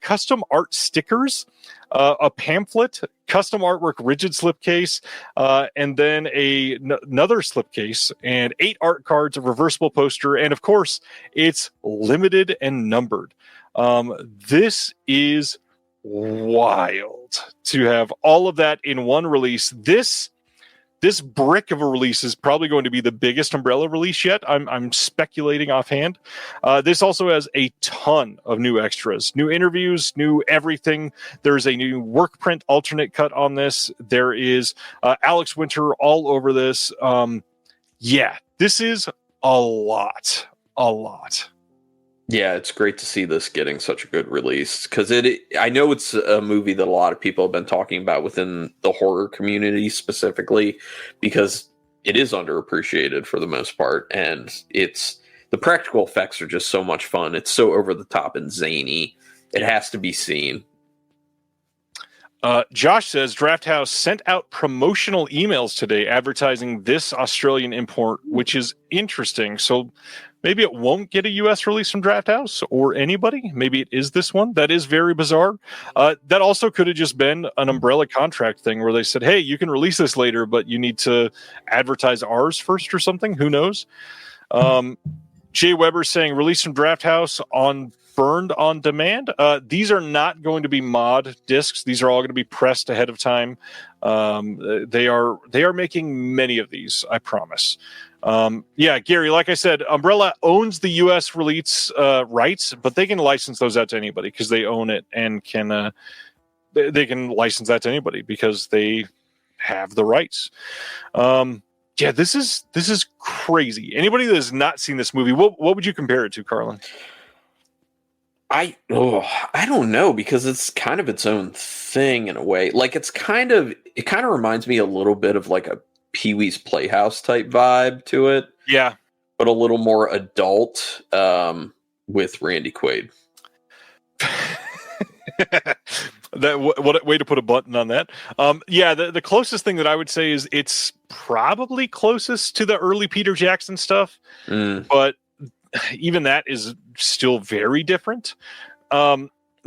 custom art stickers, a pamphlet, custom artwork rigid slipcase, and then another slipcase, and 8 art cards, a reversible poster, and of course, it's limited and numbered. This is wild to have all of that in one release. This brick of a release is probably going to be the biggest Umbrella release yet. I'm speculating offhand. This also has a ton of new extras, new interviews, new everything. There's a new work print alternate cut on this. There is Alex Winter all over this. Yeah, this is a lot. Yeah, it's great to see this getting such a good release because I know it's a movie that a lot of people have been talking about within the horror community specifically because it is underappreciated for the most part, and the practical effects are just so much fun. It's so over the top and zany. It has to be seen. Josh says Draft House sent out promotional emails today advertising this Australian import, which is interesting. So maybe it won't get a U.S. release from Draft House or anybody. Maybe it is this one. That is very bizarre. That also could have just been an Umbrella contract thing where they said, hey, you can release this later, but you need to advertise ours first or something. Who knows? Jay Weber saying release from Draft House on burned on demand. These are not going to be mod discs. These are all going to be pressed ahead of time. They are making many of these, I promise. Yeah, Gary, like I said, Umbrella owns the U.S. release rights, but they can license those out to anybody because they own it and can they can license that to anybody because they have the rights. Yeah, this is crazy. Anybody that has not seen this movie, what would you compare it to, Carlin? I don't know, because it's kind of its own thing in a way. Like it kind of reminds me a little bit of like a Pee-wee's Playhouse type vibe to it. Yeah, but a little more adult with Randy Quaid. What way to put a button on that. Yeah, the closest thing that I would say is it's probably closest to the early Peter Jackson stuff, but even that is still very different.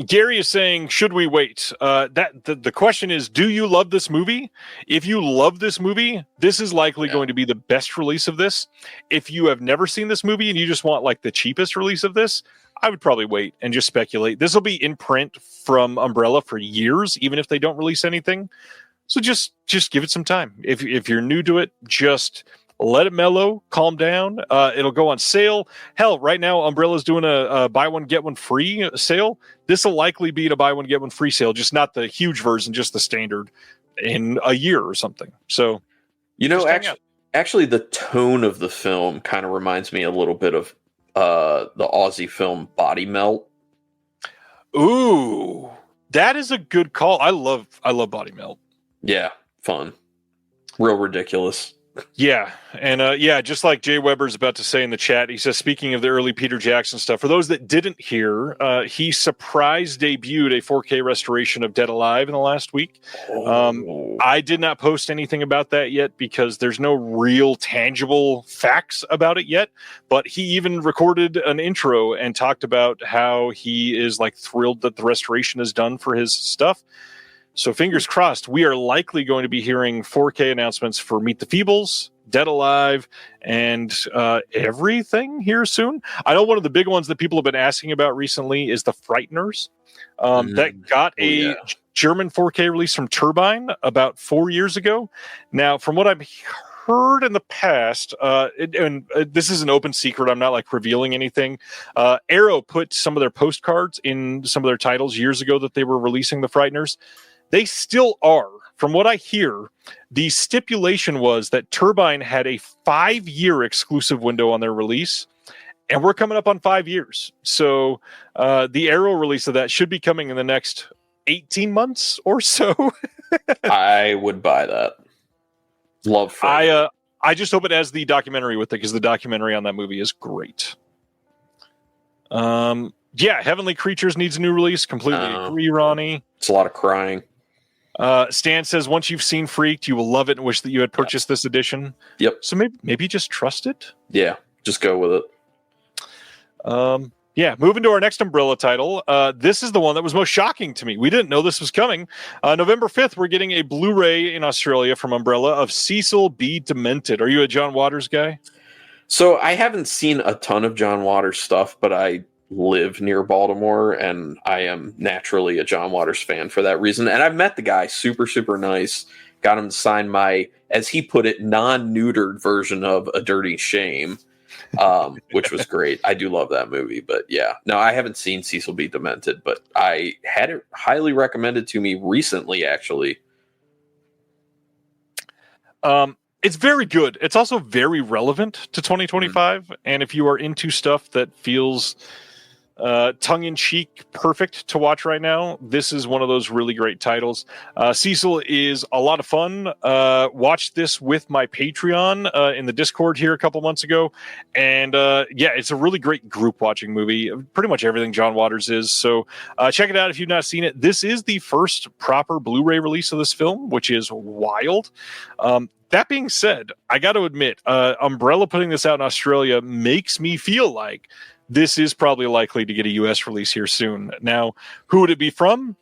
Gary is saying, should we wait? The question is, do you love this movie? If you love this movie, this is likely going to be the best release of this. If you have never seen this movie and you just want like the cheapest release of this, I would probably wait and just speculate. This will be in print from Umbrella for years, even if they don't release anything. So just give it some time. If you're new to it, just let it mellow, calm down. It'll go on sale. Hell, right now, Umbrella's doing a buy one, get one free sale. This will likely be a buy one, get one free sale, just not the huge version, just the standard in a year or something. So, actually, the tone of the film kind of reminds me a little bit of the Aussie film Body Melt. Ooh, that is a good call. I love Body Melt. Yeah, fun. Real ridiculous. Yeah, and just like Jay Weber's about to say in the chat, he says, speaking of the early Peter Jackson stuff, for those that didn't hear, he surprise debuted a 4K restoration of Dead Alive in the last week. I did not post anything about that yet because there's no real tangible facts about it yet, but he even recorded an intro and talked about how he is like thrilled that the restoration is done for his stuff. So fingers crossed, we are likely going to be hearing 4K announcements for Meet the Feebles, Dead Alive, and everything here soon. I know one of the big ones that people have been asking about recently is The Frighteners. That got a German 4K release from Turbine about 4 years ago. Now, from what I've heard in the past, this is an open secret, I'm not like revealing anything. Arrow put some of their postcards in some of their titles years ago that they were releasing The Frighteners. They still are. From what I hear, the stipulation was that Turbine had a 5-year exclusive window on their release, and we're coming up on 5 years. So the Arrow release of that should be coming in the next 18 months or so. I would buy that. Love Friday. I just hope it has the documentary with it, because the documentary on that movie is great. Heavenly Creatures needs a new release. Completely agree, Ronnie. It's a lot of crying. Stan says, once you've seen Freaked, you will love it and wish that you had purchased this edition. Yep. So maybe just trust it. Yeah, just go with it. Moving to our next Umbrella title. This is the one that was most shocking to me. We didn't know this was coming. November 5th, we're getting a Blu-ray in Australia from Umbrella of Cecil B. Demented. Are you a John Waters guy? So I haven't seen a ton of John Waters stuff, but I live near Baltimore, and I am naturally a John Waters fan for that reason. And I've met the guy, super, super nice. Got him to sign my, as he put it, non-neutered version of A Dirty Shame, which was great. I do love that movie, but yeah. No, I haven't seen Cecil B. Demented, but I had it highly recommended to me recently, actually. It's very good. It's also very relevant to 2025. And if you are into stuff that feels tongue-in-cheek perfect to watch right now, this is one of those really great titles. Cecil is a lot of fun. Watched this with my Patreon in the Discord here a couple months ago. And it's a really great group watching movie. Pretty much everything John Waters is. So check it out if you've not seen it. This is the first proper Blu-ray release of this film, which is wild. That being said, I got to admit, Umbrella putting this out in Australia makes me feel like this is probably likely to get a U.S. release here soon. Now, who would it be from?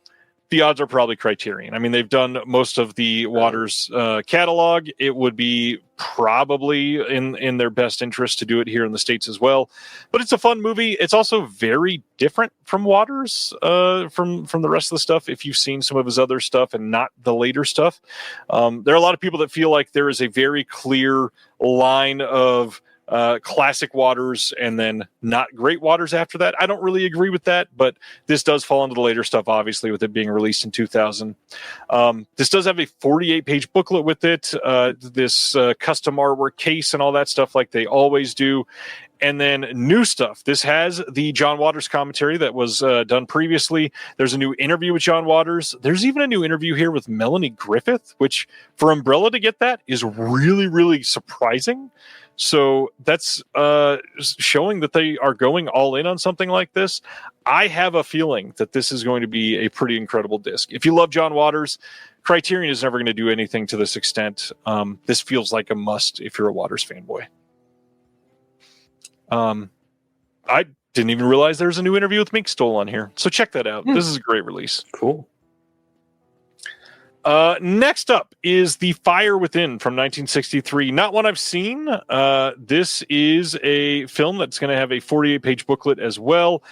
The odds are probably Criterion. I mean, they've done most of the Waters catalog. It would be probably in their best interest to do it here in the States as well. But it's a fun movie. It's also very different from Waters, from the rest of the stuff, if you've seen some of his other stuff and not the later stuff. There are a lot of people that feel like there is a very clear line of classic Waters and then not great Waters after that. I don't really agree with that, but this does fall into the later stuff, obviously, with it being released in 2000. This does have a 48-page booklet with it, this custom artwork case and all that stuff like they always do. And then new stuff. This has the John Waters commentary that was done previously. There's a new interview with John Waters. There's even a new interview here with Melanie Griffith, which for Umbrella to get that is really, really surprising. So that's showing that they are going all in on something like this. I have a feeling that this is going to be a pretty incredible disc. If you love John Waters, Criterion is never going to do anything to this extent. This feels like a must if you're a Waters fanboy. I didn't even realize there's a new interview with Mink Stole on here. So check that out. This is a great release. Cool. Next up is The Fire Within from 1963. Not one I've seen. This is a film that's going to have a 48-page booklet as well.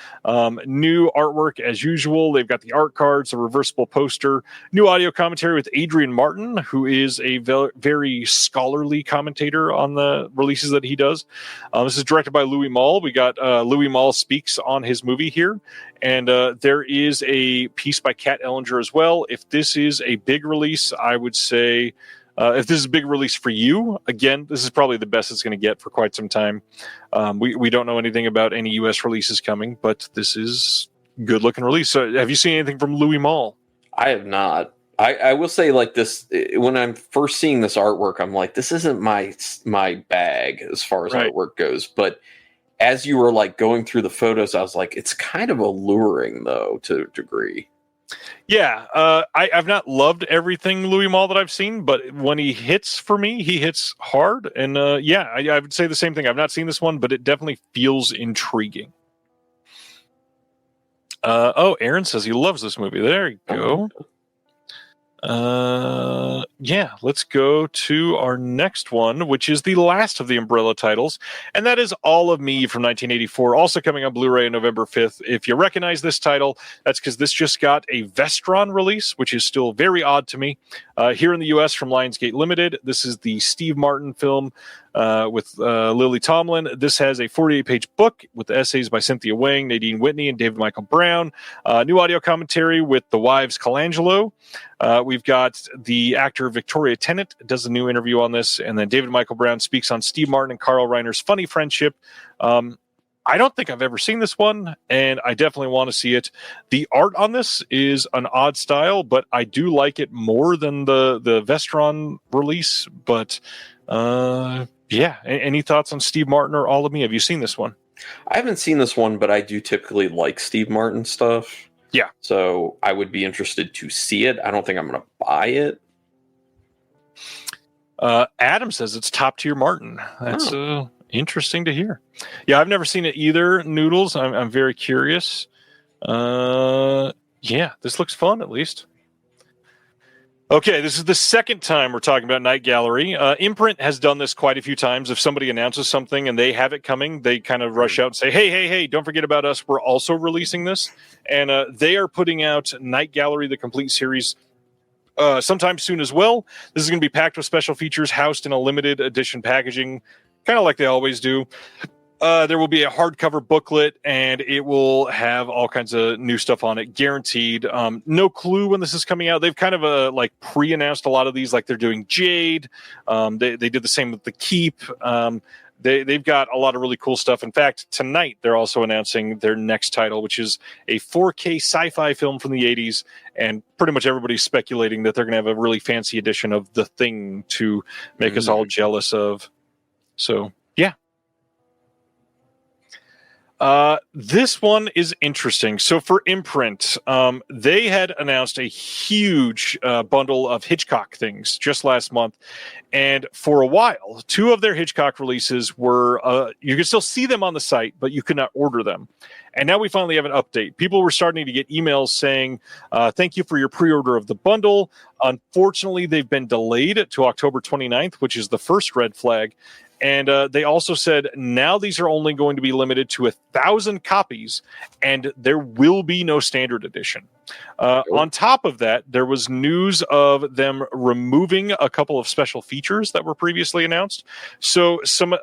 New artwork as usual. They've got the art cards, a reversible poster, new audio commentary with Adrian Martin, who is a very scholarly commentator on the releases that he does. This is directed by Louis Malle. We got Louis Malle speaks on his movie here. And there is a piece by Kat Ellinger as well. If this is a big release, I would say, if this is a big release for you, again, this is probably the best it's going to get for quite some time. We don't know anything about any U.S. releases coming, but this is good looking release. So have you seen anything from Louis Malle? I have not. I will say, like, this, when I'm first seeing this artwork, I'm like, this isn't my bag as far as artwork goes, but as you were like going through the photos, I was like, it's kind of alluring though to a degree. Yeah. I've not loved everything Louis Malle that I've seen, but when he hits for me, he hits hard. And I would say the same thing. I've not seen this one, but it definitely feels intriguing. Aaron says he loves this movie. There you go. Let's go to our next one, which is the last of the Umbrella titles, and that is All of Me from 1984, also coming on Blu-ray on November 5th. If you recognize this title, that's because this just got a Vestron release, which is still very odd to me. Here in the US from Lionsgate Limited, this is the Steve Martin film with Lily Tomlin. This has a 48-page book with essays by Cynthia Wang, Nadine Whitney, and David Michael Brown. New audio commentary with the wives Colangelo. We've got the actor Victoria Tennant does a new interview on this, and then David Michael Brown speaks on Steve Martin and Carl Reiner's funny friendship. I don't think I've ever seen this one, and I definitely want to see it. The art on this is an odd style, but I do like it more than the Vestron release. But any thoughts on Steve Martin or All of Me? Have you seen this one? I haven't seen this one, but I do typically like Steve Martin stuff. Yeah. So I would be interested to see it. I don't think I'm going to buy it. Adam says it's top tier Martin. That's interesting to hear. Yeah, I've never seen it either, Noodles. I'm very curious. This looks fun at least. Okay, this is the second time we're talking about Night Gallery. Imprint has done this quite a few times. If somebody announces something and they have it coming, they kind of rush out and say, hey, don't forget about us. We're also releasing this. And they are putting out Night Gallery, the complete series, sometime soon as well. This is going to be packed with special features, housed in a limited edition packaging, kind of like they always do. There will be a hardcover booklet, and it will have all kinds of new stuff on it, guaranteed. No clue when this is coming out. They've kind of pre-announced a lot of these, like they're doing Jade. They did the same with The Keep. They've got a lot of really cool stuff. In fact, tonight they're also announcing their next title, which is a 4K sci-fi film from the 80s, and pretty much everybody's speculating that they're going to have a really fancy edition of The Thing to make us all jealous of. So, yeah. This one is interesting. So for Imprint, they had announced a huge bundle of Hitchcock things just last month. And for a while, two of their Hitchcock releases were, you could still see them on the site, but you could not order them. And now we finally have an update. People were starting to get emails saying, thank you for your pre-order of the bundle. Unfortunately, they've been delayed to October 29th, which is the first red flag. And they also said now these are only going to be limited to 1,000 copies, and there will be no standard edition. On top of that, there was news of them removing a couple of special features that were previously announced. So some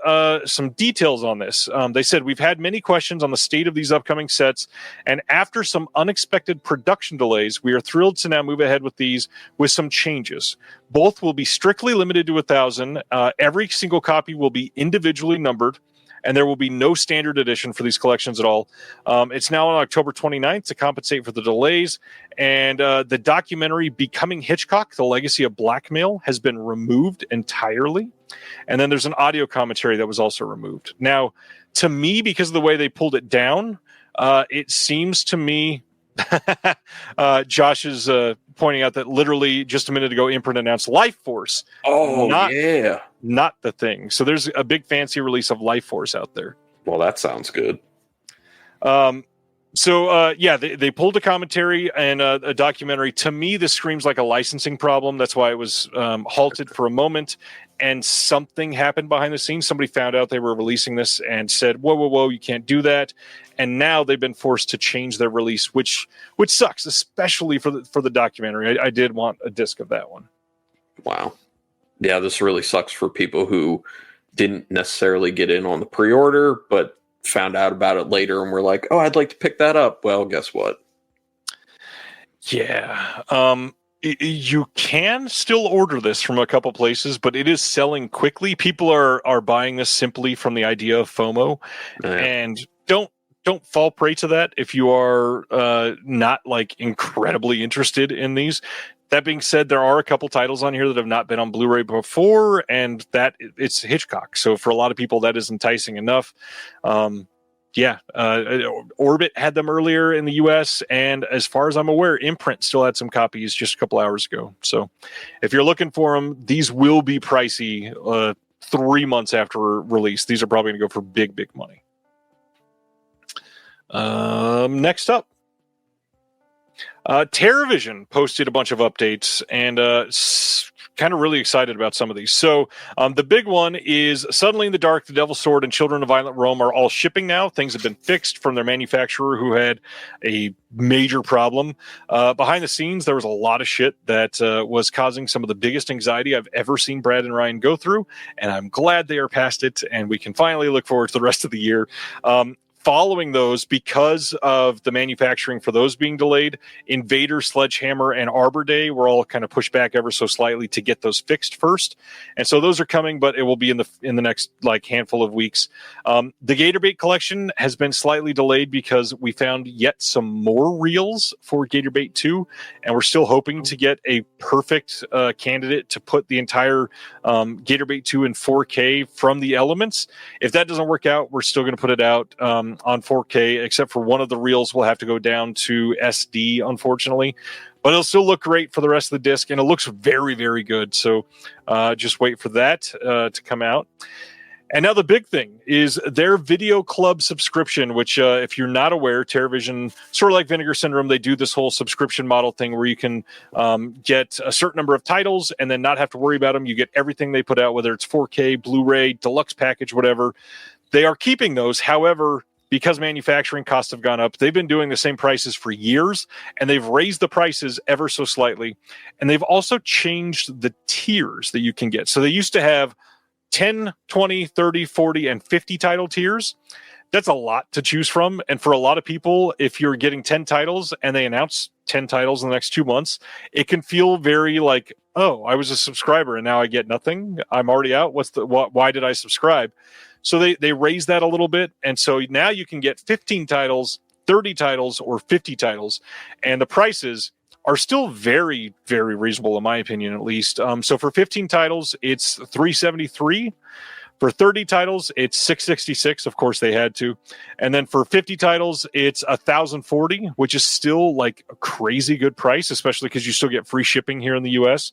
details on this. They said, we've had many questions on the state of these upcoming sets, and after some unexpected production delays, we are thrilled to now move ahead with these with some changes. Both will be strictly limited to 1,000. Every single copy will be individually numbered, and there will be no standard edition for these collections at all. It's now on October 29th to compensate for the delays. And the documentary Becoming Hitchcock, The Legacy of Blackmail, has been removed entirely. And then there's an audio commentary that was also removed. Now, to me, because of the way they pulled it down, it seems to me... Josh is pointing out that literally just a minute ago, Imprint announced Life Force. Not the thing. So there's a big fancy release of Life Force out there. Well, that sounds good. They pulled a commentary and a documentary. To me, this screams like a licensing problem. That's why it was halted for a moment. And something happened behind the scenes. Somebody found out they were releasing this and said, whoa, you can't do that. And now they've been forced to change their release, which sucks, especially for the documentary. I did want a disc of that one. Wow. Yeah, this really sucks for people who didn't necessarily get in on the pre-order, but found out about it later and were like, oh, I'd like to pick that up. Well, guess what? Yeah. You can still order this from a couple places, but it is selling quickly. People are buying this simply from the idea of FOMO. And don't fall prey to that if you are not like incredibly interested in these. That being said, there are a couple titles on here that have not been on Blu-ray before, and that it's Hitchcock. So for a lot of people, that is enticing enough. Orbit had them earlier in the U.S., and as far as I'm aware, Imprint still had some copies just a couple hours ago. So if you're looking for them, these will be pricey 3 months after release. These are probably going to go for big, big money. Next up, TerraVision posted a bunch of updates and kind of really excited about some of these. So the big one is Suddenly in the Dark, The Devil's Sword, and Children of Violent Rome are all shipping now. Things have been fixed from their manufacturer who had a major problem. Behind the scenes, there was a lot of shit that was causing some of the biggest anxiety I've ever seen Brad and Ryan go through, and I'm glad they are past it, and we can finally look forward to the rest of the year. Following those, because of the manufacturing for those being delayed, Invader, Sledgehammer, and Arbor Day were all kind of pushed back ever so slightly to get those fixed first. And so those are coming, but it will be in the next like handful of weeks. The Gatorbait collection has been slightly delayed because we found yet some more reels for Gatorbait 2, and we're still hoping to get a perfect candidate to put the entire Gatorbait 2 in 4K from the elements. If that doesn't work out, we're still going to put it out on 4K, except for one of the reels will have to go down to SD, unfortunately. But it'll still look great for the rest of the disc, and it looks very, very good. So just wait for that to come out. And now the big thing is their Video Club subscription, which if you're not aware, TerraVision, sort of like Vinegar Syndrome, they do this whole subscription model thing where you can get a certain number of titles and then not have to worry about them. You get everything they put out, whether it's 4K, Blu-ray, deluxe package, whatever. They are keeping those. However, because manufacturing costs have gone up, they've been doing the same prices for years, and they've raised the prices ever so slightly. And they've also changed the tiers that you can get. So they used to have 10, 20, 30, 40, and 50 title tiers. That's a lot to choose from. And for a lot of people, if you're getting 10 titles and they announce 10 titles in the next 2 months, it can feel very like, oh, I was a subscriber and now I get nothing. I'm already out. Why did I subscribe? So they raised that a little bit. And so now you can get 15 titles, 30 titles, or 50 titles. And the prices are still very, very reasonable, in my opinion, at least. So for 15 titles, it's $373. For 30 titles, it's $666. Of course, they had to. And then for 50 titles, it's $1,040, which is still like a crazy good price, especially because you still get free shipping here in the U.S.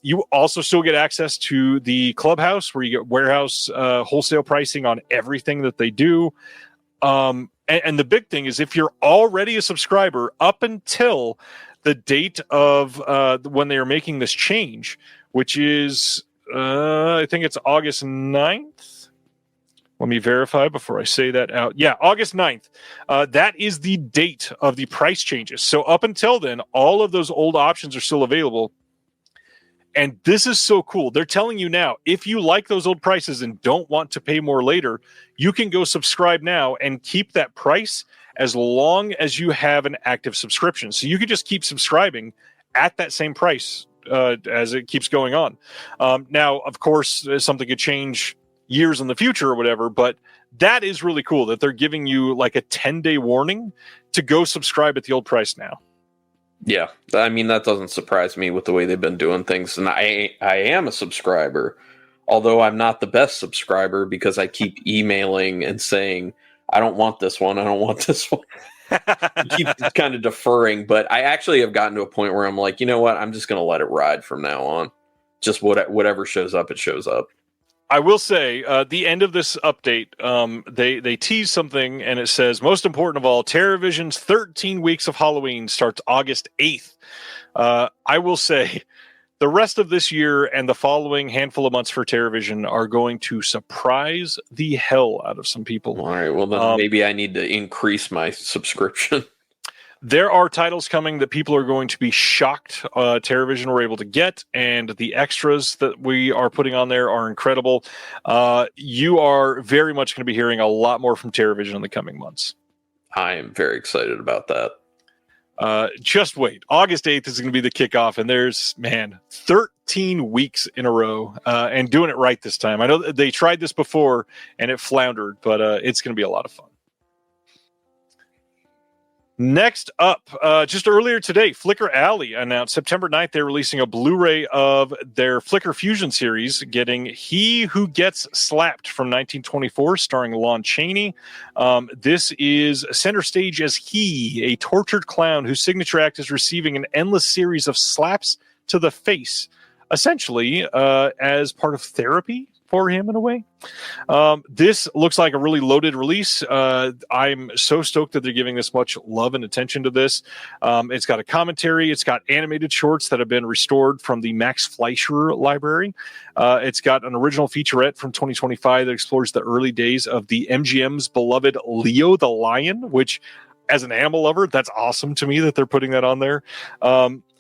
You also still get access to the Clubhouse, where you get warehouse wholesale pricing on everything that they do. And the big thing is, if you're already a subscriber up until the date of when they are making this change, which is I think it's August 9th. Let me verify before I say that out. Yeah, August 9th. That is the date of the price changes. So up until then, all of those old options are still available. And this is so cool. They're telling you now, if you like those old prices and don't want to pay more later, you can go subscribe now and keep that price as long as you have an active subscription. So you can just keep subscribing at that same price as it keeps going on. Now, of course, something could change years in the future or whatever, but that is really cool that they're giving you like a 10-day warning to go subscribe at the old price now. Yeah, I mean, that doesn't surprise me with the way they've been doing things. And I am a subscriber, although I'm not the best subscriber because I keep emailing and saying, I don't want this one. I don't want this one. I keep kind of deferring, but I actually have gotten to a point where I'm like, you know what? I'm just going to let it ride from now on. Just whatever shows up, it shows up. I will say, the end of this update, they tease something, and it says, most important of all, TerraVision's 13 Weeks of Halloween starts August 8th. I will say, the rest of this year and the following handful of months for TerraVision are going to surprise the hell out of some people. All right, well, then maybe I need to increase my subscription. There are titles coming that people are going to be shocked TerraVision were able to get, and the extras that we are putting on there are incredible. You are very much going to be hearing a lot more from TerraVision in the coming months. I am very excited about that. Just wait. August 8th is going to be the kickoff, and there's, 13 weeks in a row, and doing it right this time. I know they tried this before, and it floundered, but it's going to be a lot of fun. Next up, just earlier today, Flickr Alley announced September 9th they're releasing a Blu-ray of their Flickr Fusion series, getting He Who Gets Slapped from 1924, starring Lon Chaney. This is center stage as he, a tortured clown whose signature act is receiving an endless series of slaps to the face, essentially as part of therapy for him in a way. This looks like a really loaded release. I'm so stoked that they're giving this much love and attention to this. It's got a commentary. It's got animated shorts that have been restored from the Max Fleischer library. It's got an original featurette from 2025 that explores the early days of the MGM's beloved Leo the Lion, which, as an animal lover, that's awesome to me that they're putting that on there.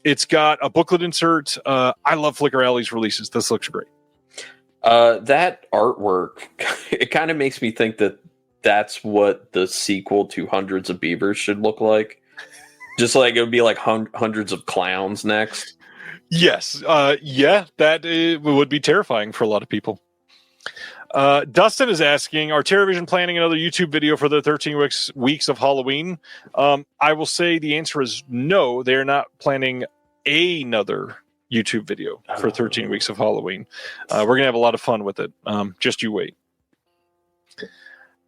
It's got a booklet insert. I love Flickr Alley's releases. This looks great. That artwork, it kind of makes me think that that's what the sequel to Hundreds of Beavers should look like. Just like it would be like hundreds of clowns next. Yes. That would be terrifying for a lot of people. Dustin is asking, are TerraVision planning another YouTube video for the 13 weeks of Halloween? I will say the answer is no. They're not planning another YouTube video for 13 weeks of Halloween. We're going to have a lot of fun with it. Just you wait.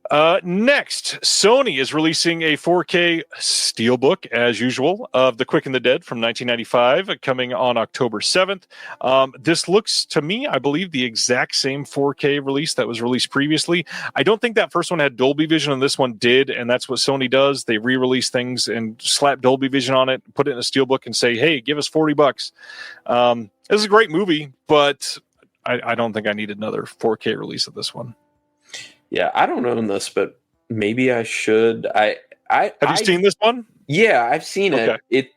Next, Sony is releasing a 4K steelbook, as usual, of The Quick and the Dead from 1995, coming on October 7th. This looks, to me, I believe, the exact same 4K release that was released previously. I don't think that first one had Dolby Vision, and this one did, and that's what Sony does. They re-release things and slap Dolby Vision on it, put it in a steelbook, and say, hey, give us $40. This is a great movie, but I don't think I need another 4K release of this one. Yeah, I don't own this, but maybe I should. Have you seen this one? Yeah, I've seen it.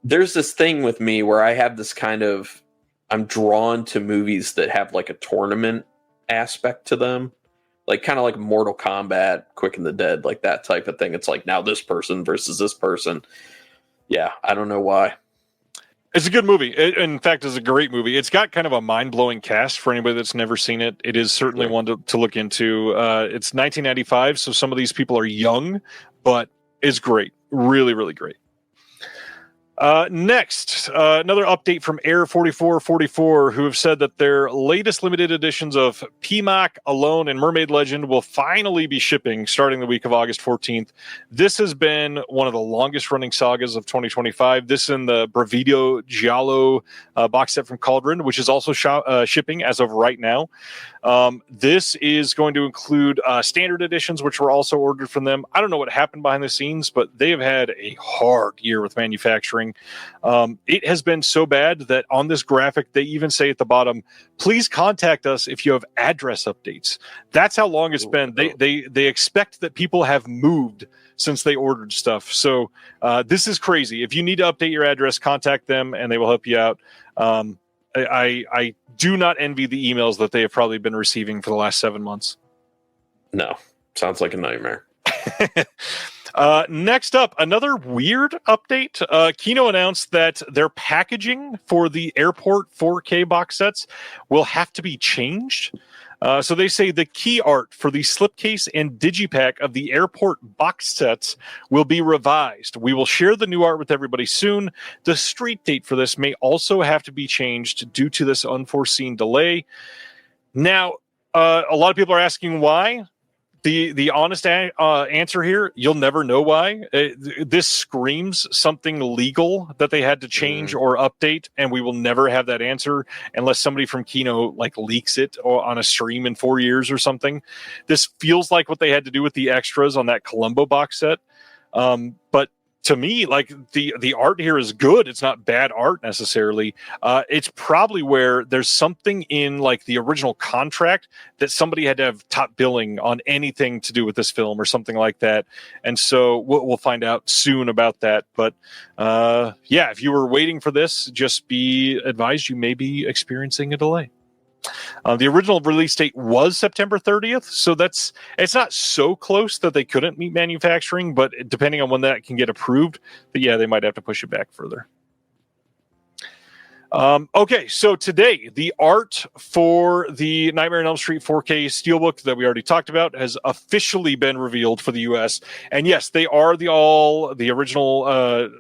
There's this thing with me where I have this kind of, I'm drawn to movies that have like a tournament aspect to them. Like kind of like Mortal Kombat, Quick and the Dead, like that type of thing. It's like now this person versus this person. Yeah, I don't know why. It's a good movie. In fact, it's a great movie. It's got kind of a mind-blowing cast for anybody that's never seen it. It is certainly one to look into. It's 1995, so some of these people are young, but it's great. Really, really great. Next, another update from Air4444, who have said that their latest limited editions of PMAC, Alone, and Mermaid Legend will finally be shipping starting the week of August 14th. This has been one of the longest-running sagas of 2025. This in the Bravido Giallo box set from Cauldron, which is also shipping as of right now. This is going to include standard editions, which were also ordered from them. I don't know what happened behind the scenes, but they have had a hard year with manufacturing. everything. It has been so bad that on this graphic, they even say at the bottom, please contact us if you have address updates. That's how long it's been. They expect that people have moved since they ordered stuff. So this is crazy. If you need to update your address, contact them and they will help you out. I do not envy the emails that they have probably been receiving for the last 7 months. No, sounds like a nightmare. Next up, another weird update. Kino announced that their packaging for the airport 4K box sets will have to be changed. So they say the key art for the slipcase and digipack of the airport box sets will be revised. We will share the new art with everybody soon. The street date for this may also have to be changed due to this unforeseen delay. Now, a lot of people are asking why. The honest answer here, you'll never know why. This screams something legal that they had to change or update, and we will never have that answer unless somebody from Kino leaks it or on a stream in 4 years or something. This feels like what they had to do with the extras on that Columbo box set. But to me, the art here is good. It's not bad art necessarily. It's probably where there's something in the original contract that somebody had to have top billing on anything to do with this film or something like that. And so we'll find out soon about that. But if you were waiting for this, just be advised you may be experiencing a delay. The original release date was September 30th, so it's not so close that they couldn't meet manufacturing, but depending on when that can get approved, they might have to push it back further. Okay, so today, the art for the Nightmare on Elm Street 4K Steelbook that we already talked about has officially been revealed for the US. And yes, they are the original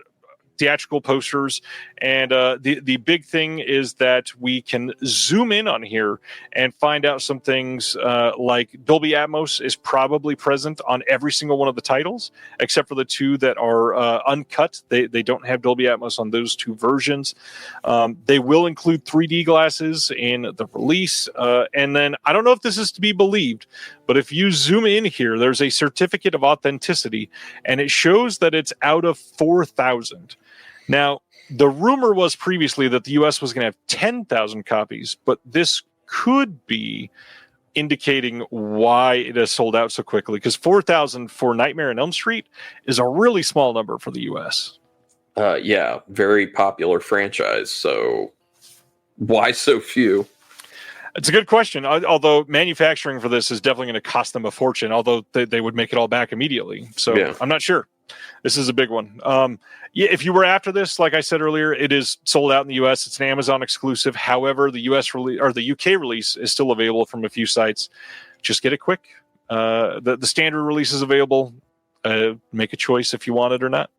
theatrical posters, and the big thing is that we can zoom in on here and find out some things like Dolby Atmos is probably present on every single one of the titles except for the two that are uncut. They don't have Dolby Atmos on those two versions. They will include 3D glasses in the release, and then I don't know if this is to be believed, but if you zoom in here, there's a certificate of authenticity, and it shows that it's out of 4,000. Now, the rumor was previously that the U.S. was going to have 10,000 copies, but this could be indicating why it has sold out so quickly, because 4,000 for Nightmare on Elm Street is a really small number for the U.S. Very popular franchise, so why so few? It's a good question, although manufacturing for this is definitely going to cost them a fortune, although they would make it all back immediately. So I'm not sure. This is a big one. If you were after this, like I said earlier, it is sold out in the U.S. It's an Amazon exclusive. However, the U.S. release or the UK release is still available from a few sites. Just get it quick. The standard release is available. Make a choice if you want it or not.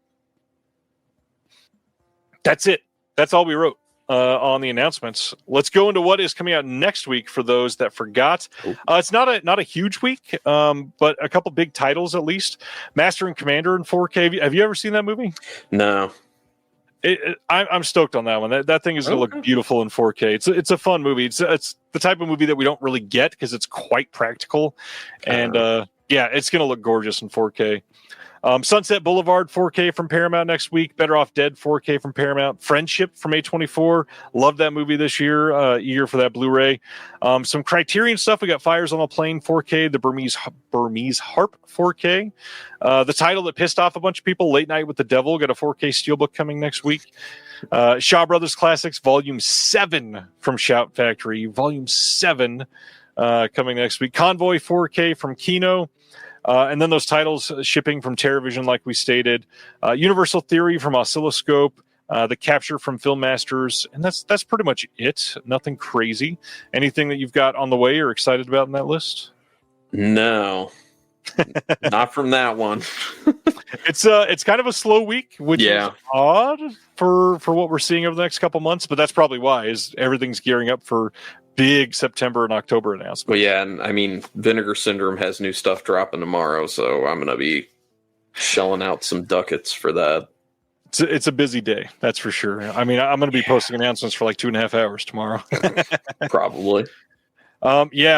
That's it. That's all we wrote on the announcements. Let's go into what is coming out next week for those that forgot. It's not a huge week, but a couple big titles at least. Master and Commander in 4K. Have you ever seen that movie? No. I'm stoked on that one. That thing is going to look beautiful in 4K. It's a fun movie. It's the type of movie that we don't really get because it's quite practical, and it's going to look gorgeous in 4K. Sunset Boulevard 4K from Paramount next week. Better Off Dead 4K from Paramount. Friendship from A24. Love that movie this year. Eager for that Blu-ray. Some Criterion stuff. We got Fires on a Plane 4K. The Burmese Harp 4K. The title that pissed off a bunch of people, Late Night with the Devil. Got a 4K Steelbook coming next week. Shaw Brothers Classics Volume 7 from Shout Factory. Volume 7 coming next week. Convoy 4K from Kino. And then those titles shipping from TerraVision, like we stated. Universal Theory from Oscilloscope. The Capture from Filmmasters. And that's pretty much it. Nothing crazy. Anything that you've got on the way or excited about in that list? No. Not from that one. It's kind of a slow week, which is odd for what we're seeing over the next couple months. But that's probably why, is everything's gearing up for big September and October announcements. Well, yeah, and I mean, Vinegar Syndrome has new stuff dropping tomorrow, so I'm going to be shelling out some ducats for that. It's a busy day, that's for sure. I mean, I'm going to be posting announcements for 2.5 hours tomorrow. Probably.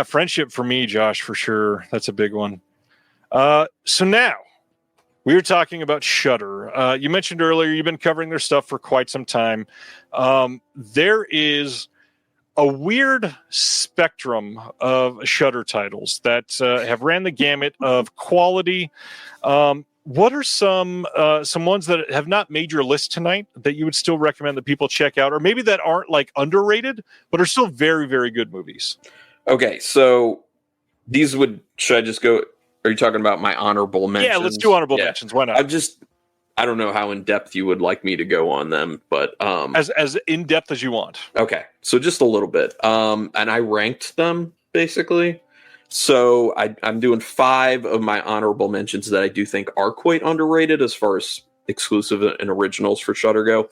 Friendship for me, Josh, for sure. That's a big one. So now, We were talking about Shudder. You mentioned earlier you've been covering their stuff for quite some time. There is a weird spectrum of Shudder titles that have ran the gamut of quality. What are some ones that have not made your list tonight that you would still recommend that people check out, or maybe that aren't like underrated but are still very, very good movies? Okay, so should I just go? Are you talking about my honorable mentions? Yeah, let's do honorable mentions. Why not? I don't know how in depth you would like me to go on them, but as in depth as you want. Okay, so just a little bit. And I ranked them basically. So I'm doing 5 of my honorable mentions that I do think are quite underrated as far as exclusive and originals for Shudder go.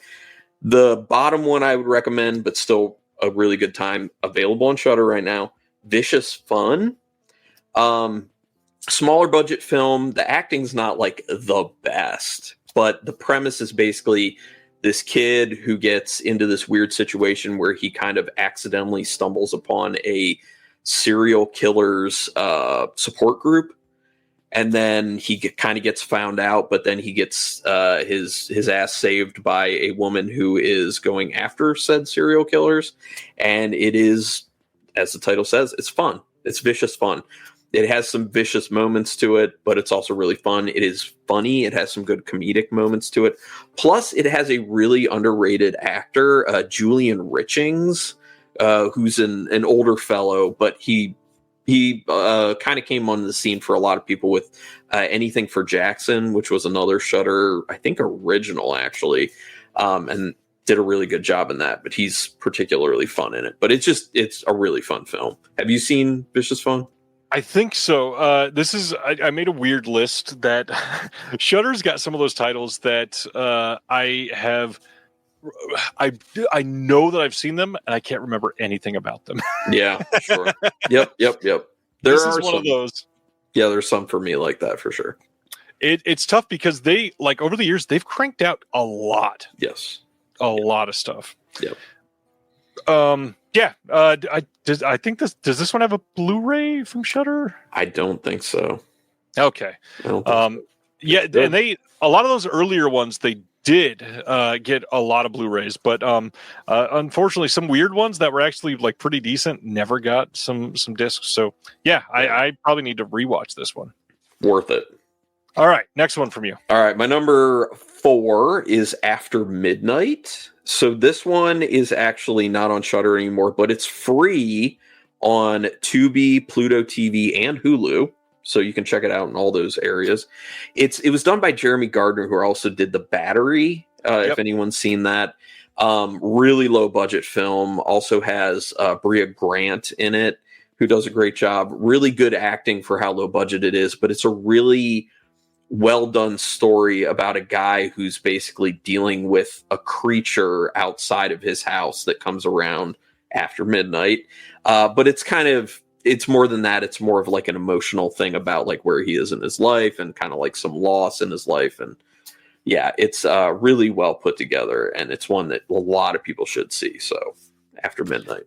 The bottom one I would recommend, but still a really good time, available on Shudder right now. Vicious Fun. Smaller budget film. The acting's not like the best, but the premise is basically this kid who gets into this weird situation where he kind of accidentally stumbles upon a serial killer's support group, and then he kind of gets found out, but then he gets his ass saved by a woman who is going after said serial killers. And it is, as the title says, it's fun. It's vicious fun. It has some vicious moments to it, but it's also really fun. It is funny. It has some good comedic moments to it. Plus, it has a really underrated actor, Julian Richings, who's an older fellow, but he kind of came on the scene for a lot of people with Anything for Jackson, which was another Shudder, I think, original, actually, and did a really good job in that. But he's particularly fun in it. But it's a really fun film. Have you seen Vicious Fun? I think so. I made a weird list that Shudder's got some of those titles that I know that I've seen them and I can't remember anything about them. Yeah, sure. Yep. This is one of those. Yeah, there's some for me like that for sure. It's tough because they, like, over the years they've cranked out a lot. Yes. A lot of stuff. Yep. Yeah. I think does this one have a Blu-ray from Shudder? I don't think so. Okay. I don't think so. Yeah, and a lot of those earlier ones they did get a lot of Blu-rays, but unfortunately some weird ones that were actually like pretty decent never got some discs. So yeah, I probably need to rewatch this one. Worth it. All right, next one from you. All right, my number 4 is After Midnight. So this one is actually not on Shudder anymore, but it's free on Tubi, Pluto TV, and Hulu. So you can check it out in all those areas. It was done by Jeremy Gardner, who also did The Battery, if anyone's seen that. Really low budget film. Also has Bria Grant in it, who does a great job. Really good acting for how low budget it is, but it's a really well done story about a guy who's basically dealing with a creature outside of his house that comes around after midnight. But it's more than that. It's more of like an emotional thing about like where he is in his life and kind of like some loss in his life. And yeah, it's really well put together, and it's one that a lot of people should see. So After Midnight.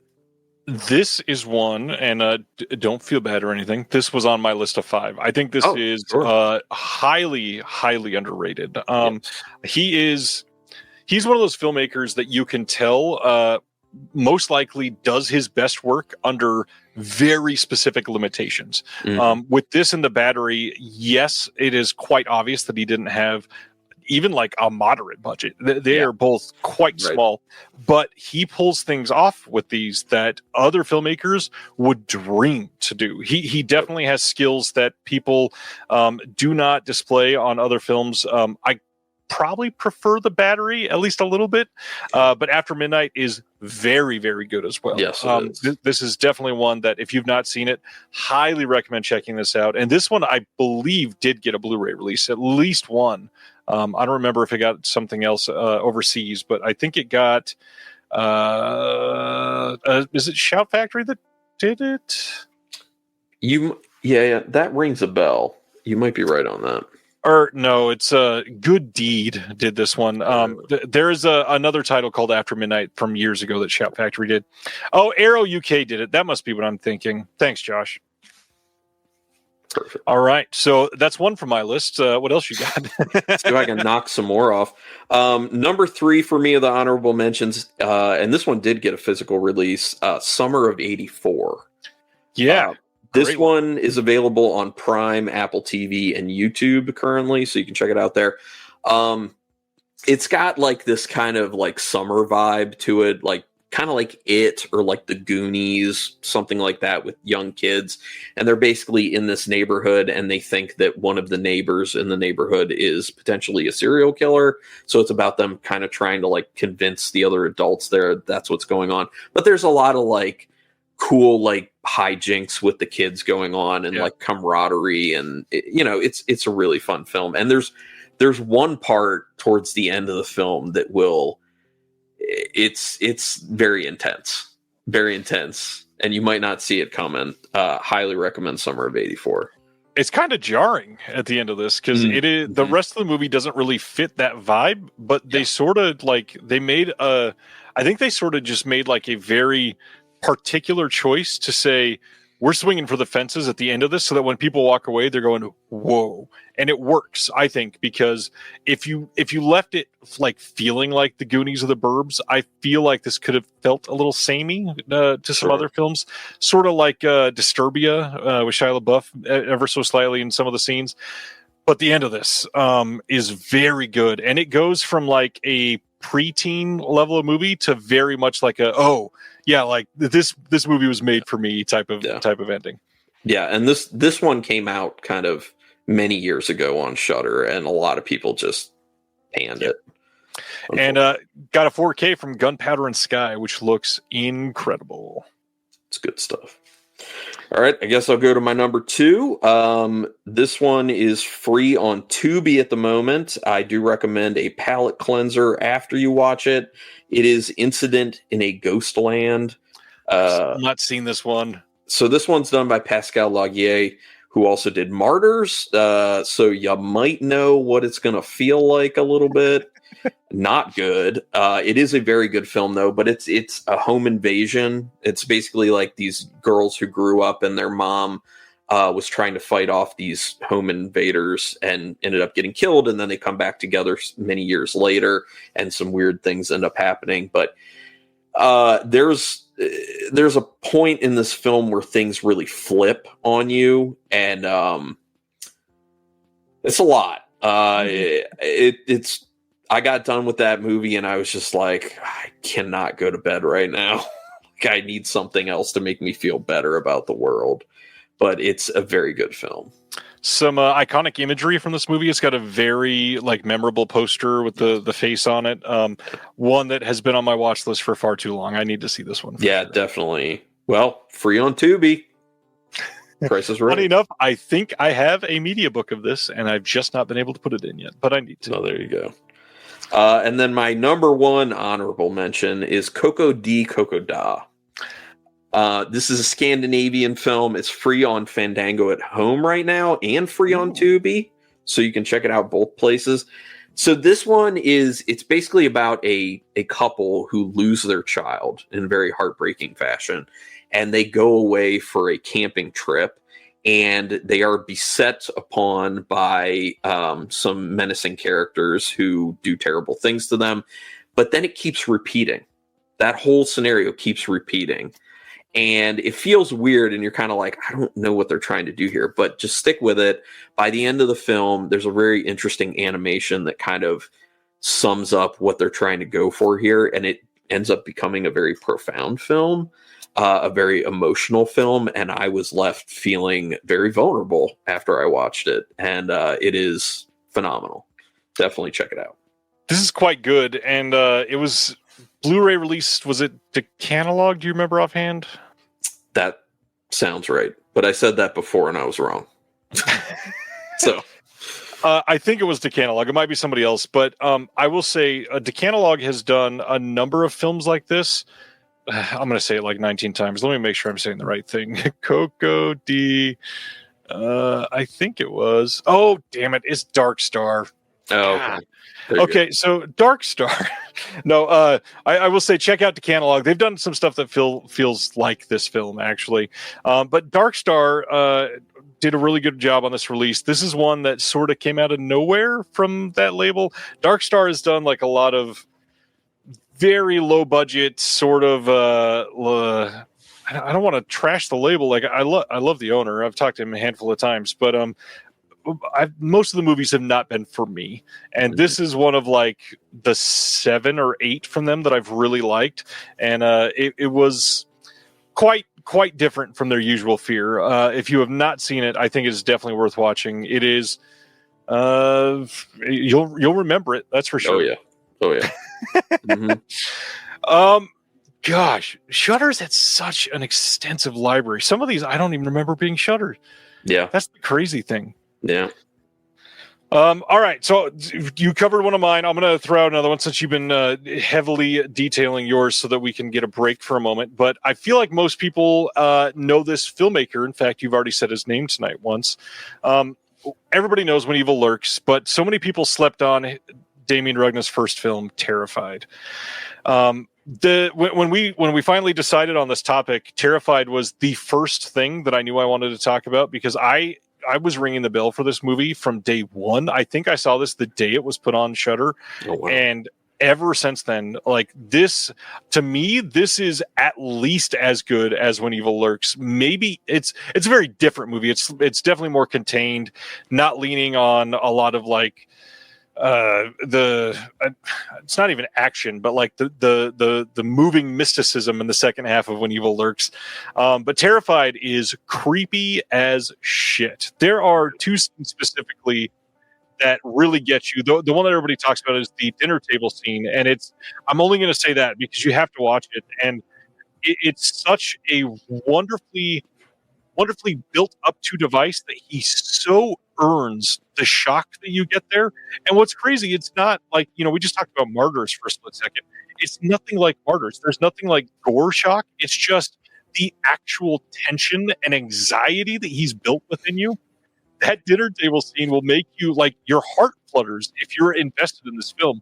This is one, and don't feel bad or anything. This was on my list of 5. I think this is highly, highly underrated. He's one of those filmmakers that you can tell most likely does his best work under very specific limitations. With this and The Battery, yes, it is quite obvious that he didn't have even like a moderate budget. They are both quite small, but he pulls things off with these that other filmmakers would dream to do. He definitely has skills that people do not display on other films. I probably prefer The Battery at least a little bit, but After Midnight is very, very good as well. Yes, this is definitely one that if you've not seen it, highly recommend checking this out. And this one, I believe, did get a Blu-ray release, at least one. I don't remember if it got something else overseas, but I think it got. Is it Shout Factory that did it? Yeah, that rings a bell. You might be right on that. Or no, it's Good Deed did this one. There is another title called After Midnight from years ago that Shout Factory did. Oh, Arrow UK did it. That must be what I'm thinking. Thanks, Josh. Perfect. All right. So that's one from my list. What else you got? Let's see if I can knock some more off. Number 3 for me of the honorable mentions, and this one did get a physical release, Summer of '84. Yeah. This one is available on Prime, Apple TV, and YouTube currently, so you can check it out there. It's got like this kind of like summer vibe to it, like kind of like It or like The Goonies, something like that with young kids. And they're basically in this neighborhood and they think that one of the neighbors in the neighborhood is potentially a serial killer. So it's about them kind of trying to like convince the other adults there that's what's going on. But there's a lot of like cool like hijinks with the kids going on and like camaraderie, and it's a really fun film. And there's one part towards the end of the film that it's very intense, and you might not see it coming. Highly recommend Summer of '84. It's kind of jarring at the end of this because it is the rest of the movie doesn't really fit that vibe, but they sort of like I think they sort of just made like a very particular choice to say we're swinging for the fences at the end of this, so that when people walk away, they're going, whoa. And it works, I think, because if you left it like feeling like The Goonies or The Burbs, I feel like this could have felt a little samey to some other films, sort of like Disturbia with Shia LaBeouf ever so slightly in some of the scenes. But the end of this is very good, and it goes from like a preteen level of movie to very much like like this movie was made for me type of ending. Yeah, and this one came out kind of many years ago on Shudder, and a lot of people just panned it. And got a 4K from Gunpowder and Sky, which looks incredible. It's good stuff. All right, I guess I'll go to my number 2. This one is free on Tubi at the moment. I do recommend a palate cleanser after you watch it. It is Incident in a Ghost Land. I've not seen this one. So this one's done by Pascal Laugier, who also did Martyrs. So you might know what it's going to feel like a little bit. Not good. It is a very good film, though, but it's a home invasion. It's basically like these girls who grew up and their mom was trying to fight off these home invaders and ended up getting killed. And then they come back together many years later and some weird things end up happening. But there's a point in this film where things really flip on you, and it's a lot. I got done with that movie and I was just like, I cannot go to bed right now. I need something else to make me feel better about the world. But it's a very good film. Some iconic imagery from this movie. It's got a very like memorable poster with the face on it. One that has been on my watch list for far too long. I need to see this one. Yeah, sure. Definitely. Well, free on Tubi. Price is right. Funny enough, I think I have a media book of this, and I've just not been able to put it in yet. But I need to. Oh, there you go. And then my number 1 honorable mention is Coco di Coco Da. This is a Scandinavian film. It's free on Fandango at home right now and free on Tubi. So you can check it out both places. So this one it's basically about a couple who lose their child in very heartbreaking fashion. And they go away for a camping trip. And they are beset upon by some menacing characters who do terrible things to them. But then it keeps repeating. That whole scenario keeps repeating. And it feels weird, and you're kind of like, I don't know what they're trying to do here. But just stick with it. By the end of the film, there's a very interesting animation that kind of sums up what they're trying to go for here. And it ends up becoming a very profound film. A very emotional film, and I was left feeling very vulnerable after I watched it, and it is phenomenal. Definitely check it out. This is quite good, and it was Blu-ray released. Was it Decanalog? Do you remember offhand? That sounds right, but I said that before and I was wrong. So I think it was Decanalog. It might be somebody else, but I will say Decanalog has done a number of films like this. I'm going to say it like 19 times. Let me make sure I'm saying the right thing. Coco di... I think it was... Oh, damn it. It's Dark Star. Oh, okay. So Dark Star. No, I will say check out Decanalog. They've done some stuff that feels like this film, actually. But Dark Star did a really good job on this release. This is one that sort of came out of nowhere from that label. Dark Star has done like a lot of very low budget sort of I don't want to trash the label. Like I love the owner. I've talked to him a handful of times, but most of the movies have not been for me, and this is one of like the 7 or 8 from them that I've really liked, and it was quite different from their usual fare. If you have not seen it, I think it is definitely worth watching. It is, you'll remember it. That's for sure. Oh yeah. Mm-hmm. Gosh, Shudder's had such an extensive library. Some of these I don't even remember being Shuddered. Yeah, that's the crazy thing. Yeah. All right, so you covered one of mine. I'm going to throw out another one since you've been heavily detailing yours so that we can get a break for a moment. But I feel like most people know this filmmaker. In fact, you've already said his name tonight once. Everybody knows When Evil Lurks, but so many people slept on Damien Rugna's first film, Terrified. When we finally decided on this topic, Terrified was the first thing that I knew I wanted to talk about because I was ringing the bell for this movie from day one. I think I saw this the day it was put on Shudder. Oh, wow. And ever since then, like this, to me, this is at least as good as When Evil Lurks. Maybe it's a very different movie. It's definitely more contained, not leaning on a lot of like it's not even action, but like the moving mysticism in the second half of When Evil Lurks. But Terrified is creepy as shit. There are 2 scenes specifically that really get you. The one that everybody talks about is the dinner table scene, and I'm only going to say that because you have to watch it, and it's such a wonderfully built up to device that he so earns the shock that you get there. And what's crazy, it's not like, we just talked about Martyrs for a split second. It's nothing like Martyrs. There's nothing like gore shock. It's just the actual tension and anxiety that he's built within you. That dinner table scene will make you like your heart flutters if you're invested in this film.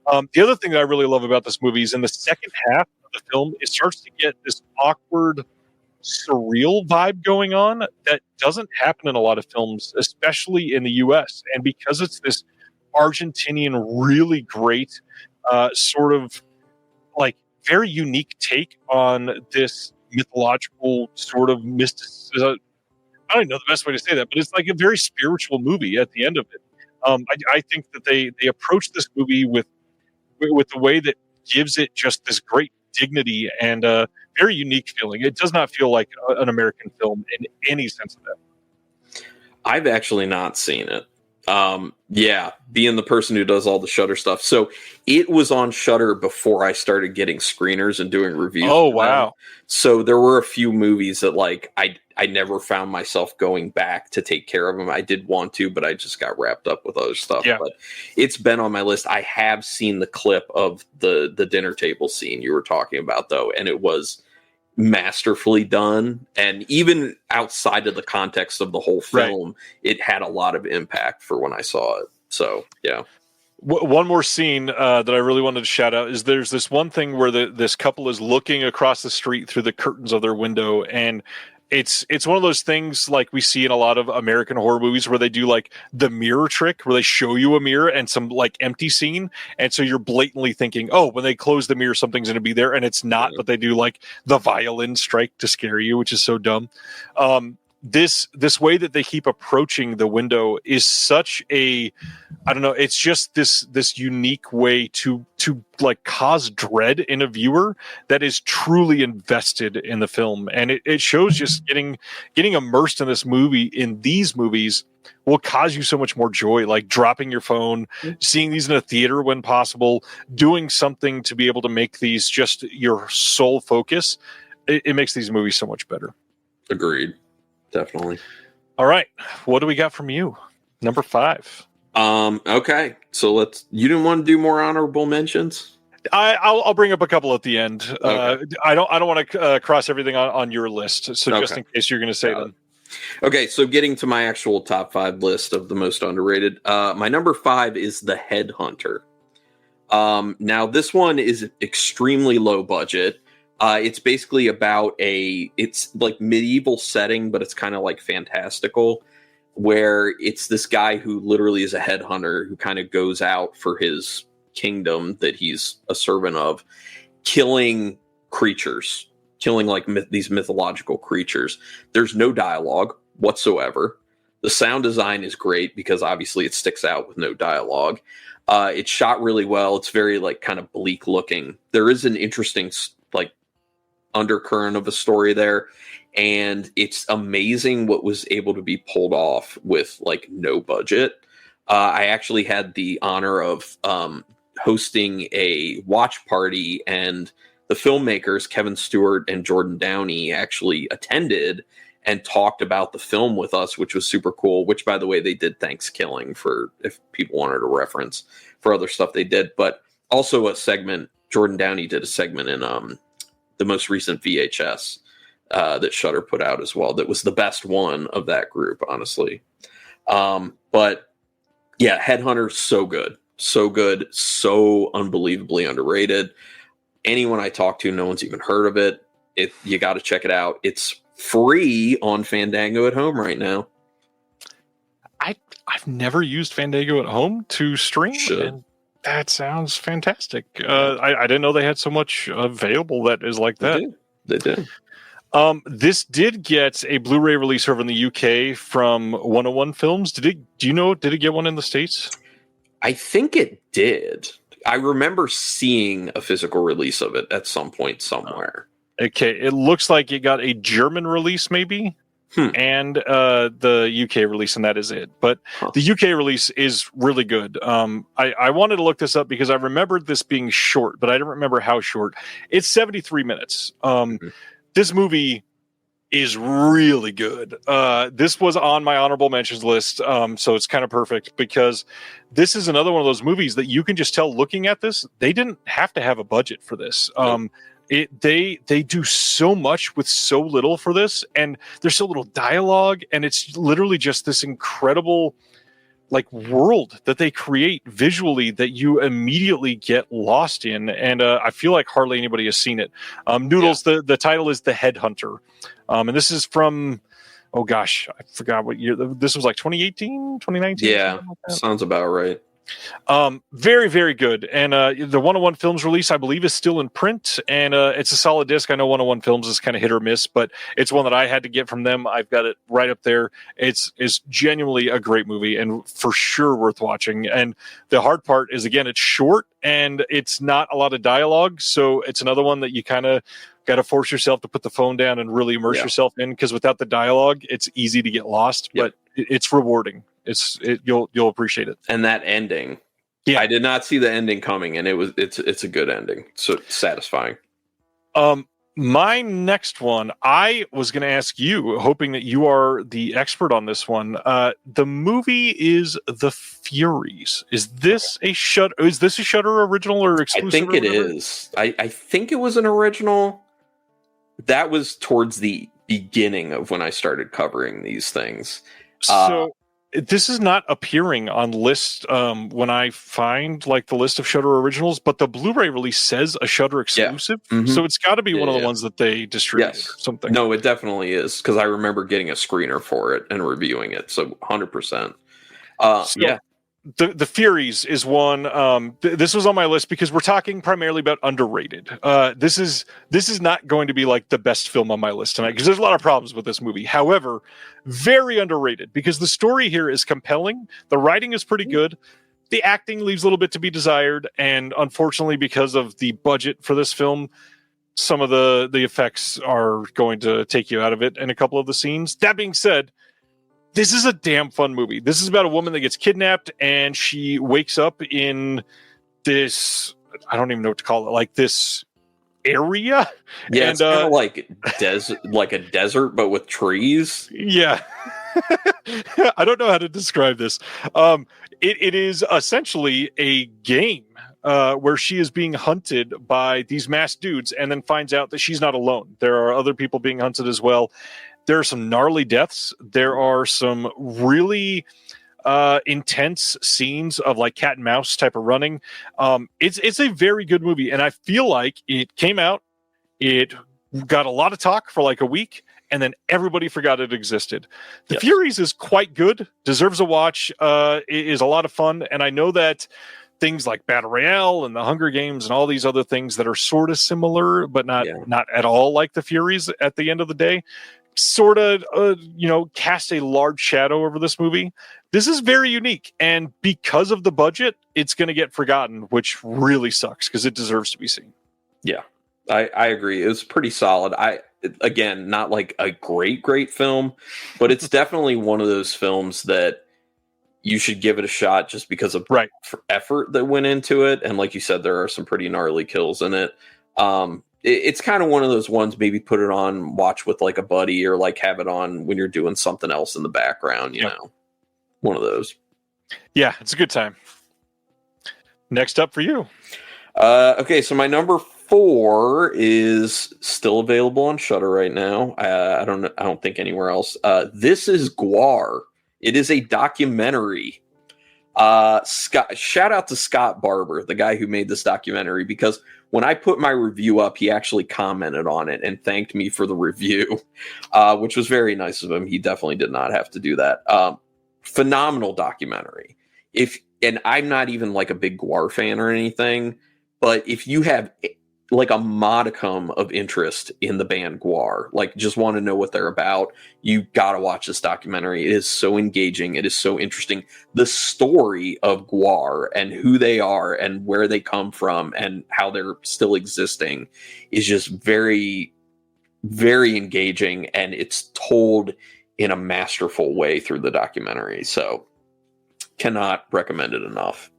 The other thing that I really love about this movie is in the second half of the film, it starts to get this awkward, surreal vibe going on that doesn't happen in a lot of films, especially in the US. And because it's this Argentinian, really great sort of like very unique take on this mythological sort of mysticism. I don't know the best way to say that, but it's like a very spiritual movie at the end of it. I think that they approach this movie with the way that gives it just this great dignity and very unique feeling. It does not feel like an American film in any sense of that. I've actually not seen it. Being the person who does all the Shudder stuff. So it was on Shudder before I started getting screeners and doing reviews. Oh, wow. So there were a few movies that like I never found myself going back to take care of them. I did want to, but I just got wrapped up with other stuff. Yeah. But it's been on my list. I have seen the clip of the dinner table scene you were talking about, though, and it was masterfully done. And even outside of the context of the whole film, It had a lot of impact for when I saw it. So, yeah. One more scene that I really wanted to shout out is there's this one thing where this couple is looking across the street through the curtains of their window, and it's one of those things like we see in a lot of American horror movies where they do like the mirror trick where they show you a mirror and some like empty scene. And so you're blatantly thinking, oh, when they close the mirror, something's going to be there. And it's not, but they do like the violin strike to scare you, which is so dumb. This way that they keep approaching the window is such a, I don't know, it's just this unique way to like cause dread in a viewer that is truly invested in the film. And it shows just getting immersed in these movies will cause you so much more joy, like dropping your phone, seeing these in a theater when possible, doing something to be able to make these just your sole focus. It makes these movies so much better. Agreed. Definitely. All right. What do we got from you? Number 5. Okay. So you didn't want to do more honorable mentions? I'll bring up a couple at the end. Okay. I don't want to cross everything on your list. So just in case you're going to say them. Okay. So getting to my actual top 5 list of the most underrated, my number 5 is The Headhunter. Now this one is extremely low budget, It's basically about it's like medieval setting, but it's kind of like fantastical, where it's this guy who literally is a headhunter who kind of goes out for his kingdom that he's a servant of, killing creatures, killing like these mythological creatures. There's no dialogue whatsoever. The sound design is great because obviously it sticks out with no dialogue. It's shot really well. It's very like kind of bleak looking. There is an interesting like undercurrent of a story there, and it's amazing what was able to be pulled off with like no budget. I actually had the honor of hosting a watch party, and the filmmakers Kevin Stewart and Jordan Downey actually attended and talked about the film with us, which was super cool. Which, by the way, they did Thanksgiving for if people wanted a reference for other stuff they did, but also a segment. Jordan Downey did a segment in the most recent VHS that Shudder put out as well. That was the best one of that group, honestly. But yeah, Headhunter's so good, so unbelievably underrated. Anyone I talk to, no one's even heard of it. You got to check it out. It's free on Fandango at home right now. I've never used Fandango at home to stream. And that sounds fantastic. I didn't know they had so much available that is like that. They did. This did get a Blu-ray release over in the UK from 101 Films. Did it get one in the States? I think it did. I remember seeing a physical release of it at some point somewhere. Okay, it looks like it got a German release maybe, and the UK release, and that is it. But the UK release is really good. I wanted to look this up because I remembered this being short, but I didn't remember how short. It's 73 minutes. This movie is really good. This was on my honorable mentions list, so it's kind of perfect because this is another one of those movies that you can just tell looking at this, they didn't have to have a budget for this. They do so much with so little for this, and there's so little dialogue, and it's literally just this incredible like world that they create visually that you immediately get lost in, and I feel like hardly anybody has seen it. Noodles, the title is The Headhunter, and this is from oh gosh, I forgot what year. This was like 2018, 2019. Yeah, like sounds about right. Very, very good. And the 101 Films release, I believe, is still in print, and it's a solid disc. I know 101 Films is kind of hit or miss, but it's one that I had to get from them. I've got it right up there. It's genuinely a great movie and for sure worth watching. And the hard part is, again, it's short and it's not a lot of dialogue, so it's another one that you kind of got to force yourself to put the phone down and really immerse yourself in, because without the dialogue, it's easy to get lost, but it's rewarding. You'll appreciate it. And that ending, I did not see the ending coming, and it's a good ending. So satisfying. My next one, I was going to ask you, hoping that you are the expert on this one. The movie is The Furies. Is this a Shudder? Is this a Shudder original or exclusive? I think it is. I think it was an original. That was towards the beginning of when I started covering these things. So this is not appearing on list when I find like the list of Shudder originals, but the Blu-ray release says a Shudder exclusive, so it's got to be one of the ones that they distribute or something. No, it definitely is, because I remember getting a screener for it and reviewing it. So 100%. The Furies is one. This was on my list because we're talking primarily about underrated. This is not going to be like the best film on my list tonight, because there's a lot of problems with this movie. However, very underrated because the story here is compelling. The writing is pretty good. The acting leaves a little bit to be desired, and unfortunately, because of the budget for this film, some of the effects are going to take you out of it in a couple of the scenes. That being said, this is a damn fun movie. This is about a woman that gets kidnapped, and she wakes up in this, I don't even know what to call it, like this area. Yeah, and, it's kind of like like a desert, but with trees. Yeah. I don't know how to describe this. It is essentially a game where she is being hunted by these masked dudes, and then finds out that she's not alone. There are other people being hunted as well. There are some gnarly deaths. There are some really intense scenes of like cat and mouse type of running. It's a very good movie, and I feel like it came out It got a lot of talk for like a week, and then everybody forgot it existed. The Furies is quite good, deserves a watch. It is a lot of fun, and I know that things like Battle Royale and the Hunger Games and all these other things that are sort of similar, but not at all like the Furies at the end of the day, sort of, cast a large shadow over this movie. This is very unique, and because of the budget, it's going to get forgotten, which really sucks because it deserves to be seen. Yeah, I agree. It was pretty solid. Again, not like a great film, but it's definitely one of those films that you should give it a shot just because of effort that went into it. And like you said, there are some pretty gnarly kills in it. It's kind of one of those ones, maybe put it on, watch with like a buddy, or like have it on when you're doing something else in the background, you know, one of those. Yeah, it's a good time. Next up for you. Okay, so my number 4 is still available on Shudder right now. I don't think anywhere else. This is Gwar. It is a documentary. Shout out to Scott Barber, the guy who made this documentary, because when I put my review up, he actually commented on it and thanked me for the review, which was very nice of him. He definitely did not have to do that. Phenomenal documentary. And I'm not even like a big Gwar fan or anything, but if you have like a modicum of interest in the band Gwar, like just want to know what they're about, you got to watch this documentary. It is so engaging. It is so interesting. The story of Gwar and who they are and where they come from and how they're still existing is just very, very engaging. And it's told in a masterful way through the documentary. So cannot recommend it enough.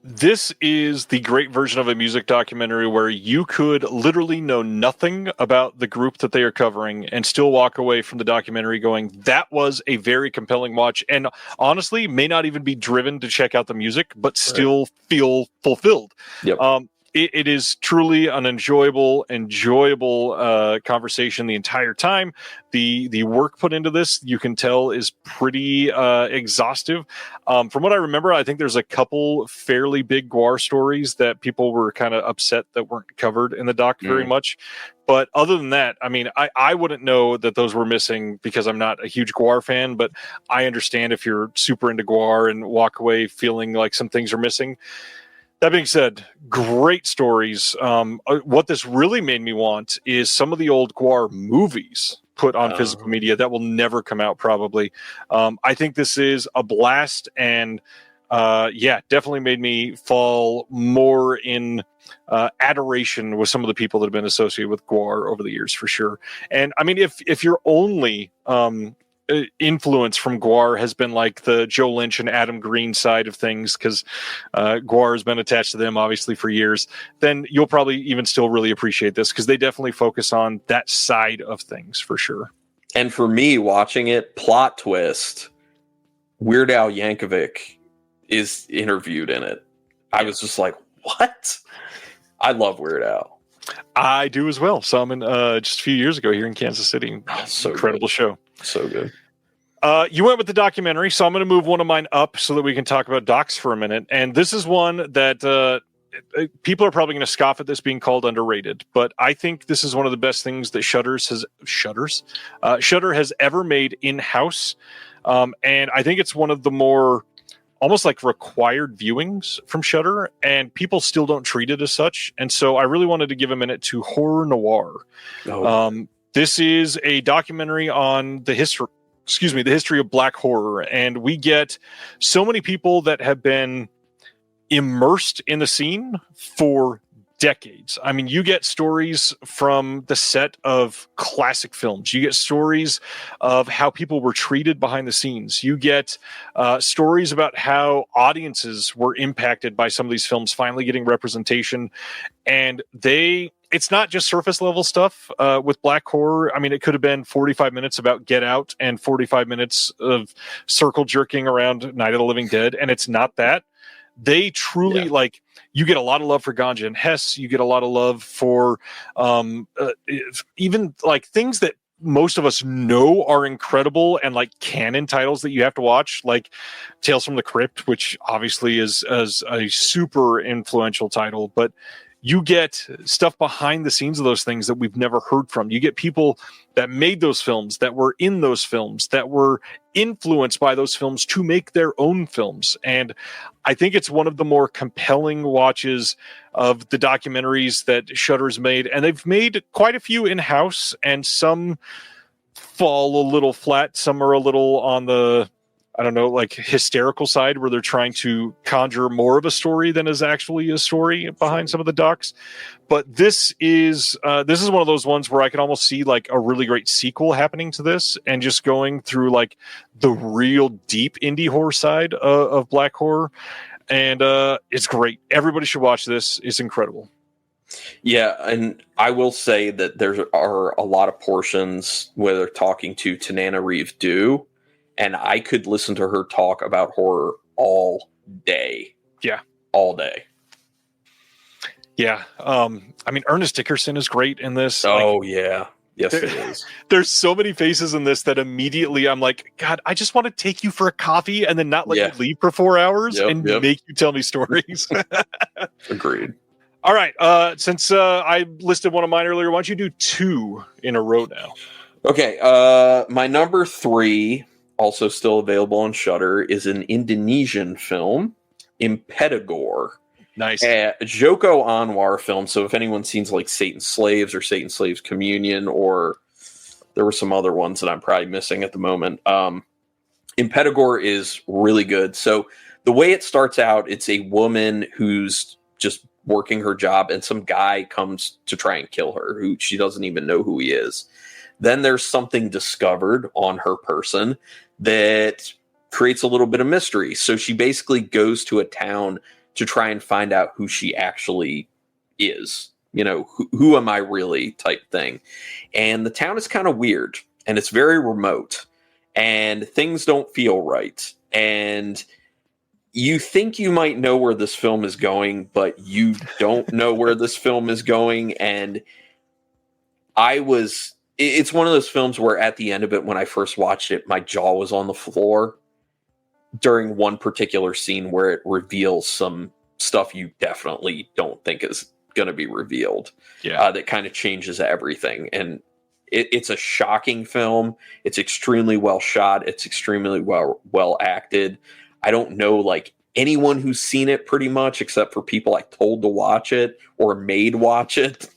This is the great version of a music documentary where you could literally know nothing about the group that they are covering and still walk away from the documentary going, that was a very compelling watch, and honestly may not even be driven to check out the music, but still feel fulfilled. Yep. It is truly an enjoyable conversation the entire time. The work put into this, you can tell, is pretty exhaustive. From what I remember, I think there's a couple fairly big Gwar stories that people were kind of upset that weren't covered in the doc very much. But other than that, I mean, I wouldn't know that those were missing because I'm not a huge Gwar fan, but I understand if you're super into Gwar and walk away feeling like some things are missing. That being said, great stories. What this really made me want is some of the old Gwar movies put on physical media that will never come out probably. I think this is a blast, and definitely made me fall more in adoration with some of the people that have been associated with Gwar over the years for sure. And I mean, if you're only influence from Gwar has been like the Joe Lynch and Adam Green side of things, because Gwar has been attached to them obviously for years, then you'll probably even still really appreciate this, because they definitely focus on that side of things for sure. And for me, watching it, plot twist, Weird Al Yankovic is interviewed in it. I was just like, what? I love Weird Al. I do as well. Saw him in just a few years ago here in Kansas City. So incredible show. So good. You went with the documentary, so I'm going to move one of mine up so that we can talk about docs for a minute. And this is one that people are probably going to scoff at this being called underrated, but I think this is one of the best things that Shudder has ever made in-house. And I think it's one of the more almost like required viewings from Shudder, and people still don't treat it as such. And so I really wanted to give a minute to Horror Noir. This is a documentary on the history of Black horror. And we get so many people that have been immersed in the scene for decades. I mean, you get stories from the set of classic films. You get stories of how people were treated behind the scenes. You get stories about how audiences were impacted by some of these films finally getting representation. And it's not just surface level stuff with Black horror. I mean, it could have been 45 minutes about Get Out and 45 minutes of circle jerking around Night of the Living Dead. And it's not that. They truly you get a lot of love for Ganja and Hess. You get a lot of love for even like things that most of us know are incredible and like canon titles that you have to watch, like Tales from the Crypt, which obviously is a super influential title, but you get stuff behind the scenes of those things that we've never heard from. You get people that made those films, that were in those films, that were influenced by those films to make their own films. And I think it's one of the more compelling watches of the documentaries that Shudder's made. And they've made quite a few in-house, and some fall a little flat. Some are a little on the, I don't know, like hysterical side, where they're trying to conjure more of a story than is actually a story behind some of the docs. But this is one of those ones where I can almost see like a really great sequel happening to this, and just going through like the real deep indie horror side of black horror. And it's great. Everybody should watch this. It's incredible. Yeah, and I will say that there are a lot of portions where they're talking to Tananarive Due, and I could listen to her talk about horror all day. Yeah. All day. Yeah. I mean, Ernest Dickerson is great in this. Oh, yeah. Yes, it is. There's so many faces in this that immediately I'm like, God, I just want to take you for a coffee and then not let you leave for 4 hours and make you tell me stories. Agreed. All right. Since I listed one of mine earlier, why don't you do 2 in a row now? Okay. My number 3, also still available on Shudder, is an Indonesian film, Impedagore. Nice. A Joko Anwar film. So if anyone's seen like Satan's Slaves or Satan's Slaves Communion, or there were some other ones that I'm probably missing at the moment, Impedagore is really good. So the way it starts out, it's a woman who's just working her job, and some guy comes to try and kill her, who she doesn't even know who he is. Then there's something discovered on her person that creates a little bit of mystery. So she basically goes to a town to try and find out who she actually is. You know, who am I really type thing. And the town is kind of weird, and it's very remote, and things don't feel right. And you think you might know where this film is going, but you don't know where this film is going. And it's one of those films where at the end of it, when I first watched it, my jaw was on the floor during one particular scene where it reveals some stuff you definitely don't think is going to be revealed. Yeah. That kind of changes everything. And it's a shocking film. It's extremely well shot. It's extremely well acted. I don't know like anyone who's seen it pretty much, except for people I told to watch it or made watch it.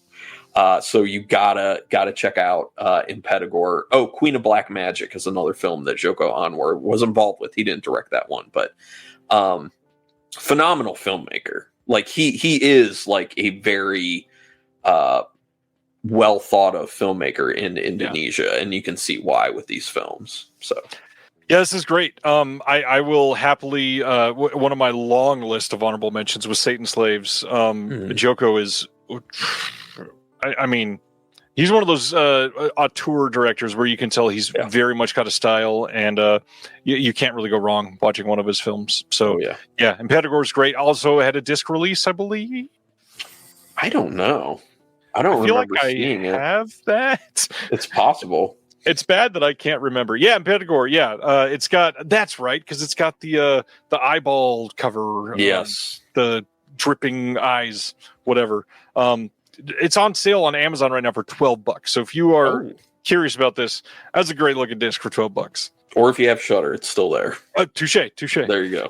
So you gotta check out Impedagore. Oh, Queen of Black Magic is another film that Joko Anwar was involved with. He didn't direct that one, but phenomenal filmmaker. Like he is like a very well thought of filmmaker in Indonesia, and you can see why with these films. So. Yeah, this is great. I will happily. One of my long list of honorable mentions was Satan's Slaves. Joko is, I mean, he's one of those auteur directors where you can tell he's very much got a style, and you can't really go wrong watching one of his films. So yeah, Impedagore is great. Also had a disc release, I believe. I don't know. I don't remember seeing it. Have that? It's possible. It's bad that I can't remember. Yeah, Impedagore. Yeah, it's got. That's right, because it's got the eyeball cover. Yes, the dripping eyes. Whatever. It's on sale on Amazon right now for $12. So if you are curious about this, that's a great looking disc for $12. Or if you have Shudder, it's still there. Touche. There you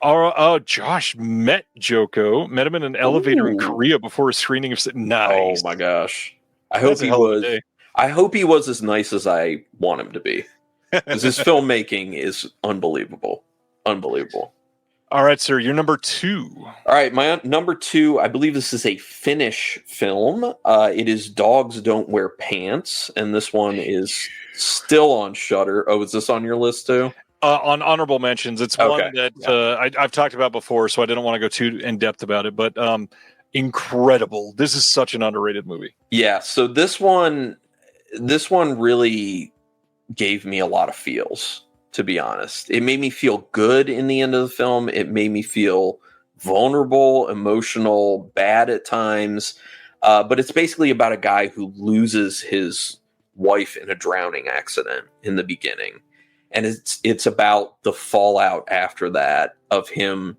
go. Josh met Joko. Met him in an elevator in Korea before a screening of. Nice. Oh my gosh! I hope he was. I hope he was as nice as I want him to be. Because his filmmaking is unbelievable. Unbelievable. All right, sir. You're number 2. All right, my number 2, I believe this is a Finnish film. It is Dogs Don't Wear Pants, and this one is still on Shudder. Oh, is this on your list too? On honorable mentions. It's one that I've talked about before, so I didn't want to go too in-depth about it, but incredible. This is such an underrated movie. Yeah, so this one really gave me a lot of feels, to be honest. It made me feel good in the end of the film. It made me feel vulnerable, emotional, bad at times. But it's basically about a guy who loses his wife in a drowning accident in the beginning. And it's about the fallout after that of him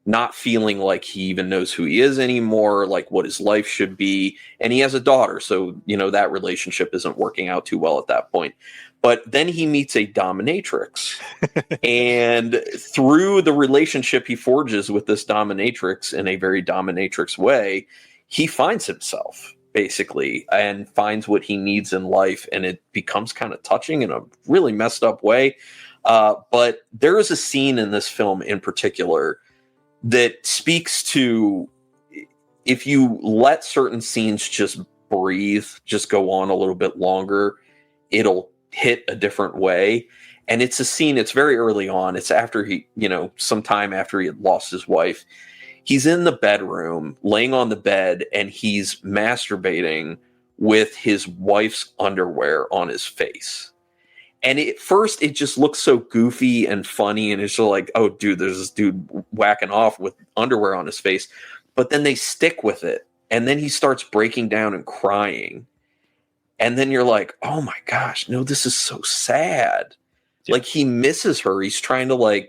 not feeling like he even knows who he is anymore, like what his life should be. And he has a daughter, so that relationship isn't working out too well at that point. But then he meets a dominatrix. And through the relationship he forges with this dominatrix in a very dominatrix way, he finds himself, basically, and finds what he needs in life. And it becomes kind of touching in a really messed up way. But there is a scene in this film in particular that speaks to, if you let certain scenes just breathe, just go on a little bit longer, it'll hit a different way. And it's a scene, it's very early on. It's after he, sometime after he had lost his wife. He's in the bedroom, laying on the bed, and he's masturbating with his wife's underwear on his face. And at first, it just looks so goofy and funny, and it's just like, oh, dude, there's this dude whacking off with underwear on his face. But then they stick with it, and then he starts breaking down and crying. And then you're like, oh my gosh, no, this is so sad. Yeah. Like, he misses her. He's trying to,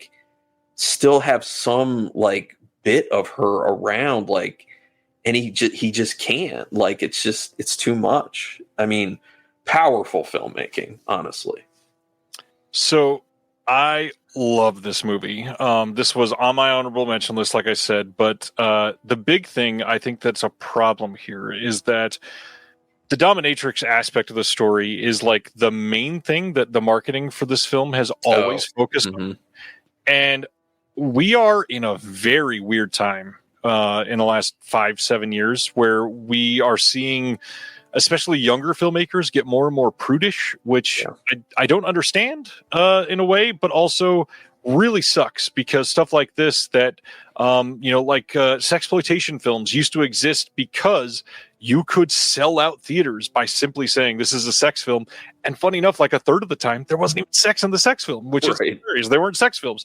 still have some, bit of her around, and he just can't. It's too much. I mean, powerful filmmaking, honestly. So I love this movie. This was on my honorable mention list, like I said, but the big thing I think that's a problem here is that the dominatrix aspect of the story is the main thing that the marketing for this film has always focused on. And we are in a very weird time in the last 5-7 years where we are seeing especially younger filmmakers get more and more prudish, which I don't understand in a way, but also really sucks because stuff like this that, sexploitation films used to exist because you could sell out theaters by simply saying this is a sex film. And funny enough, a third of the time, there wasn't even sex in the sex film, which is hilarious. They weren't sex films.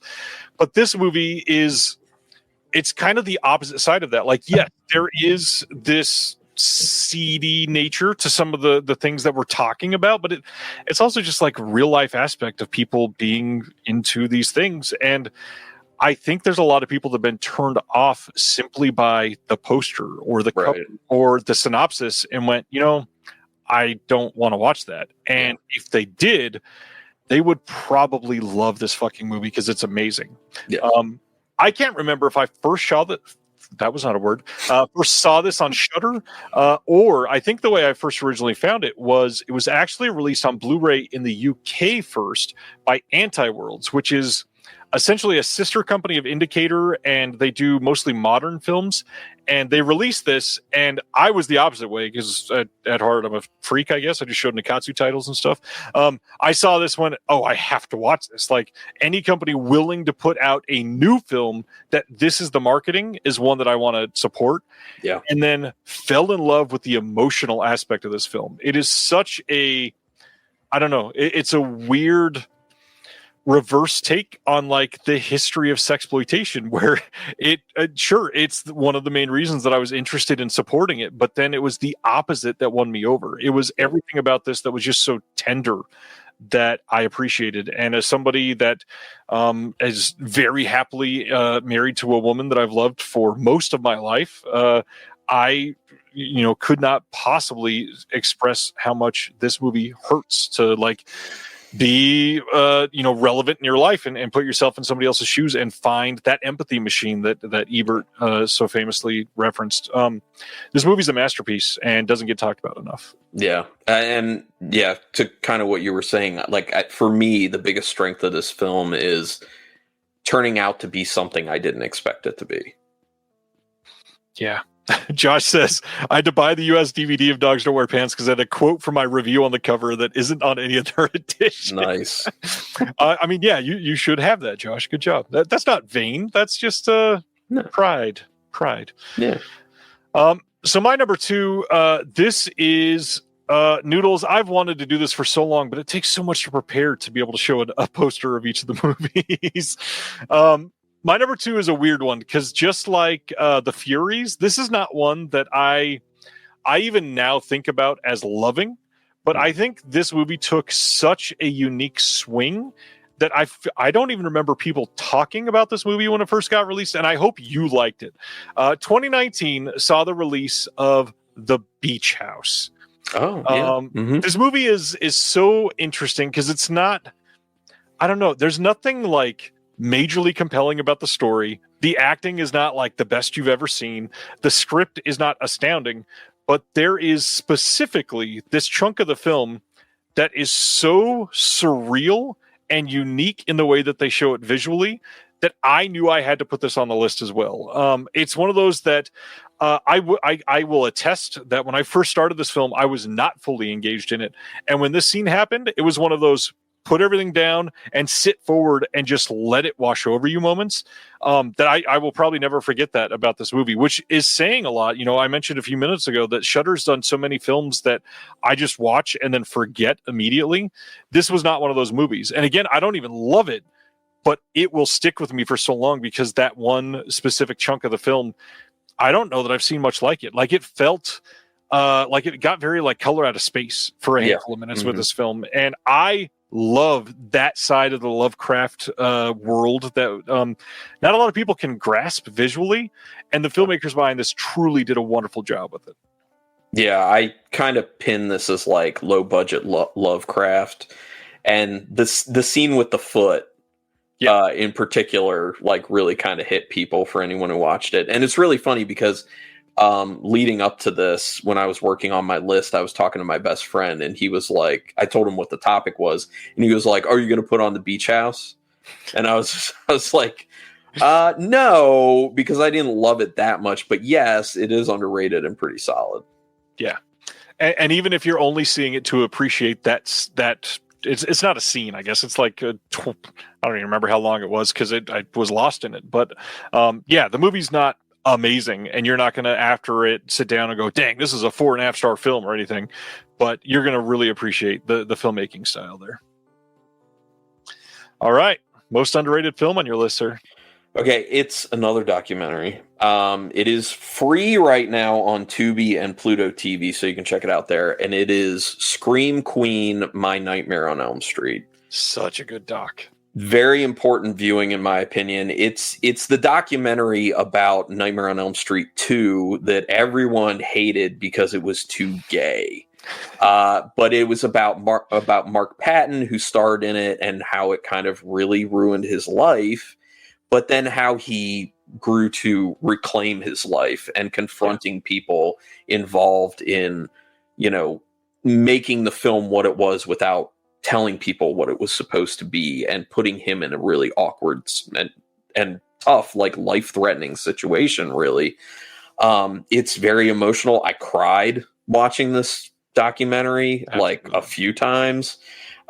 But this movie it's kind of the opposite side of that. Yes, there is this seedy nature to some of the things that we're talking about, but it's also just real life aspect of people being into these things. And I think there's a lot of people that have been turned off simply by the poster or the cover or the synopsis and went, I don't want to watch that. And if they did, they would probably love this fucking movie because it's amazing. Yeah. I can't remember if I first saw that was not a word. First saw this on Shudder, or I think the way I first originally found it was actually released on Blu-ray in the UK first by Anti-Worlds, which is essentially a sister company of Indicator, and they do mostly modern films. And they released this, and I was the opposite way because at heart I'm a freak, I guess. I just showed Nikatsu titles and stuff. I saw this one. Oh, I have to watch this. Any company willing to put out a new film that this is the marketing is one that I want to support. Yeah. And then fell in love with the emotional aspect of this film. It is such I don't know. It's a weird reverse take on the history of sexploitation, where it's one of the main reasons that I was interested in supporting it, but then it was the opposite that won me over. It was everything about this that was just so tender that I appreciated. And as somebody that is very happily married to a woman that I've loved for most of my life, I could not possibly express how much this movie hurts to be relevant in your life and put yourself in somebody else's shoes and find that empathy machine that Ebert so famously referenced. This movie's a masterpiece and doesn't get talked about enough. Yeah. And to kind of what you were saying, for me, the biggest strength of this film is turning out to be something I didn't expect it to be. Yeah. Josh says, I had to buy the US DVD of Dogs Don't Wear Pants because I had a quote from my review on the cover that isn't on any other edition. Nice. You should have that, Josh. Good job. That's not vain. That's just pride. Yeah. So my number 2, this is Noodles. I've wanted to do this for so long, but it takes so much to prepare to be able to show a poster of each of the movies. My number 2 is a weird one because just like The Furies, this is not one that I even now think about as loving, but I think this movie took such a unique swing that I don't even remember people talking about this movie when it first got released, and I hope you liked it. 2019 saw the release of The Beach House. Oh, yeah. This movie is so interesting because it's not, I don't know, there's nothing like majorly compelling about the story. The acting is not like the best you've ever seen. The script is not astounding, but there is specifically this chunk of the film that is so surreal and unique in the way that they show it visually that I knew I had to put this on the list as well. It's one of those that I will attest that when I first started this film, I was not fully engaged in it. And when this scene happened, it was one of those put everything down and sit forward and just let it wash over you moments that I will probably never forget that about this movie, which is saying a lot. You know, I mentioned a few minutes ago that Shudder's done so many films that I just watch and then forget immediately. This was not one of those movies. And again, I don't even love it, but it will stick with me for so long because that one specific chunk of the film, I don't know that I've seen much like it. Like it felt like it got very like Color Out of Space for a handful of minutes with this film. And I love that side of the Lovecraft world that not a lot of people can grasp visually, and the filmmakers behind this truly did a wonderful job with it. Yeah, I kind of pin this as like low budget Lovecraft, and the scene with the foot in particular like really kind of hit people for anyone who watched it. And it's really funny because leading up to this, when I was working on my list, I was talking to my best friend, and he was like, I told him what the topic was, and he was like, "Are you going to put on The Beach House?" And I was like, no, because I didn't love it that much, but yes, it is underrated and pretty solid. Yeah. And even if you're only seeing it to appreciate that it's not a scene, I guess it's like I don't even remember how long it was because I was lost in it. But the movie's not amazing, and you're not going to after it sit down and go, dang, this is a 4.5 star film or anything, but you're going to really appreciate the filmmaking style there. All right, most underrated film on your list, sir. Okay, it's another documentary. It is free right now on Tubi and Pluto TV, so you can check it out there, and it is Scream Queen: My Nightmare on Elm Street. Such a good doc. Very important viewing, in my opinion. It's the documentary about Nightmare on Elm Street 2 that everyone hated because it was too gay. But it was about Mark Patton, who starred in it, and how it kind of really ruined his life, but then how he grew to reclaim his life and confronting people involved in, you know, making the film what it was without telling people what it was supposed to be, and putting him in a really awkward and tough, like life-threatening situation, really. It's very emotional. I cried watching this documentary like a few times,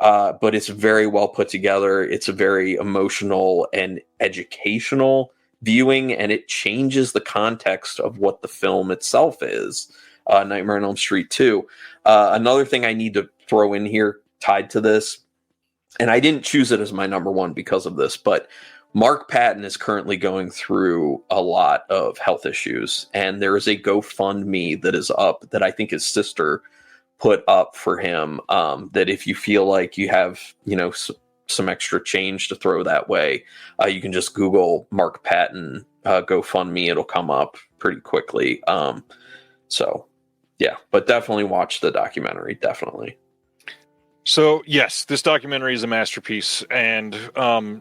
but it's very well put together. It's a very emotional and educational viewing, and it changes the context of what the film itself is. Nightmare on Elm Street 2. Another thing I need to throw in here tied to this, and I didn't choose it as my number one because of this, but Mark Patton is currently going through a lot of health issues, and there is a GoFundMe that is up that I think his sister put up for him, that if you feel like you have, you know, some extra change to throw that way, you can just Google Mark Patton GoFundMe. It'll come up pretty quickly. So yeah, but definitely watch the documentary. Definitely. So yes, this documentary is a masterpiece and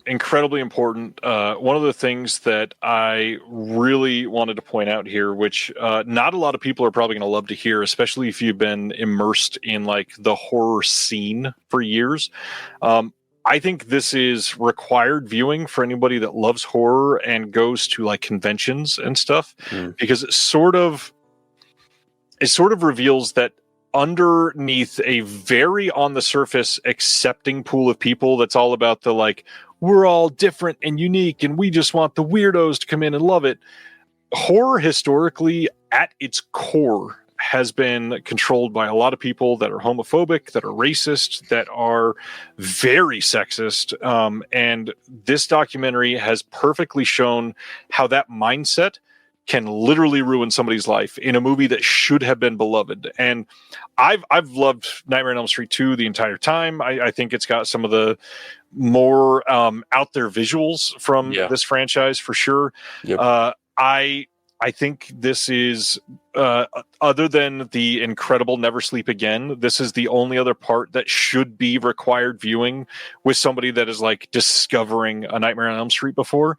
incredibly important. One of the things that I really wanted to point out here, which not a lot of people are probably going to love to hear, especially if you've been immersed in like the horror scene for years. I think this is required viewing for anybody that loves horror and goes to like conventions and stuff, because it sort of reveals that underneath a very on the surface accepting pool of people that's all about the like, we're all different and unique and we just want the weirdos to come in and love it. Horror historically at its core has been controlled by a lot of people that are homophobic, that are racist, that are very sexist. And this documentary has perfectly shown how that mindset can literally ruin somebody's life in a movie that should have been beloved. And I've loved Nightmare on Elm Street 2 the entire time. I think it's got some of the more out there visuals from this franchise for sure. Yep. I think this is, other than the incredible Never Sleep Again, this is the only other part that should be required viewing with somebody that is like discovering a Nightmare on Elm Street before.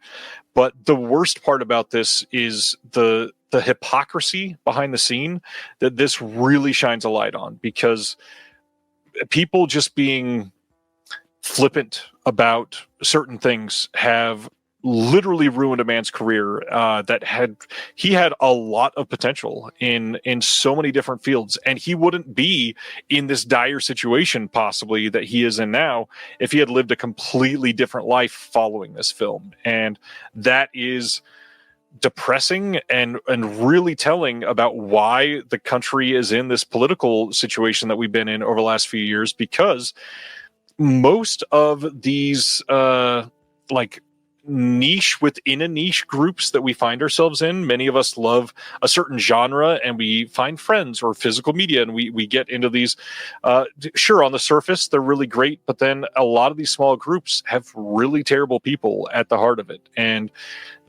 But the worst part about this is the hypocrisy behind the scene that this really shines a light on, because people just being flippant about certain things have literally ruined a man's career he had a lot of potential in so many different fields, and he wouldn't be in this dire situation possibly that he is in now if he had lived a completely different life following this film. And that is depressing and really telling about why the country is in this political situation that we've been in over the last few years, because most of these like niche within a niche groups that we find ourselves in, many of us love a certain genre and we find friends or physical media, and we get into these sure, on the surface they're really great, but then a lot of these small groups have really terrible people at the heart of it. And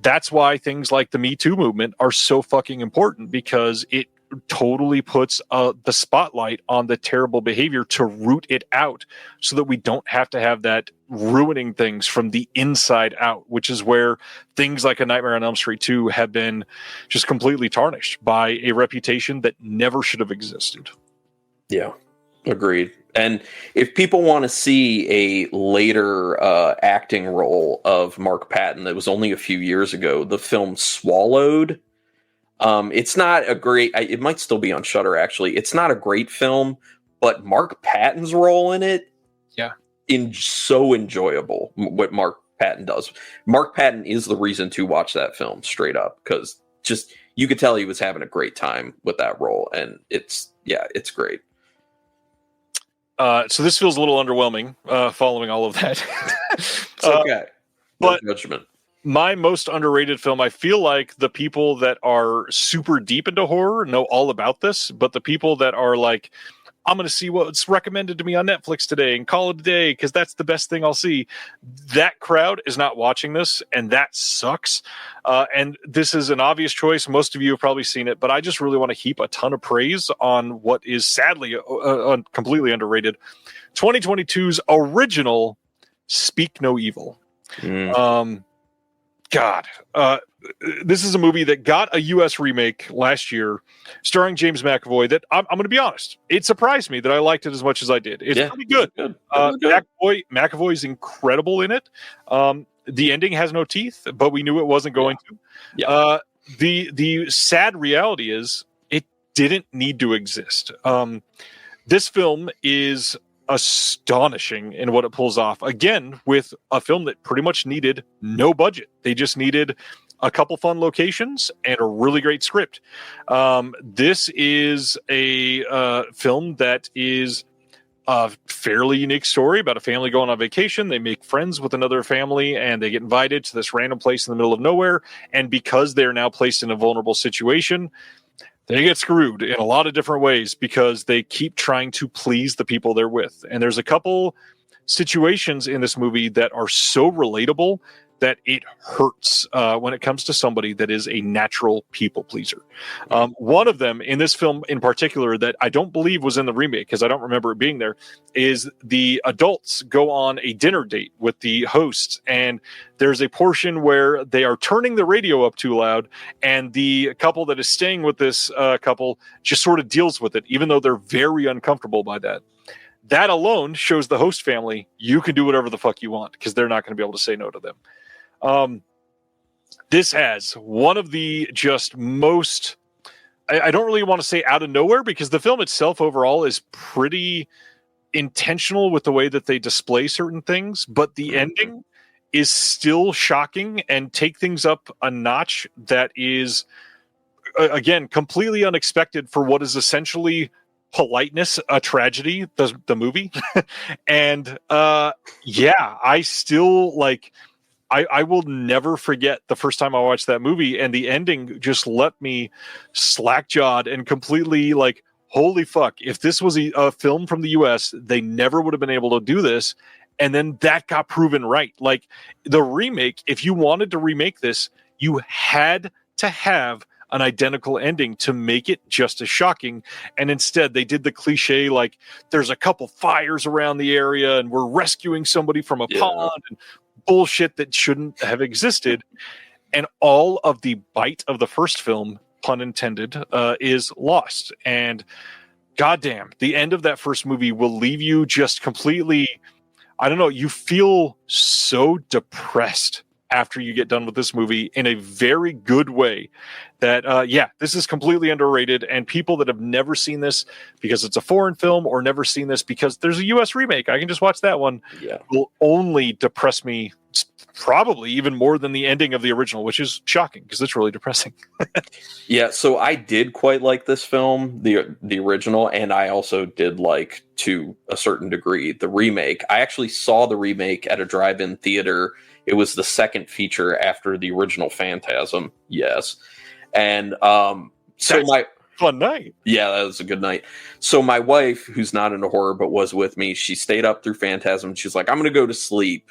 that's why things like the Me Too movement are so fucking important, because it totally puts the spotlight on the terrible behavior to root it out, so that we don't have to have that ruining things from the inside out, which is where things like A Nightmare on Elm Street 2 have been just completely tarnished by a reputation that never should have existed. Yeah, agreed. And if people want to see a later acting role of Mark Patton that was only a few years ago, the film Swallowed, it's not a great, it might still be on Shudder actually. It's not a great film, but Mark Patton's role in it, so enjoyable. What Mark Patton does. Mark Patton is the reason to watch that film straight up, because just you could tell he was having a great time with that role, and it's great. So this feels a little underwhelming following all of that. It's okay. No But judgment. My most underrated film, I feel like the people that are super deep into horror know all about this, but the people that are like, I'm going to see what's recommended to me on Netflix today and call it a day because that's the best thing I'll see, that crowd is not watching this, and that sucks. And this is an obvious choice. Most of you have probably seen it, but I just really want to heap a ton of praise on what is sadly completely underrated. 2022's original Speak No Evil. God, this is a movie that got a U.S. remake last year, starring James McAvoy. That I'm going to be honest, it surprised me that I liked it as much as I did. It's pretty good. McAvoy is incredible in it. The ending has no teeth, but we knew it wasn't going to. The sad reality is it didn't need to exist. This film is astonishing in what it pulls off, again with a film that pretty much needed no budget. They just needed a couple fun locations and a really great script. This is a film that is a fairly unique story about a family going on vacation. They make friends with another family and they get invited to this random place in the middle of nowhere, and because they're now placed in a vulnerable situation, they get screwed in a lot of different ways because they keep trying to please the people they're with. And there's a couple situations in this movie that are so relatable that it hurts when it comes to somebody that is a natural people pleaser. One of them in this film in particular that I don't believe was in the remake, because I don't remember it being there, is the adults go on a dinner date with the hosts, and there's a portion where they are turning the radio up too loud, and the couple that is staying with this couple just sort of deals with it, even though they're very uncomfortable by that. That alone shows the host family you can do whatever the fuck you want, because they're not going to be able to say no to them. This has one of the just most, I don't really want to say out of nowhere, because the film itself overall is pretty intentional with the way that they display certain things, but the ending is still shocking and take things up a notch that is, again, completely unexpected for what is essentially politeness, a tragedy, the movie. And I still like, I will never forget the first time I watched that movie, and the ending just left me slack-jawed and completely like, holy fuck, if this was a film from the US, they never would have been able to do this. And then that got proven right. Like the remake, if you wanted to remake this, you had to have an identical ending to make it just as shocking. And instead they did the cliche, like there's a couple fires around the area and we're rescuing somebody from a pond and bullshit that shouldn't have existed. And all of the bite of the first film, pun intended, is lost. And goddamn, the end of that first movie will leave you just completely, I don't know, you feel so depressed after you get done with this movie in a very good way that, this is completely underrated. And people that have never seen this because it's a foreign film or never seen this because there's a US remake, I can just watch that one, will only depress me probably even more than the ending of the original, which is shocking because it's really depressing. Yeah, so I did quite like this film, the original, and I also did like, to a certain degree, the remake. I actually saw the remake at a drive-in theater. It was the second feature after the original Phantasm. Yes. And so fun night. Yeah, that was a good night. So my wife, who's not into horror but was with me, she stayed up through Phantasm. She's like, I'm going to go to sleep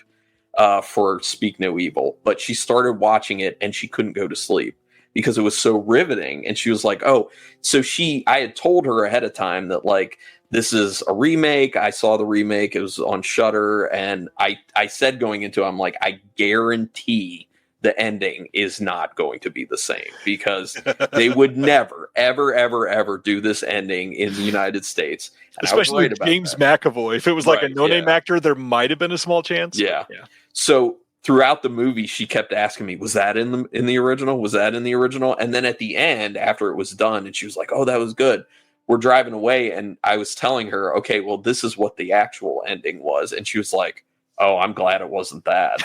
for Speak No Evil. But she started watching it and she couldn't go to sleep because it was so riveting. And she was like, oh, so I had told her ahead of time that like, this is a remake. I saw the remake. It was on Shudder. And I said going into it, I'm like, I guarantee the ending is not going to be the same because they would never, ever, ever, ever do this ending in the United States. And especially James McAvoy. If it was like a no-name actor, there might have been a small chance. Yeah. So throughout the movie, she kept asking me, was that in the original? Was that in the original? And then at the end, after it was done, and she was like, oh, that was good. We're driving away, and I was telling her, okay, well, this is what the actual ending was. And she was like, oh, I'm glad it wasn't that.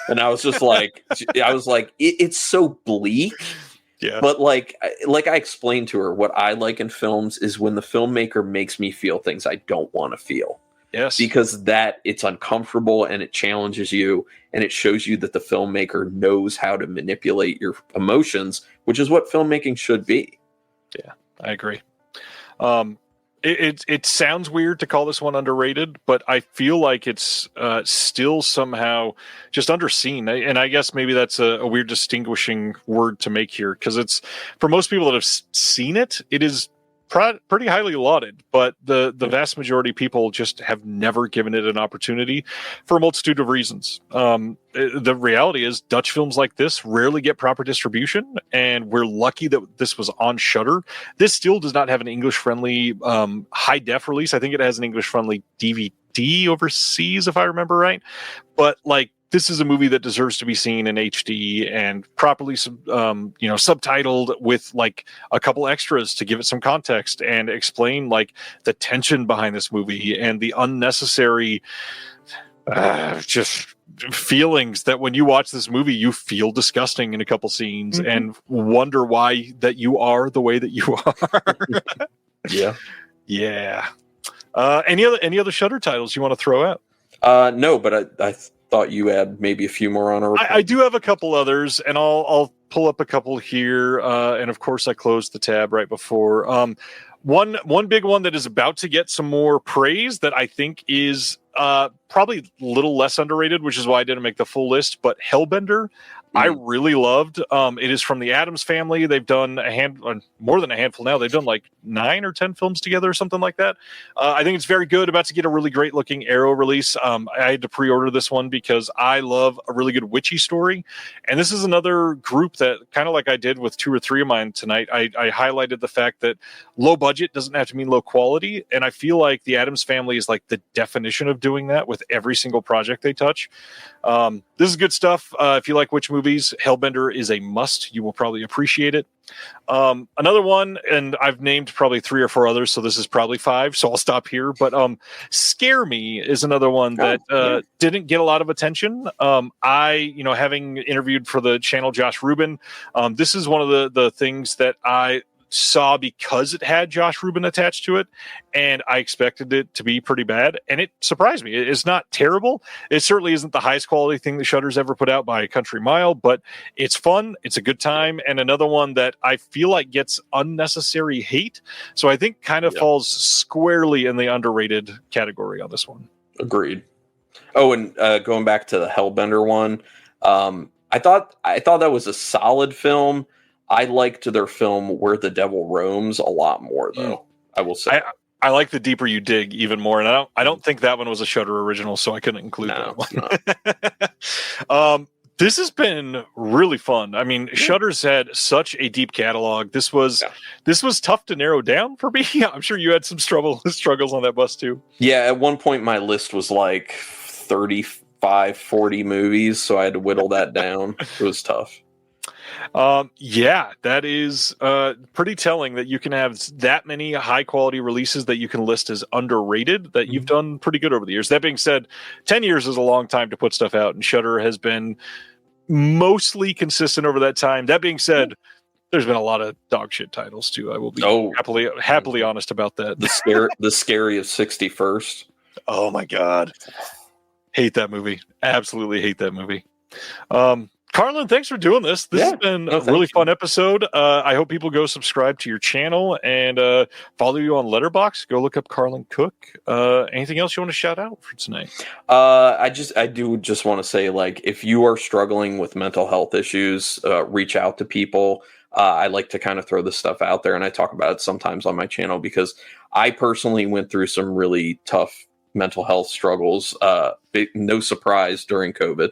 And I was just like, it's so bleak. Yeah. But like I explained to her, what I like in films is when the filmmaker makes me feel things I don't want to feel. Yes. Because it's uncomfortable and it challenges you and it shows you that the filmmaker knows how to manipulate your emotions, which is what filmmaking should be. Yeah, I agree. It sounds weird to call this one underrated, but I feel like it's still somehow just underseen. And I guess maybe that's a weird distinguishing word to make here, because it's, for most people that have seen it, it is pretty highly lauded, but the vast majority of people just have never given it an opportunity for a multitude of reasons. The reality is Dutch films like this rarely get proper distribution, and we're lucky that this was on Shudder. This still does not have an English-friendly high def release. I think it has an English-friendly DVD overseas, if I remember right. But like, this is a movie that deserves to be seen in HD and properly, subtitled with like a couple extras to give it some context and explain like the tension behind this movie and the unnecessary just feelings that when you watch this movie, you feel disgusting in a couple scenes and wonder why that you are the way that you are. Yeah. Yeah. Any other Shudder titles you want to throw out? No, but I thought you had maybe a few more on our report. I do have a couple others, and I'll pull up a couple here. And of course, I closed the tab right before. One big one that is about to get some more praise that I think is probably a little less underrated, which is why I didn't make the full list, but Hellbender. I really loved. It is from the Addams Family. They've done more than a handful now. They've done like 9 or 10 films together or something like that. I think it's very good. About to get a really great looking Arrow release. I had to pre-order this one because I love a really good witchy story. And this is another group that, kind of like I did with 2 or 3 of mine tonight, I highlighted the fact that low budget doesn't have to mean low quality. And I feel like the Addams Family is like the definition of doing that with every single project they touch. This is good stuff. If you like witch movies, Hellbender is a must. You will probably appreciate it. Another one, and I've named probably 3 or 4 others, so this is probably 5, so I'll stop here. But Scare Me is another one that didn't get a lot of attention. Having interviewed for the channel Josh Rubin, this is one of the things that saw because it had Josh Rubin attached to it, and I expected it to be pretty bad, and it surprised me. It's not terrible. It certainly isn't the highest quality thing that Shudder's ever put out by a country mile, but it's fun. It's a good time, and another one that I feel like gets unnecessary hate. So I think kind of falls squarely in the underrated category on this one. Agreed. Oh, and going back to the Hellbender one, I thought that was a solid film. I liked their film Where the Devil Roams a lot more, though. I will say. I like The Deeper You Dig even more, and I don't think that one was a Shudder original, so I couldn't include that one. This has been really fun. I mean, Shudder's had such a deep catalog. This was tough to narrow down for me. I'm sure you had some struggles on that bus too. Yeah, at one point my list was like 35, 40 movies, so I had to whittle that down. It was tough. That is pretty telling that you can have that many high quality releases that you can list as underrated, that you've done pretty good over the years. That being said, 10 years is a long time to put stuff out, and Shudder has been mostly consistent over that time. That being said, there's been a lot of dog shit titles too. I will be happily honest about that. The Scary of 61st. Oh my God. Hate that movie. Absolutely hate that movie. Carlin, thanks for doing this. This has been a really fun episode. I hope people go subscribe to your channel and follow you on Letterboxd. Go look up Carlin Cook. Anything else you want to shout out for tonight? I do just want to say, like, if you are struggling with mental health issues, reach out to people. I like to kind of throw this stuff out there, and I talk about it sometimes on my channel because I personally went through some really tough mental health struggles. No surprise during COVID.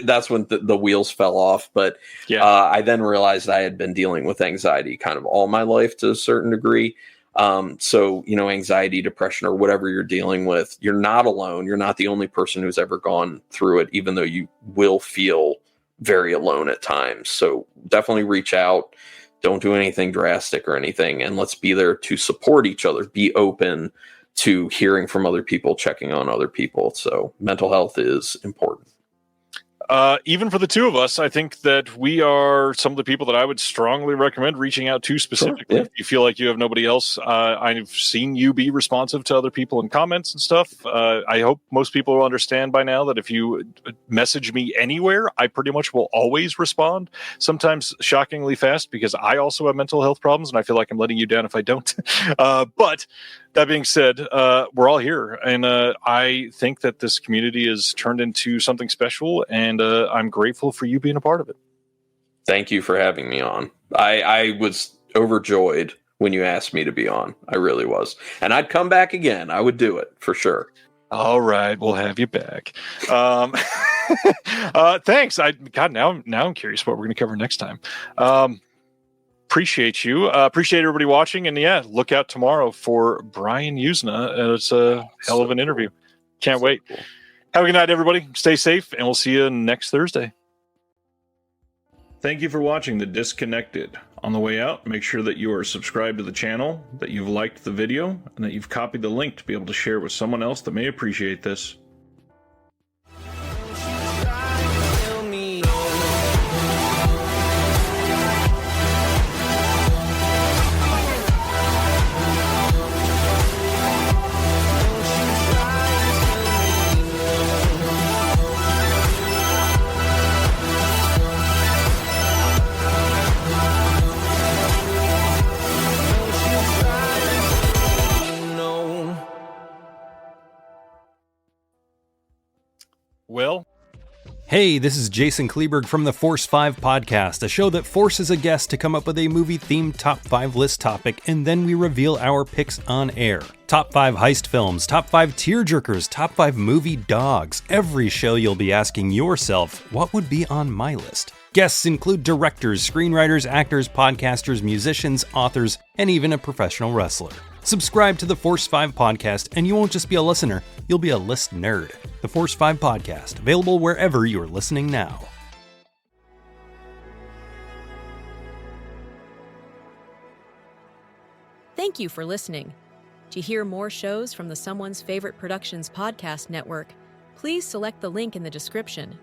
That's when the wheels fell off. But I then realized I had been dealing with anxiety kind of all my life to a certain degree. So, anxiety, depression, or whatever you're dealing with, you're not alone. You're not the only person who's ever gone through it, even though you will feel very alone at times. So definitely reach out. Don't do anything drastic or anything. And let's be there to support each other. Be open to hearing from other people, checking on other people. So mental health is important. Even for the two of us, I think that we are some of the people that I would strongly recommend reaching out to specifically. Sure, yeah. If you feel like you have nobody else, I've seen you be responsive to other people in comments and stuff. I hope most people will understand by now that if you message me anywhere, I pretty much will always respond, sometimes shockingly fast, because I also have mental health problems, and I feel like I'm letting you down if I don't. But that being said, we're all here, and I think that this community has turned into something special, and I'm grateful for you being a part of it. Thank you for having me on. I was overjoyed when you asked me to be on. I really was. And I'd come back again. I would do it for sure. All right, we'll have you back. Thanks. Now I'm curious what we're going to cover next time. Appreciate you. Appreciate everybody watching. And look out tomorrow for Brian Usna. It's a hell of an interview. Can't wait. Cool. Have a good night, everybody. Stay safe, and we'll see you next Thursday. Thank you for watching The Disconnected. On the way out, make sure that you are subscribed to the channel, that you've liked the video, and that you've copied the link to be able to share with someone else that may appreciate this. Well, hey, this is Jason Kleberg from the Force 5 podcast, a show that forces a guest to come up with a movie-themed top 5 list topic, and then we reveal our picks on air. Top 5 heist films, top 5 tearjerkers, top 5 movie dogs. Every show you'll be asking yourself, what would be on my list? Guests include directors, screenwriters, actors, podcasters, musicians, authors, and even a professional wrestler. Subscribe to the Force 5 podcast, and you won't just be a listener, you'll be a list nerd. The Force 5 podcast, available wherever you're listening now. Thank you for listening. To hear more shows from the Someone's Favorite Productions podcast network, please select the link in the description